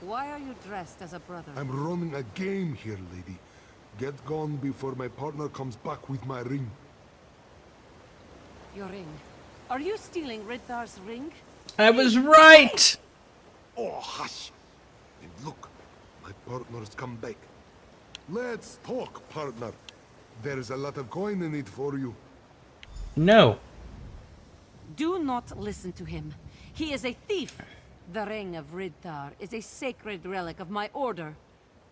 [SPEAKER 20] Why are you dressed as a brother?
[SPEAKER 9] I'm running a game here, lady. Get gone before my partner comes back with my ring.
[SPEAKER 20] Your ring. Are you stealing Riddar's ring?
[SPEAKER 5] I was right!
[SPEAKER 9] Oh, hush! And look, my partner's come back. Let's talk, partner. There's a lot of coin in it for you.
[SPEAKER 5] No.
[SPEAKER 20] Do not listen to him. He is a thief. The ring of Riddar is a sacred relic of my order.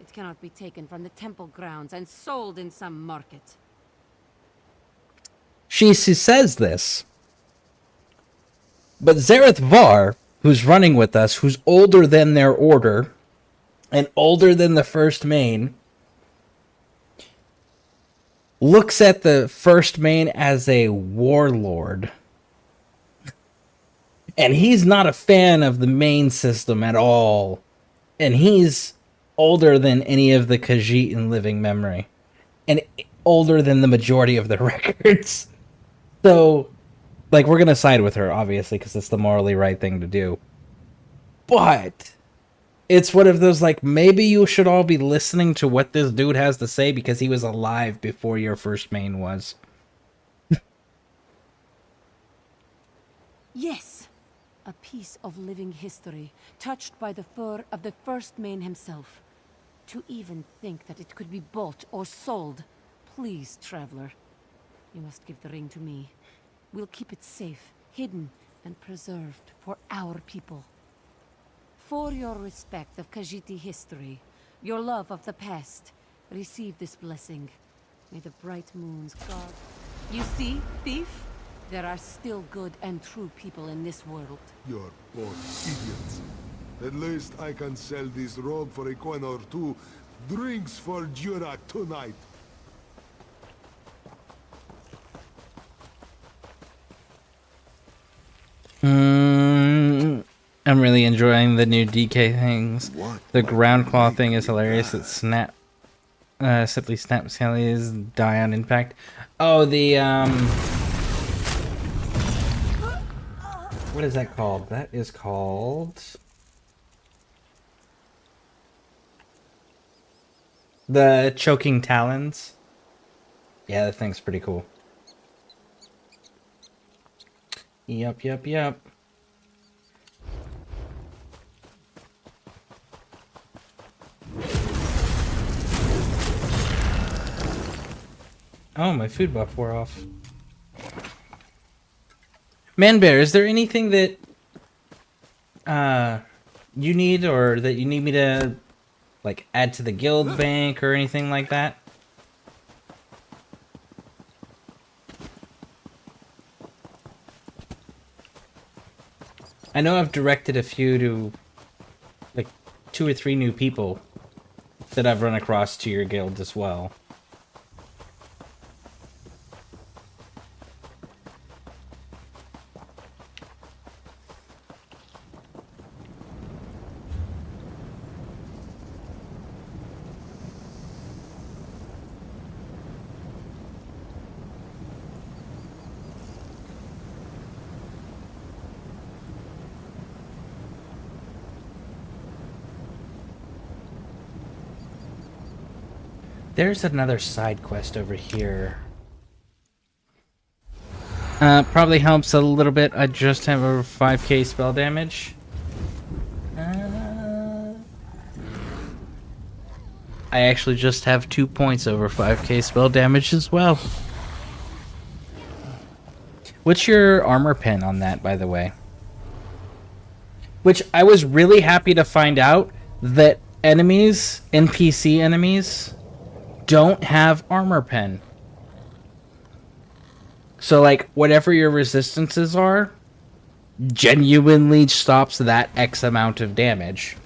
[SPEAKER 20] It cannot be taken from the temple grounds and sold in some market.
[SPEAKER 5] She says this. But Zareth Var, who's running with us, who's older than their order, and older than the First Main, looks at the First Main as a warlord. And he's not a fan of the main system at all. And he's older than any of the Khajiit in living memory, and older than the majority of the records. So, like, we're gonna side with her, obviously, because it's the morally right thing to do. But it's one of those, like, maybe you should all be listening to what this dude has to say because he was alive before your first main was.
[SPEAKER 20] Yes, a piece of living history, touched by the fur of the first main himself. To even think that it could be bought or sold. Please, traveler, you must give the ring to me. We'll keep it safe, hidden, and preserved for our people. For your respect of Khajiiti history, your love of the past, receive this blessing. May the bright moons guard. You see, thief? There are still good and true people in this world.
[SPEAKER 9] You're both idiots. At least I can sell this robe for a coin or two. Drinks for Jurak tonight.
[SPEAKER 5] I'm really enjoying the new DK things. The ground claw thing is hilarious. It simply snaps Kelly's die on impact. Oh, the what is that called? That is called the choking talons. Yeah, that thing's pretty cool. Yep. Oh, my food buff wore off. Manbear, is there anything that you need, or that you need me to like add to the guild bank or anything like that? I know I've directed a few to like 2 or 3 new people that I've run across to your guild as well. There's another side quest over here. Probably helps a little bit. I just have over 5k spell damage. I actually just have 2 points over 5k spell damage as well. What's your armor pen on that, by the way? Which I was really happy to find out that enemies, NPC enemies, don't have armor pen. So like whatever your resistances are genuinely stops that X amount of damage.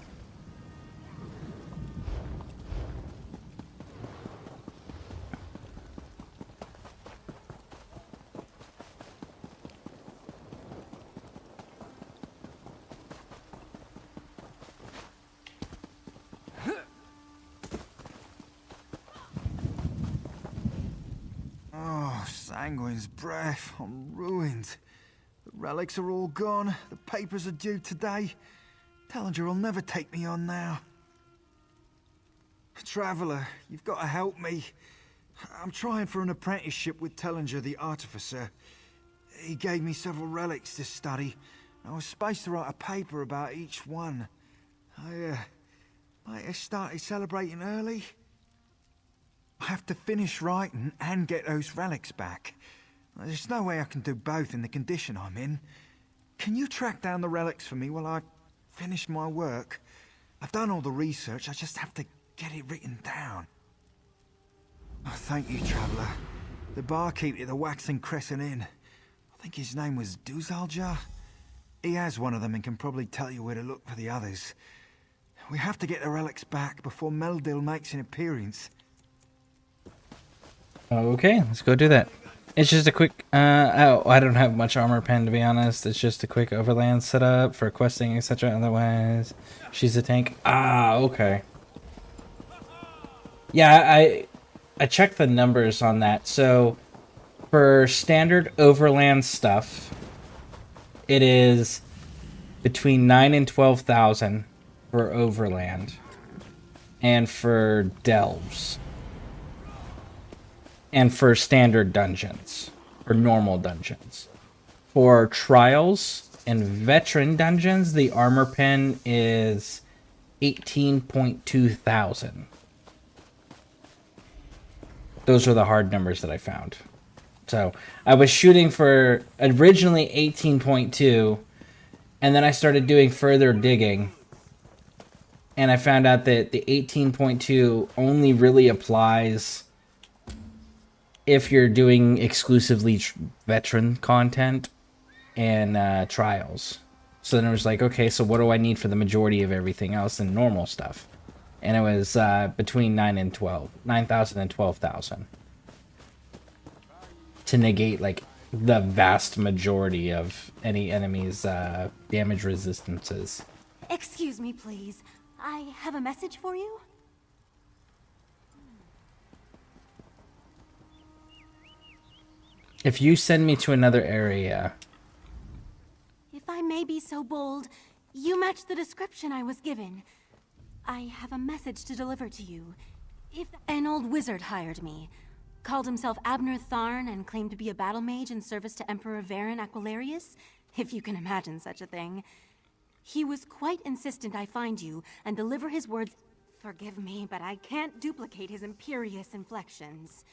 [SPEAKER 15] Oh, Sanguine's breath. I'm ruined. The relics are all gone. The papers are due today. Tellinger will never take me on now. Traveler, you've got to help me. I'm trying for an apprenticeship with Tellinger the Artificer. He gave me several relics to study. I was supposed to write a paper about each one. I might have started celebrating early. I have to finish writing and get those relics back. There's no way I can do both in the condition I'm in. Can you track down the relics for me while I finish my work? I've done all the research, I just have to get it written down. Oh, thank you, Traveller. The barkeep at the Waxing Crescent Inn. I think his name was Duzalja. He has one of them and can probably tell you where to look for the others. We have to get the relics back before Meldil makes an appearance.
[SPEAKER 5] Okay, let's go do that. It's just a quick, I don't have much armor pen, to be honest. It's just a quick overland setup for questing, etc. Otherwise, she's a tank. Ah, okay. Yeah, I checked the numbers on that. So for standard overland stuff, it is between 9 and 12,000 for overland, and for delves, and for standard dungeons, or normal dungeons. For trials and veteran dungeons, the armor pen is 18.2 thousand. Those are the hard numbers that I found. So I was shooting for originally 18.2, and then I started doing further digging, and I found out that the 18.2 only really applies if you're doing exclusively veteran content and trials. So then it was like, okay, so what do I need for the majority of everything else and normal stuff? And it was between 9,000 and 12,000 to negate like the vast majority of any enemy's damage resistances.
[SPEAKER 12] Excuse me, please. I have a message for you.
[SPEAKER 5] If you send me to another area...
[SPEAKER 12] If I may be so bold, you match the description I was given. I have a message to deliver to you. If an old wizard hired me, called himself Abner Tharn and claimed to be a battle mage in service to Emperor Varen Aquilarius, if you can imagine such a thing. He was quite insistent I find you and deliver his words. Forgive me, but I can't duplicate his imperious inflections.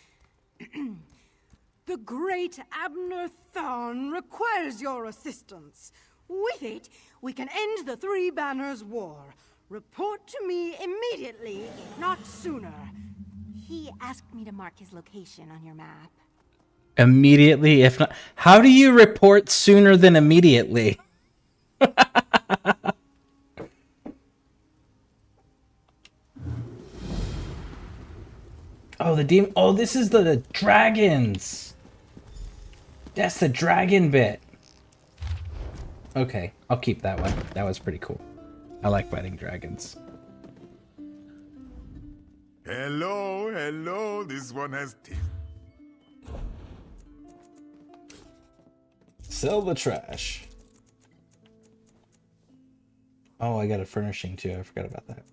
[SPEAKER 16] The great Abner Tharn requires your assistance. With it, we can end the Three Banners War. Report to me immediately, if not sooner.
[SPEAKER 12] He asked me to mark his location on your map.
[SPEAKER 5] Immediately, if not... How do you report sooner than immediately? Oh, the demon... Oh, this is the dragons! That's the dragon bit. Okay, I'll keep that one. That was pretty cool. I like fighting dragons.
[SPEAKER 14] Hello, hello. This one has teeth.
[SPEAKER 5] Sell the trash. Oh, I got a furnishing too. I forgot about that.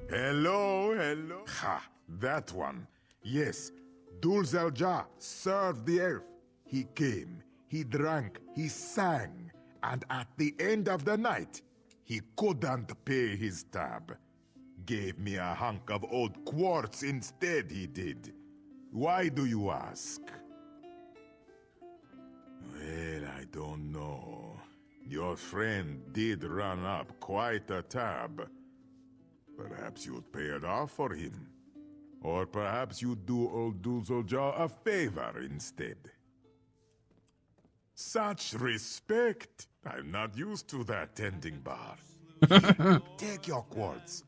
[SPEAKER 14] Hello, hello. Ha, that one. Yes, Dulzalja served the elf. He came, he drank, he sang, and at the end of the night, he couldn't pay his tab. Gave me a hunk of old quartz instead, he did. Why do you ask? Well, I don't know. Your friend did run up quite a tab. Perhaps you'd pay it off for him. Or perhaps you'd do old Dulzalja a favor instead. Such respect! I'm not used to that tending bar. Take your quartz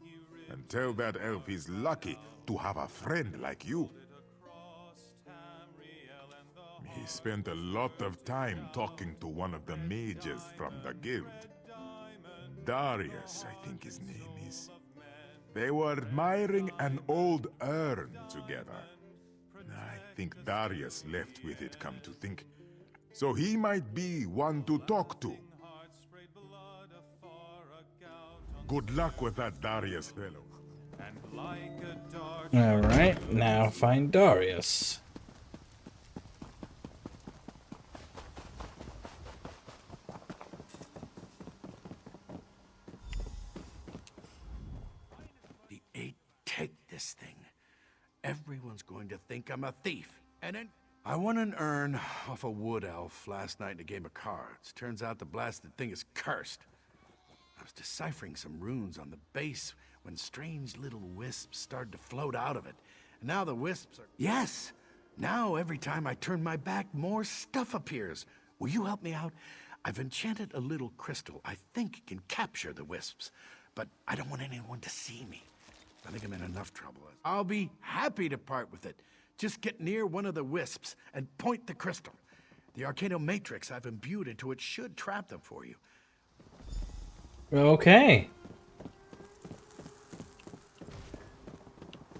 [SPEAKER 14] and tell that elf he's lucky to have a friend like you. He spent a lot of time talking to one of the mages from the guild. Darius, I think his name is. They were admiring an old urn together. I think Darius left with it, come to think. So he might be one to talk to. Good luck with that Darius fellow.
[SPEAKER 5] Alright, now find Darius.
[SPEAKER 17] Take this thing. Everyone's going to think I'm a thief. And then I won an urn off a wood elf last night in a game of cards. Turns out the blasted thing is cursed. I was deciphering some runes on the base when strange little wisps started to float out of it. And now the wisps are... Yes! Now every time I turn my back, more stuff appears. Will you help me out? I've enchanted a little crystal I think can capture the wisps. But I don't want anyone to see me. I think I'm in enough trouble. I'll be happy to part with it. Just get near one of the wisps and point the crystal. The Arcano Matrix I've imbued into it should trap them for you.
[SPEAKER 5] Okay.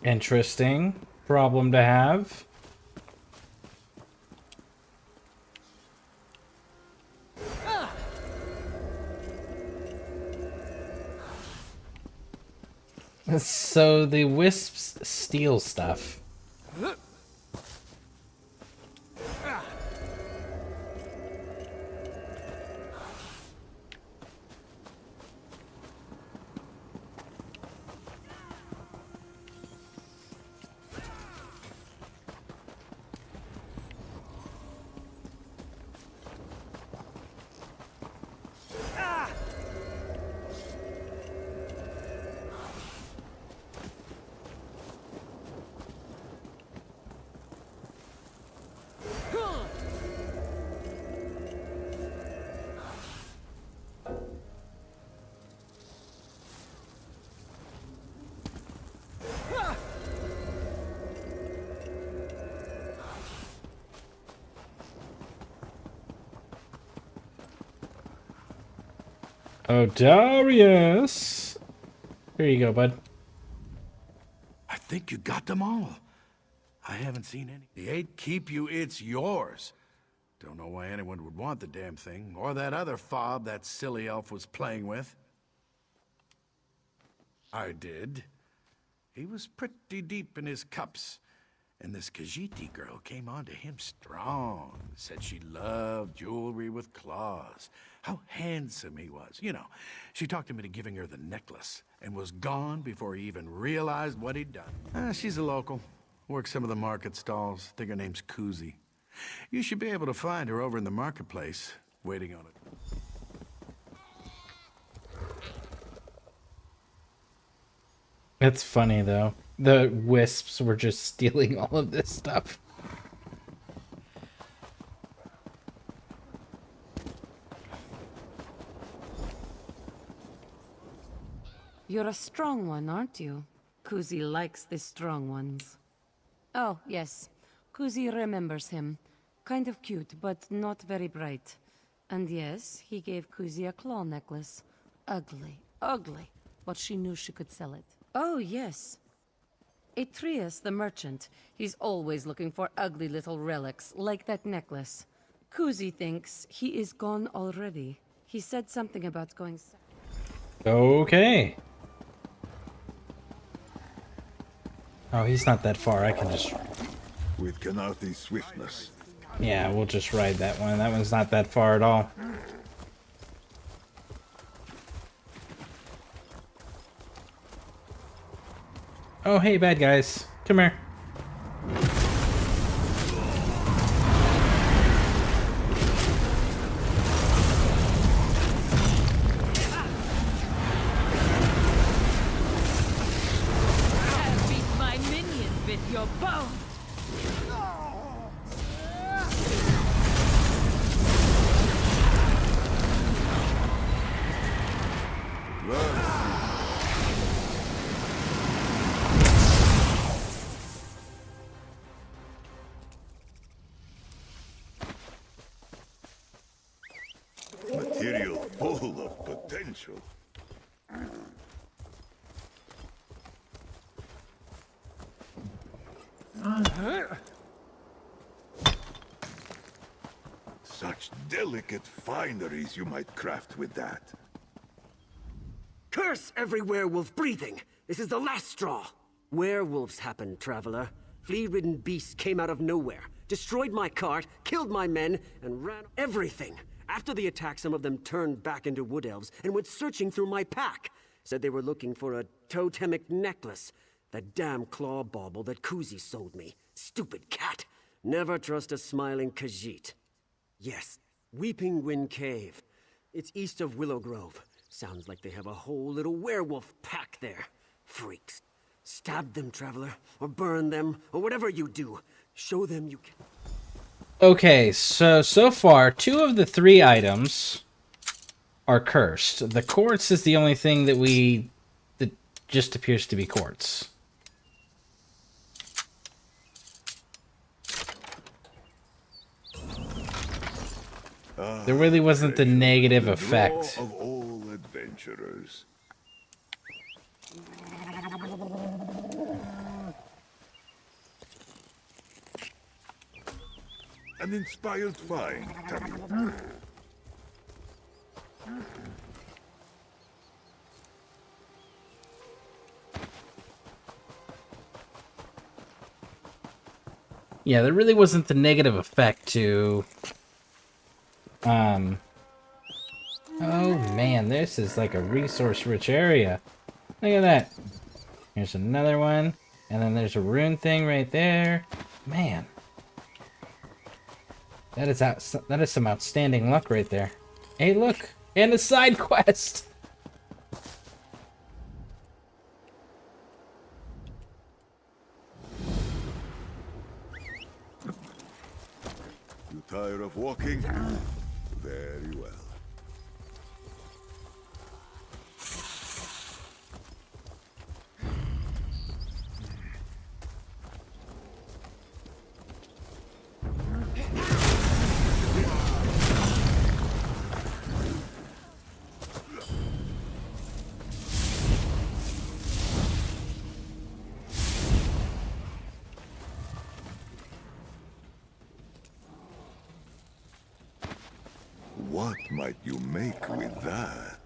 [SPEAKER 5] Interesting problem to have. So the wisps steal stuff. Oh, Darius! Here you go, bud.
[SPEAKER 17] I think you got them all. I haven't seen any. The 8 keep you, it's yours. Don't know why anyone would want the damn thing, or that other fob that silly elf was playing with. I did. He was pretty deep in his cups, and this Khajiiti girl came on to him strong. Said she loved jewelry with claws. How handsome he was. You know, she talked him into giving her the necklace, and was gone before he even realized what he'd done. She's a local. Works some of the market stalls. Think her name's Kuzi. You should be able to find her over in the marketplace, waiting on it.
[SPEAKER 5] It's funny, though. The wisps were just stealing all of this stuff.
[SPEAKER 20] You're a strong one, aren't you? Kuzi likes the strong ones. Oh, yes. Kuzi remembers him. Kind of cute, but not very bright. And yes, he gave Kuzi a claw necklace. Ugly, ugly. But she knew she could sell it. Oh, yes. Atreus, the merchant. He's always looking for ugly little relics, like that necklace. Kuzi thinks he is gone already. He said something about going...
[SPEAKER 5] Okay. Oh, he's not that far. I can just...
[SPEAKER 6] With Canathi's swiftness.
[SPEAKER 5] Yeah, we'll just ride that one. That one's not that far at all. Oh, hey, bad guys. Come here.
[SPEAKER 7] My minion bit your bone.
[SPEAKER 6] Material full of potential. Such delicate fineries you might craft with that.
[SPEAKER 21] Curse every werewolf breathing! This is the last straw! Werewolves happened, traveler. Flea-ridden beasts came out of nowhere, destroyed my cart, killed my men, and ran everything. After the attack, some of them turned back into wood elves and went searching through my pack. Said they were looking for a totemic necklace. That damn claw bauble that Kuzi sold me. Stupid cat. Never trust a smiling Khajiit. Yes, Weeping Wind Cave. It's east of Willow Grove. Sounds like they have a whole little werewolf pack there. Freaks. Stab them, traveler, or burn them, or whatever you do. Show them you can.
[SPEAKER 5] Okay, so far, 2 of the 3 items are cursed. The quartz is the only thing that just appears to be quartz. There really wasn't the negative effect.
[SPEAKER 6] Of all adventurers. An inspired find, Tabby.
[SPEAKER 5] Yeah, there really wasn't the negative effect to... Oh man, this is like a resource-rich area. Look at that. Here's another one. And then there's a rune thing right there. Man. That is some outstanding luck right there. Hey, look! And a side quest!
[SPEAKER 6] You tired of walking? Very well. What might you make with that?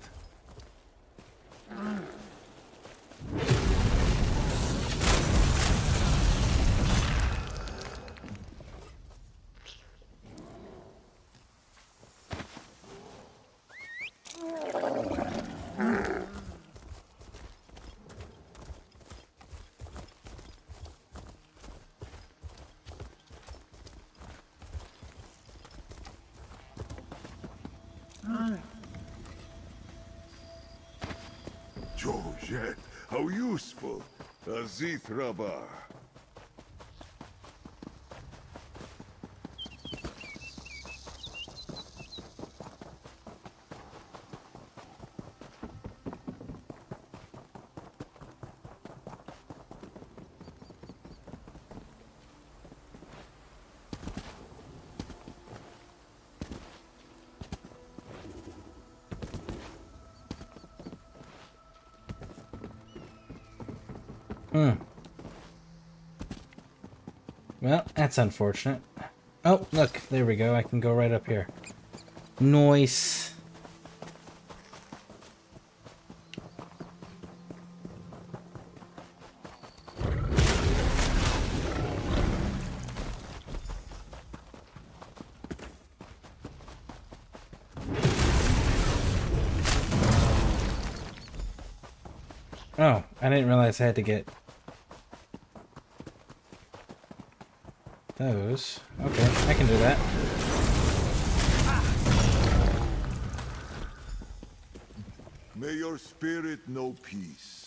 [SPEAKER 6] Jojet, how useful! Azith Rabbar.
[SPEAKER 5] Well, that's unfortunate. Oh, look, there we go. I can go right up here. Nice. Oh, I didn't realize I had to get those. Okay, I can do that.
[SPEAKER 6] May your spirit know peace.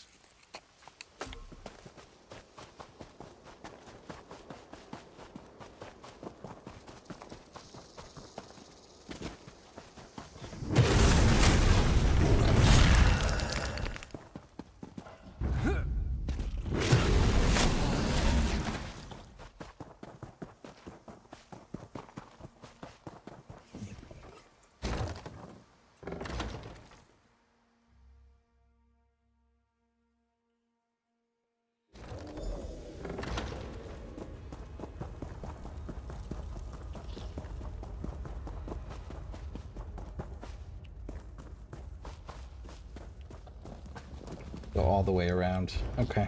[SPEAKER 5] Go all the way around. Okay.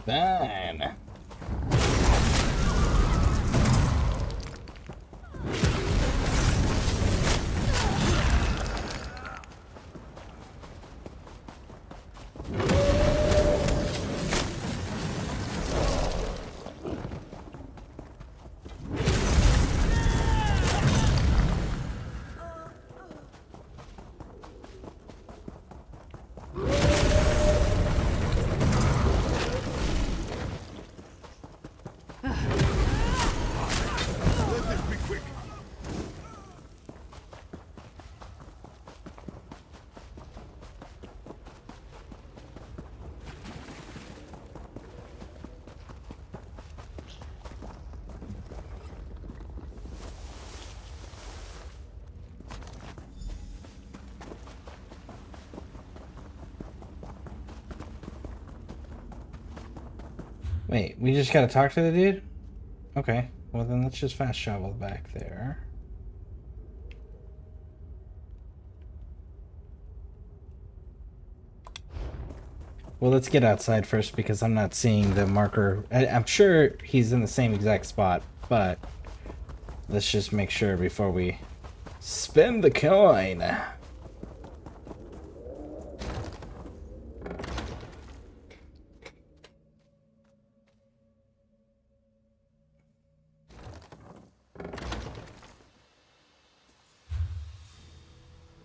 [SPEAKER 5] Fine. Wait, we just gotta talk to the dude? Okay. Well, then let's just fast travel back there. Well, let's get outside first because I'm not seeing the marker. I'm sure he's in the same exact spot, but let's just make sure before we spend the coin.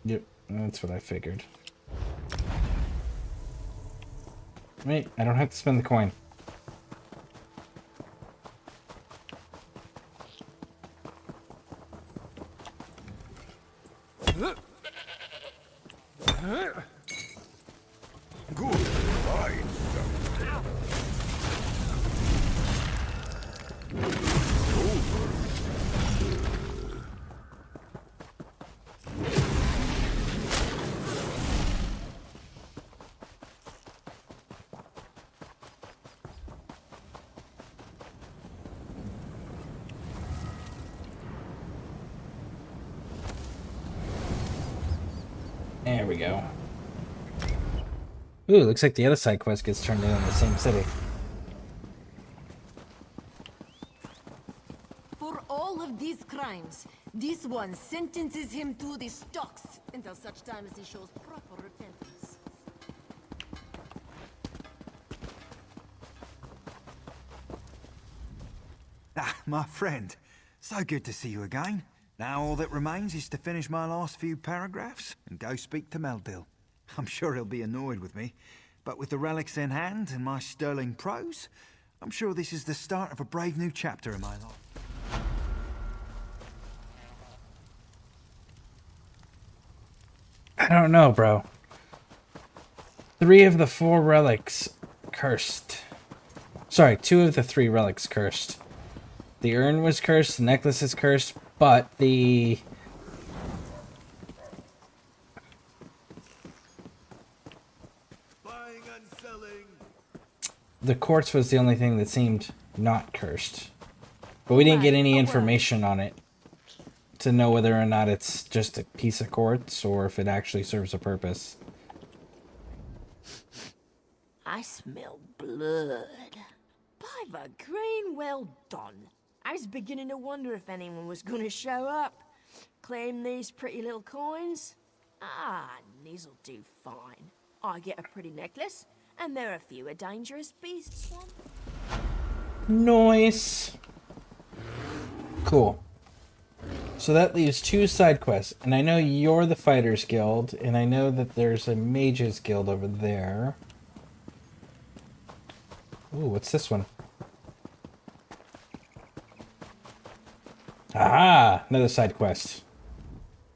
[SPEAKER 5] Yep, that's what I figured. Wait, I don't have to spend the coin.
[SPEAKER 6] Good fight.
[SPEAKER 5] There we go. Ooh, looks like the other side quest gets turned in the same city.
[SPEAKER 1] For all of these crimes, this one sentences him to the stocks until such time as he shows proper repentance.
[SPEAKER 15] Ah, my friend. So good to see you again. Now all that remains is to finish my last few paragraphs and go speak to Meldil. I'm sure he'll be annoyed with me, but with the relics in hand and my sterling prose, I'm sure this is the start of a brave new chapter in my life.
[SPEAKER 5] I don't know, bro. 3 of the 4 relics cursed. Sorry, 2 of the 3 relics cursed. The urn was cursed, the necklace is cursed, but the quartz was the only thing that seemed not cursed. But we didn't get any information on it to know whether or not it's just a piece of quartz or if it actually serves a purpose.
[SPEAKER 7] I smell blood. By the green, well done. I was beginning to wonder if anyone was gonna show up. Claim these pretty little coins? Ah, these'll do fine. I get a pretty necklace, and there are fewer dangerous beasts.
[SPEAKER 5] Nice. Cool. So that leaves 2 side quests, and I know you're the Fighters Guild, and I know that there's a Mages Guild over there. Ooh, what's this one? Ah, another side quest.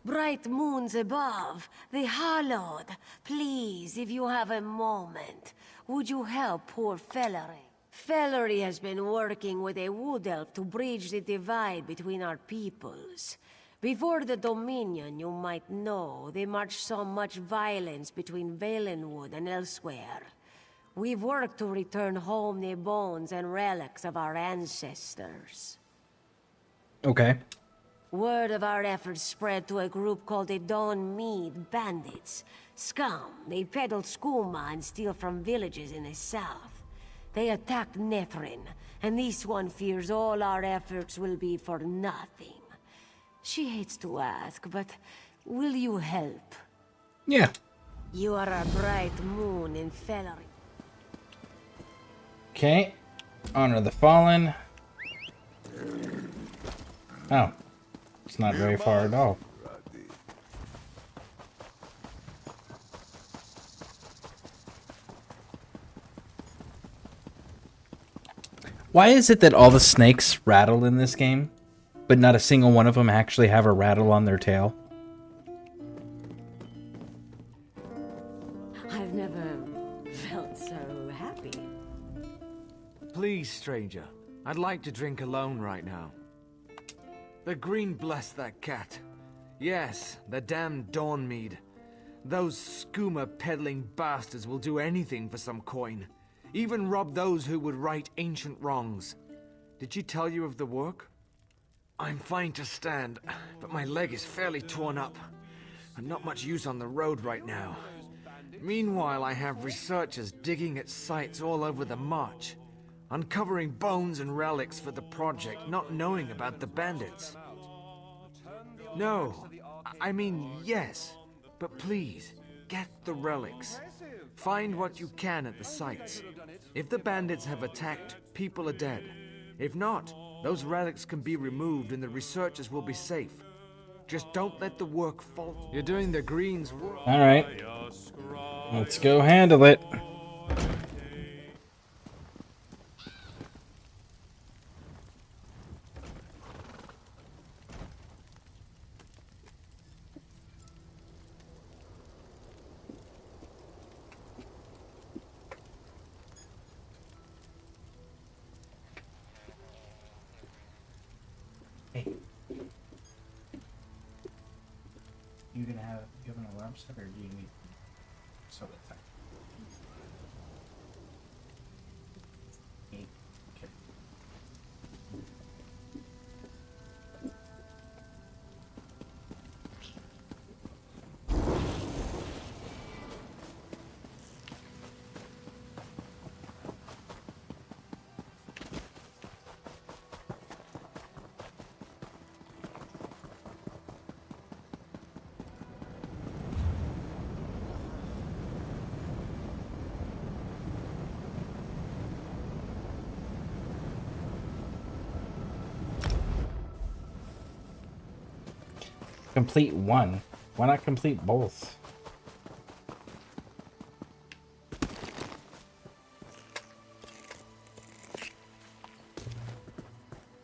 [SPEAKER 7] Bright moons above, the hallowed. Please, if you have a moment, would you help poor Fellery? Fellery has been working with a wood elf to bridge the divide between our peoples. Before the Dominion, you might know, the March saw much violence between Valenwood and elsewhere. We've worked to return home the bones and relics of our ancestors.
[SPEAKER 5] Okay.
[SPEAKER 7] Word of our efforts spread to a group called the Dawn Mead Bandits. Scum, they peddle skooma and steal from villages in the south. They attacked Nethrin, and this one fears all our efforts will be for nothing. She hates to ask, but will you help?
[SPEAKER 5] Yeah.
[SPEAKER 7] You are a bright moon in Fellery.
[SPEAKER 5] Okay. Honor the Fallen. Oh. It's not very far at all. Why is it that all the snakes rattle in this game, but not a single one of them actually have a rattle on their tail?
[SPEAKER 7] I've never felt so happy.
[SPEAKER 15] Please, stranger. I'd like to drink alone right now. The green bless that cat. Yes, the damned Dawnmead. Those skooma-peddling bastards will do anything for some coin. Even rob those who would right ancient wrongs. Did she tell you of the work? I'm fine to stand, but my leg is fairly torn up. I'm not much use on the road right now. Meanwhile, I have researchers digging at sites all over the march, uncovering bones and relics for the project, not knowing about the bandits. No, I mean, yes, but please, get the relics. Find what you can at the sites. If the bandits have attacked, people are dead. If not, those relics can be removed and the researchers will be safe. Just don't let the work falter. You're doing the Green's work.
[SPEAKER 5] Alright. Let's go handle it. You have an alarm set, or do you need soda time? Okay. Complete one. Why not complete both?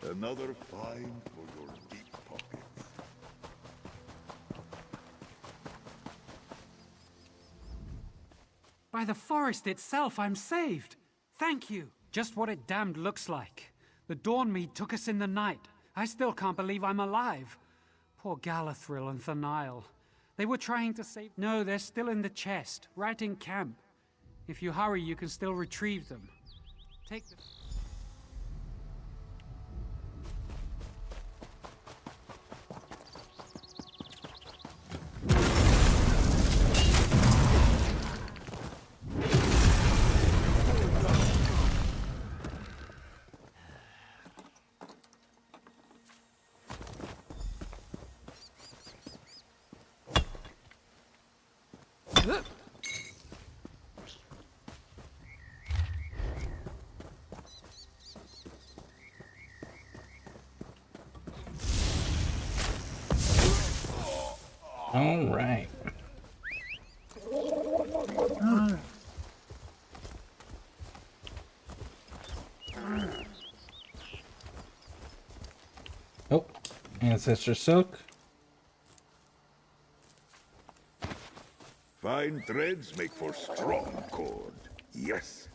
[SPEAKER 6] Another find for your deep pockets.
[SPEAKER 2] By the forest itself, I'm saved. Thank you. Just what it damned looks like. The Dawnmead took us in the night. I still can't believe I'm alive. Poor Galathril and Thanael. They were trying to save... No, they're still in the chest, right in camp. If you hurry, you can still retrieve them. Take the...
[SPEAKER 5] All right. Oh, Ancestor Silk.
[SPEAKER 6] Fine threads make for strong cord. Yes.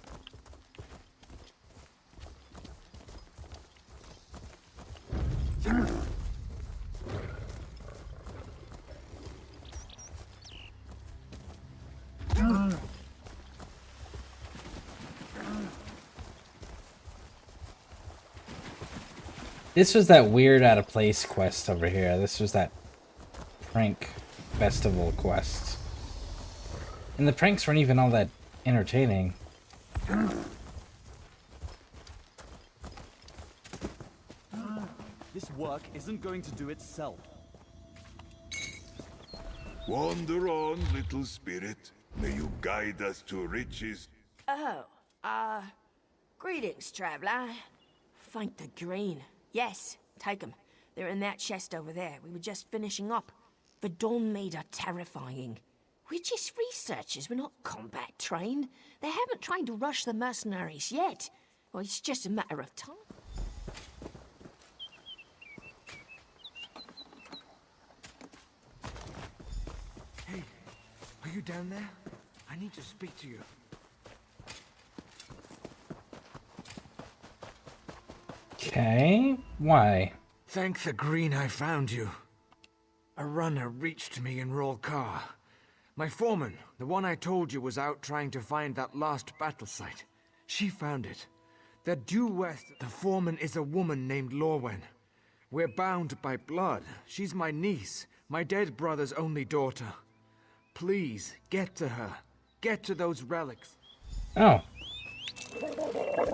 [SPEAKER 5] This was that weird out of place quest over here. This was that prank festival quest. And the pranks weren't even all that entertaining.
[SPEAKER 3] This work isn't going to do itself.
[SPEAKER 6] Wander on, little spirit. May you guide us to riches.
[SPEAKER 7] Oh, greetings, traveler. Find the green. Yes, take them. They're in that chest over there. We were just finishing up. The Dawnmead are terrifying. We're just researchers. We're not combat trained. They haven't tried to rush the mercenaries yet. Well, it's just a matter of time.
[SPEAKER 15] Hey, are you down there? I need to speak to you.
[SPEAKER 5] Okay, why?
[SPEAKER 15] Thank the Green I found you. A runner reached me in Rollcar. My foreman, the one I told you was out trying to find that last battle site. She found it. They're due west. The foreman is a woman named Lorwen. We're bound by blood. She's my niece, my dead brother's only daughter. Please, get to her. Get to those relics.
[SPEAKER 5] Oh.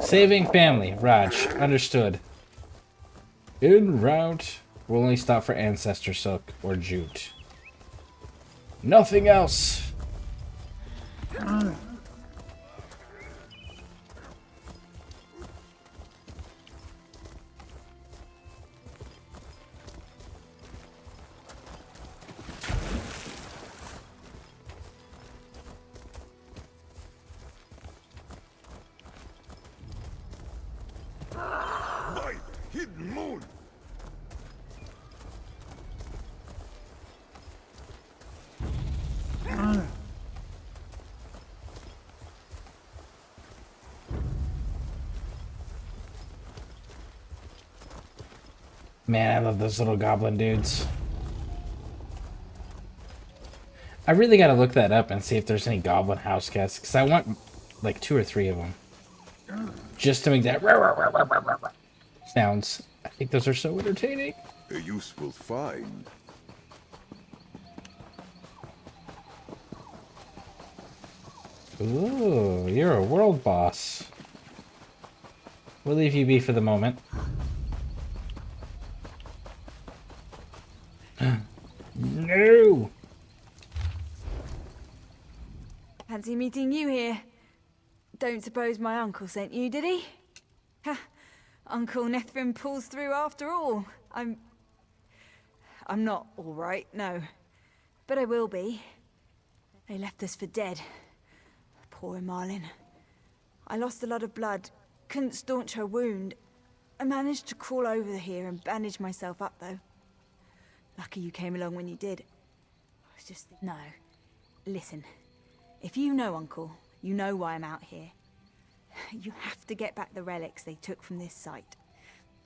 [SPEAKER 5] Saving family. Raj. Understood. En route. We'll only stop for ancestor silk or jute. Nothing else.
[SPEAKER 6] My hidden moon!
[SPEAKER 5] Man, I love those little goblin dudes. I really gotta look that up and see if there's any goblin house cats, because I want like 2 or 3 of them. Just to make that sounds. I think those are so entertaining.
[SPEAKER 6] A useful find.
[SPEAKER 5] Ooh, you're a world boss. We'll leave you be for the moment. No!
[SPEAKER 8] Fancy meeting you here. Don't suppose my uncle sent you, did he? Ha! Uncle Nethrin pulls through after all. I'm not all right, no. But I will be. They left us for dead. Poor Marlin. I lost a lot of blood. Couldn't staunch her wound. I managed to crawl over here and bandage myself up, though. Lucky you came along when you did. I was just... No. Listen. If you know, Uncle, you know why I'm out here. You have to get back the relics they took from this site.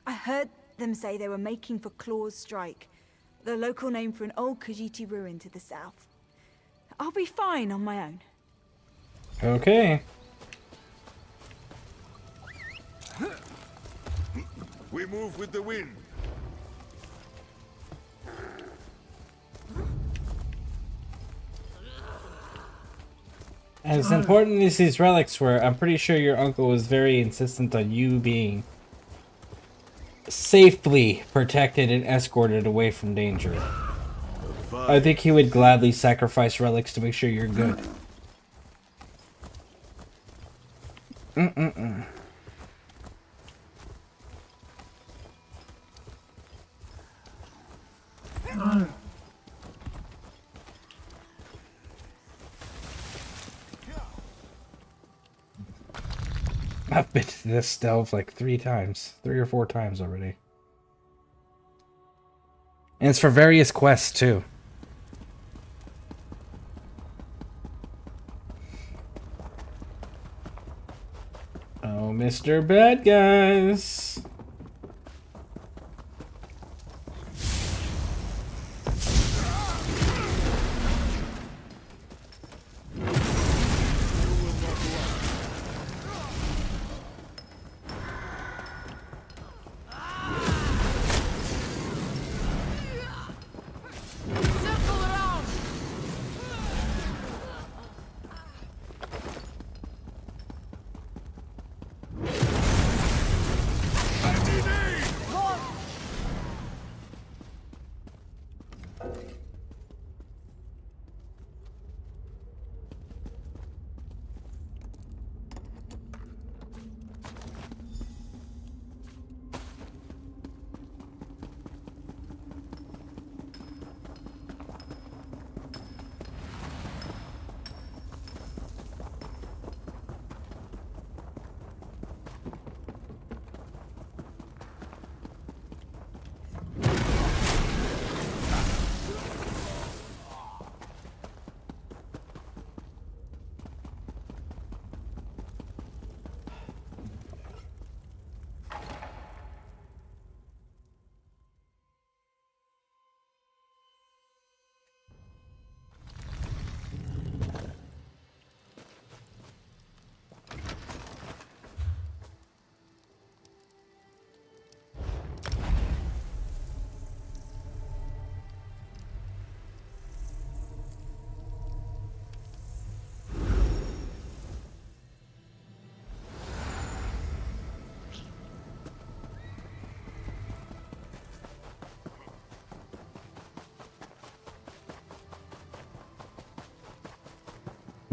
[SPEAKER 8] I heard them say they were making for Claw's Strike, the local name for an old Khajiit ruin to the south. I'll be fine on my own.
[SPEAKER 5] Okay.
[SPEAKER 6] We move with the wind.
[SPEAKER 5] As important as these relics were, I'm pretty sure your uncle was very insistent on you being safely protected and escorted away from danger. I think he would gladly sacrifice relics to make sure you're good. I've been to this delve like 3 or 4 times already. And it's for various quests too. Oh, Mr. Bad Guys.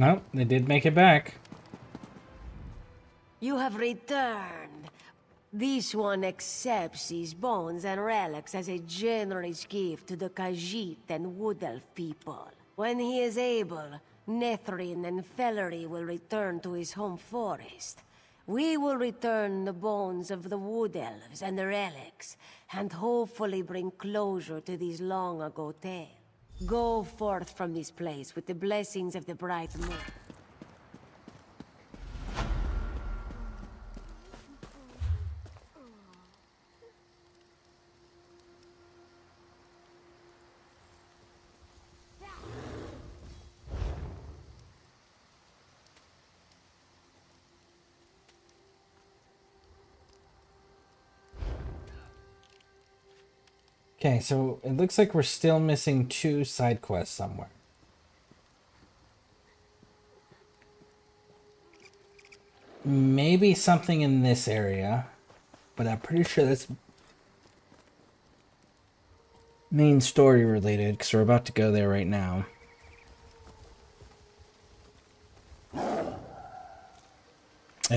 [SPEAKER 5] Nope, they did make it back.
[SPEAKER 7] You have returned. This one accepts these bones and relics as a generous gift to the Khajiit and Wood Elf people. When he is able, Nethrin and Fellery will return to his home forest. We will return the bones of the Wood Elves and the relics, and hopefully bring closure to these long-ago tales. Go forth from this place with the blessings of the bright moon.
[SPEAKER 5] Okay, so it looks like we're still missing 2 side quests somewhere. Maybe something in this area, but I'm pretty sure that's main story related because we're about to go there right now. I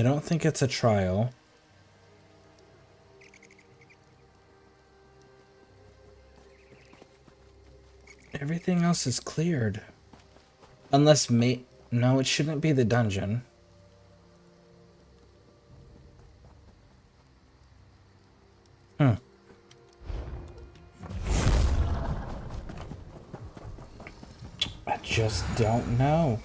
[SPEAKER 5] don't think it's a trial. Everything else is cleared. Unless no, it shouldn't be the dungeon. I just don't know.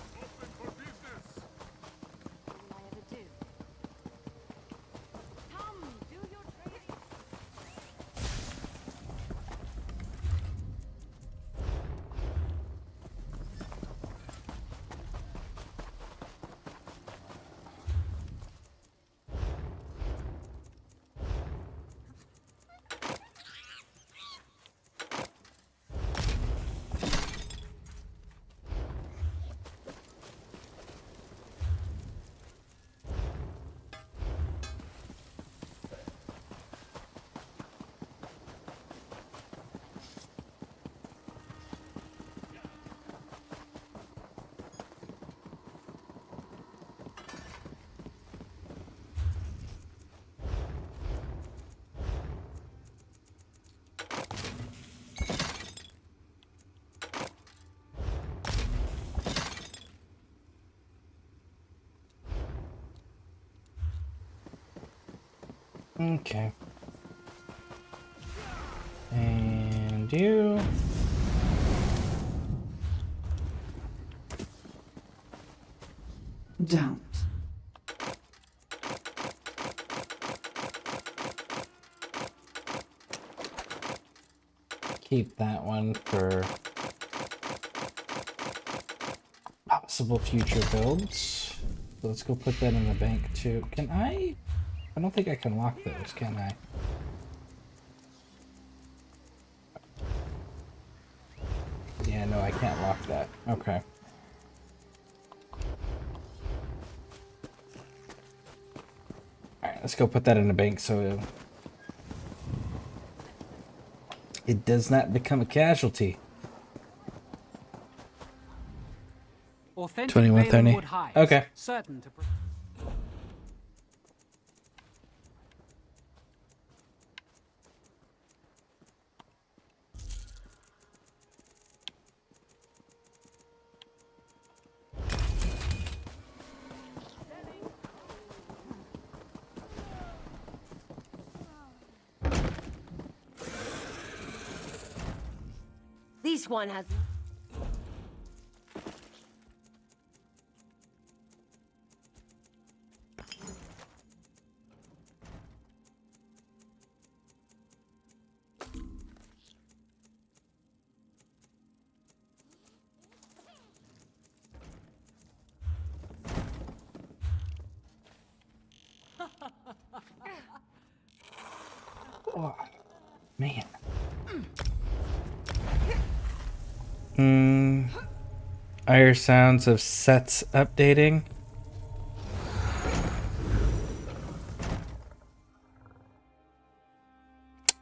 [SPEAKER 5] Okay. And you.
[SPEAKER 18] Don't.
[SPEAKER 5] Keep that one for possible future builds. So let's go put that in the bank too. Can I? I don't think I can lock those, can I? Yeah, no, I can't lock that. Okay. Alright, let's go put that in the bank so it does not become a casualty.
[SPEAKER 2] Authentic
[SPEAKER 5] 2130.
[SPEAKER 2] Valenwood hides,
[SPEAKER 5] Okay.
[SPEAKER 2] certain to
[SPEAKER 7] This one has...
[SPEAKER 5] Oh, man. I hear sounds of sets updating.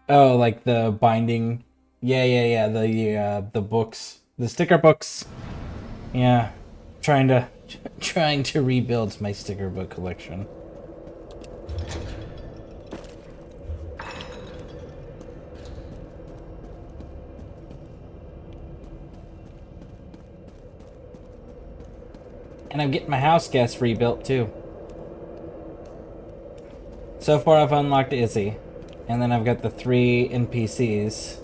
[SPEAKER 5] Oh, like the binding. Yeah. The books, the sticker books. Yeah, trying to Trying to rebuild my sticker book collection. And I'm getting my house guest rebuilt too. So far I've unlocked Izzy. And then I've got the 3 NPCs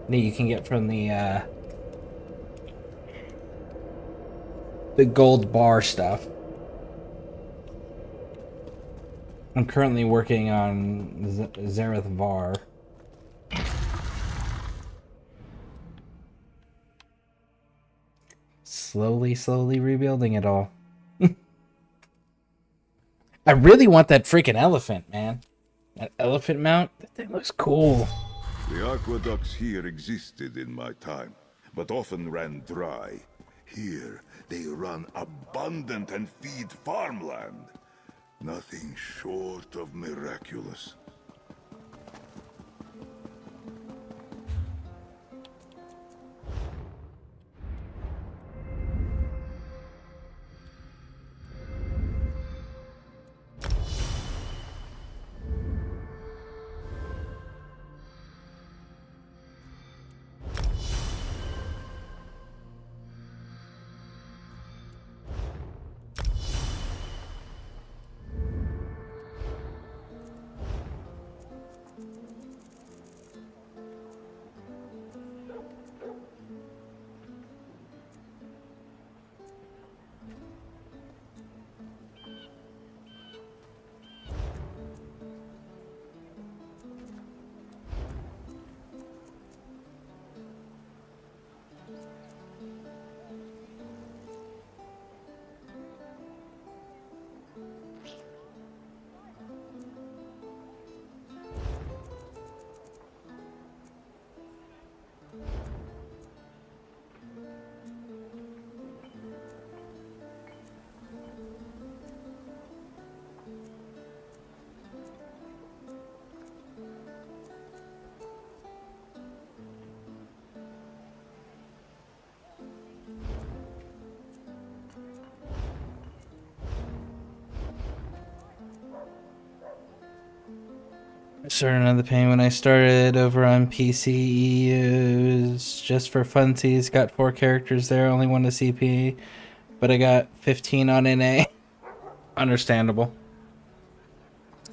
[SPEAKER 5] that you can get from the gold bar stuff. I'm currently working on Zareth Var. Slowly rebuilding it all. I really want that freaking elephant, man. That elephant mount, that thing looks cool.
[SPEAKER 6] The aqueducts here existed in my time, but often ran dry. Here, they run abundant and feed farmland. Nothing short of miraculous.
[SPEAKER 5] I started another pain when I started over on PC. EUs just for funsies. Got 4 characters there, only 1 to CP, but I got 15 on NA. Understandable.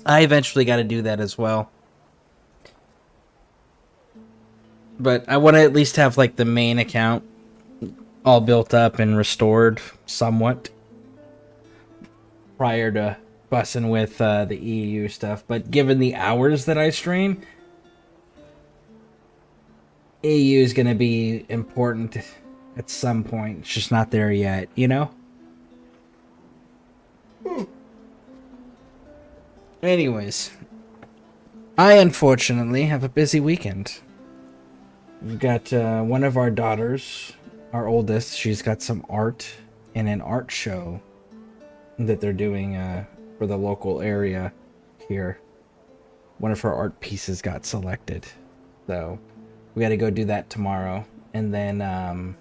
[SPEAKER 5] I eventually got to do that as well. But I want to at least have like the main account all built up and restored somewhat prior to fussing with the EU stuff. But given the hours that I stream, EU is going to be important at some point. It's just not there yet, you know? Anyways, I unfortunately have a busy weekend. We've got one of our daughters, our oldest, she's got some art in an art show that they're doing for the local area here. One of her art pieces got selected. So we got to go do that tomorrow. And then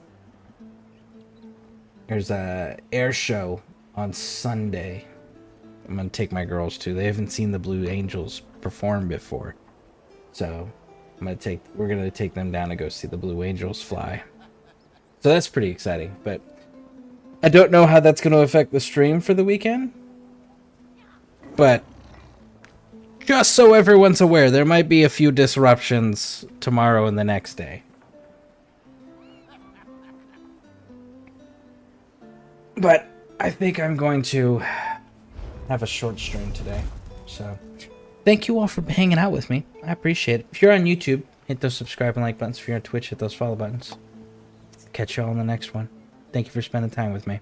[SPEAKER 5] there's a air show on Sunday. I'm going to take my girls to. They haven't seen the Blue Angels perform before. So we're going to take them down to go see the Blue Angels fly. So that's pretty exciting, but I don't know how that's going to affect the stream for the weekend. But just so everyone's aware, there might be a few disruptions tomorrow and the next day. But I think I'm going to have a short stream today. So thank you all for hanging out with me. I appreciate it. If you're on YouTube, hit those subscribe and like buttons. If you're on Twitch, hit those follow buttons. Catch you all in the next one. Thank you for spending time with me.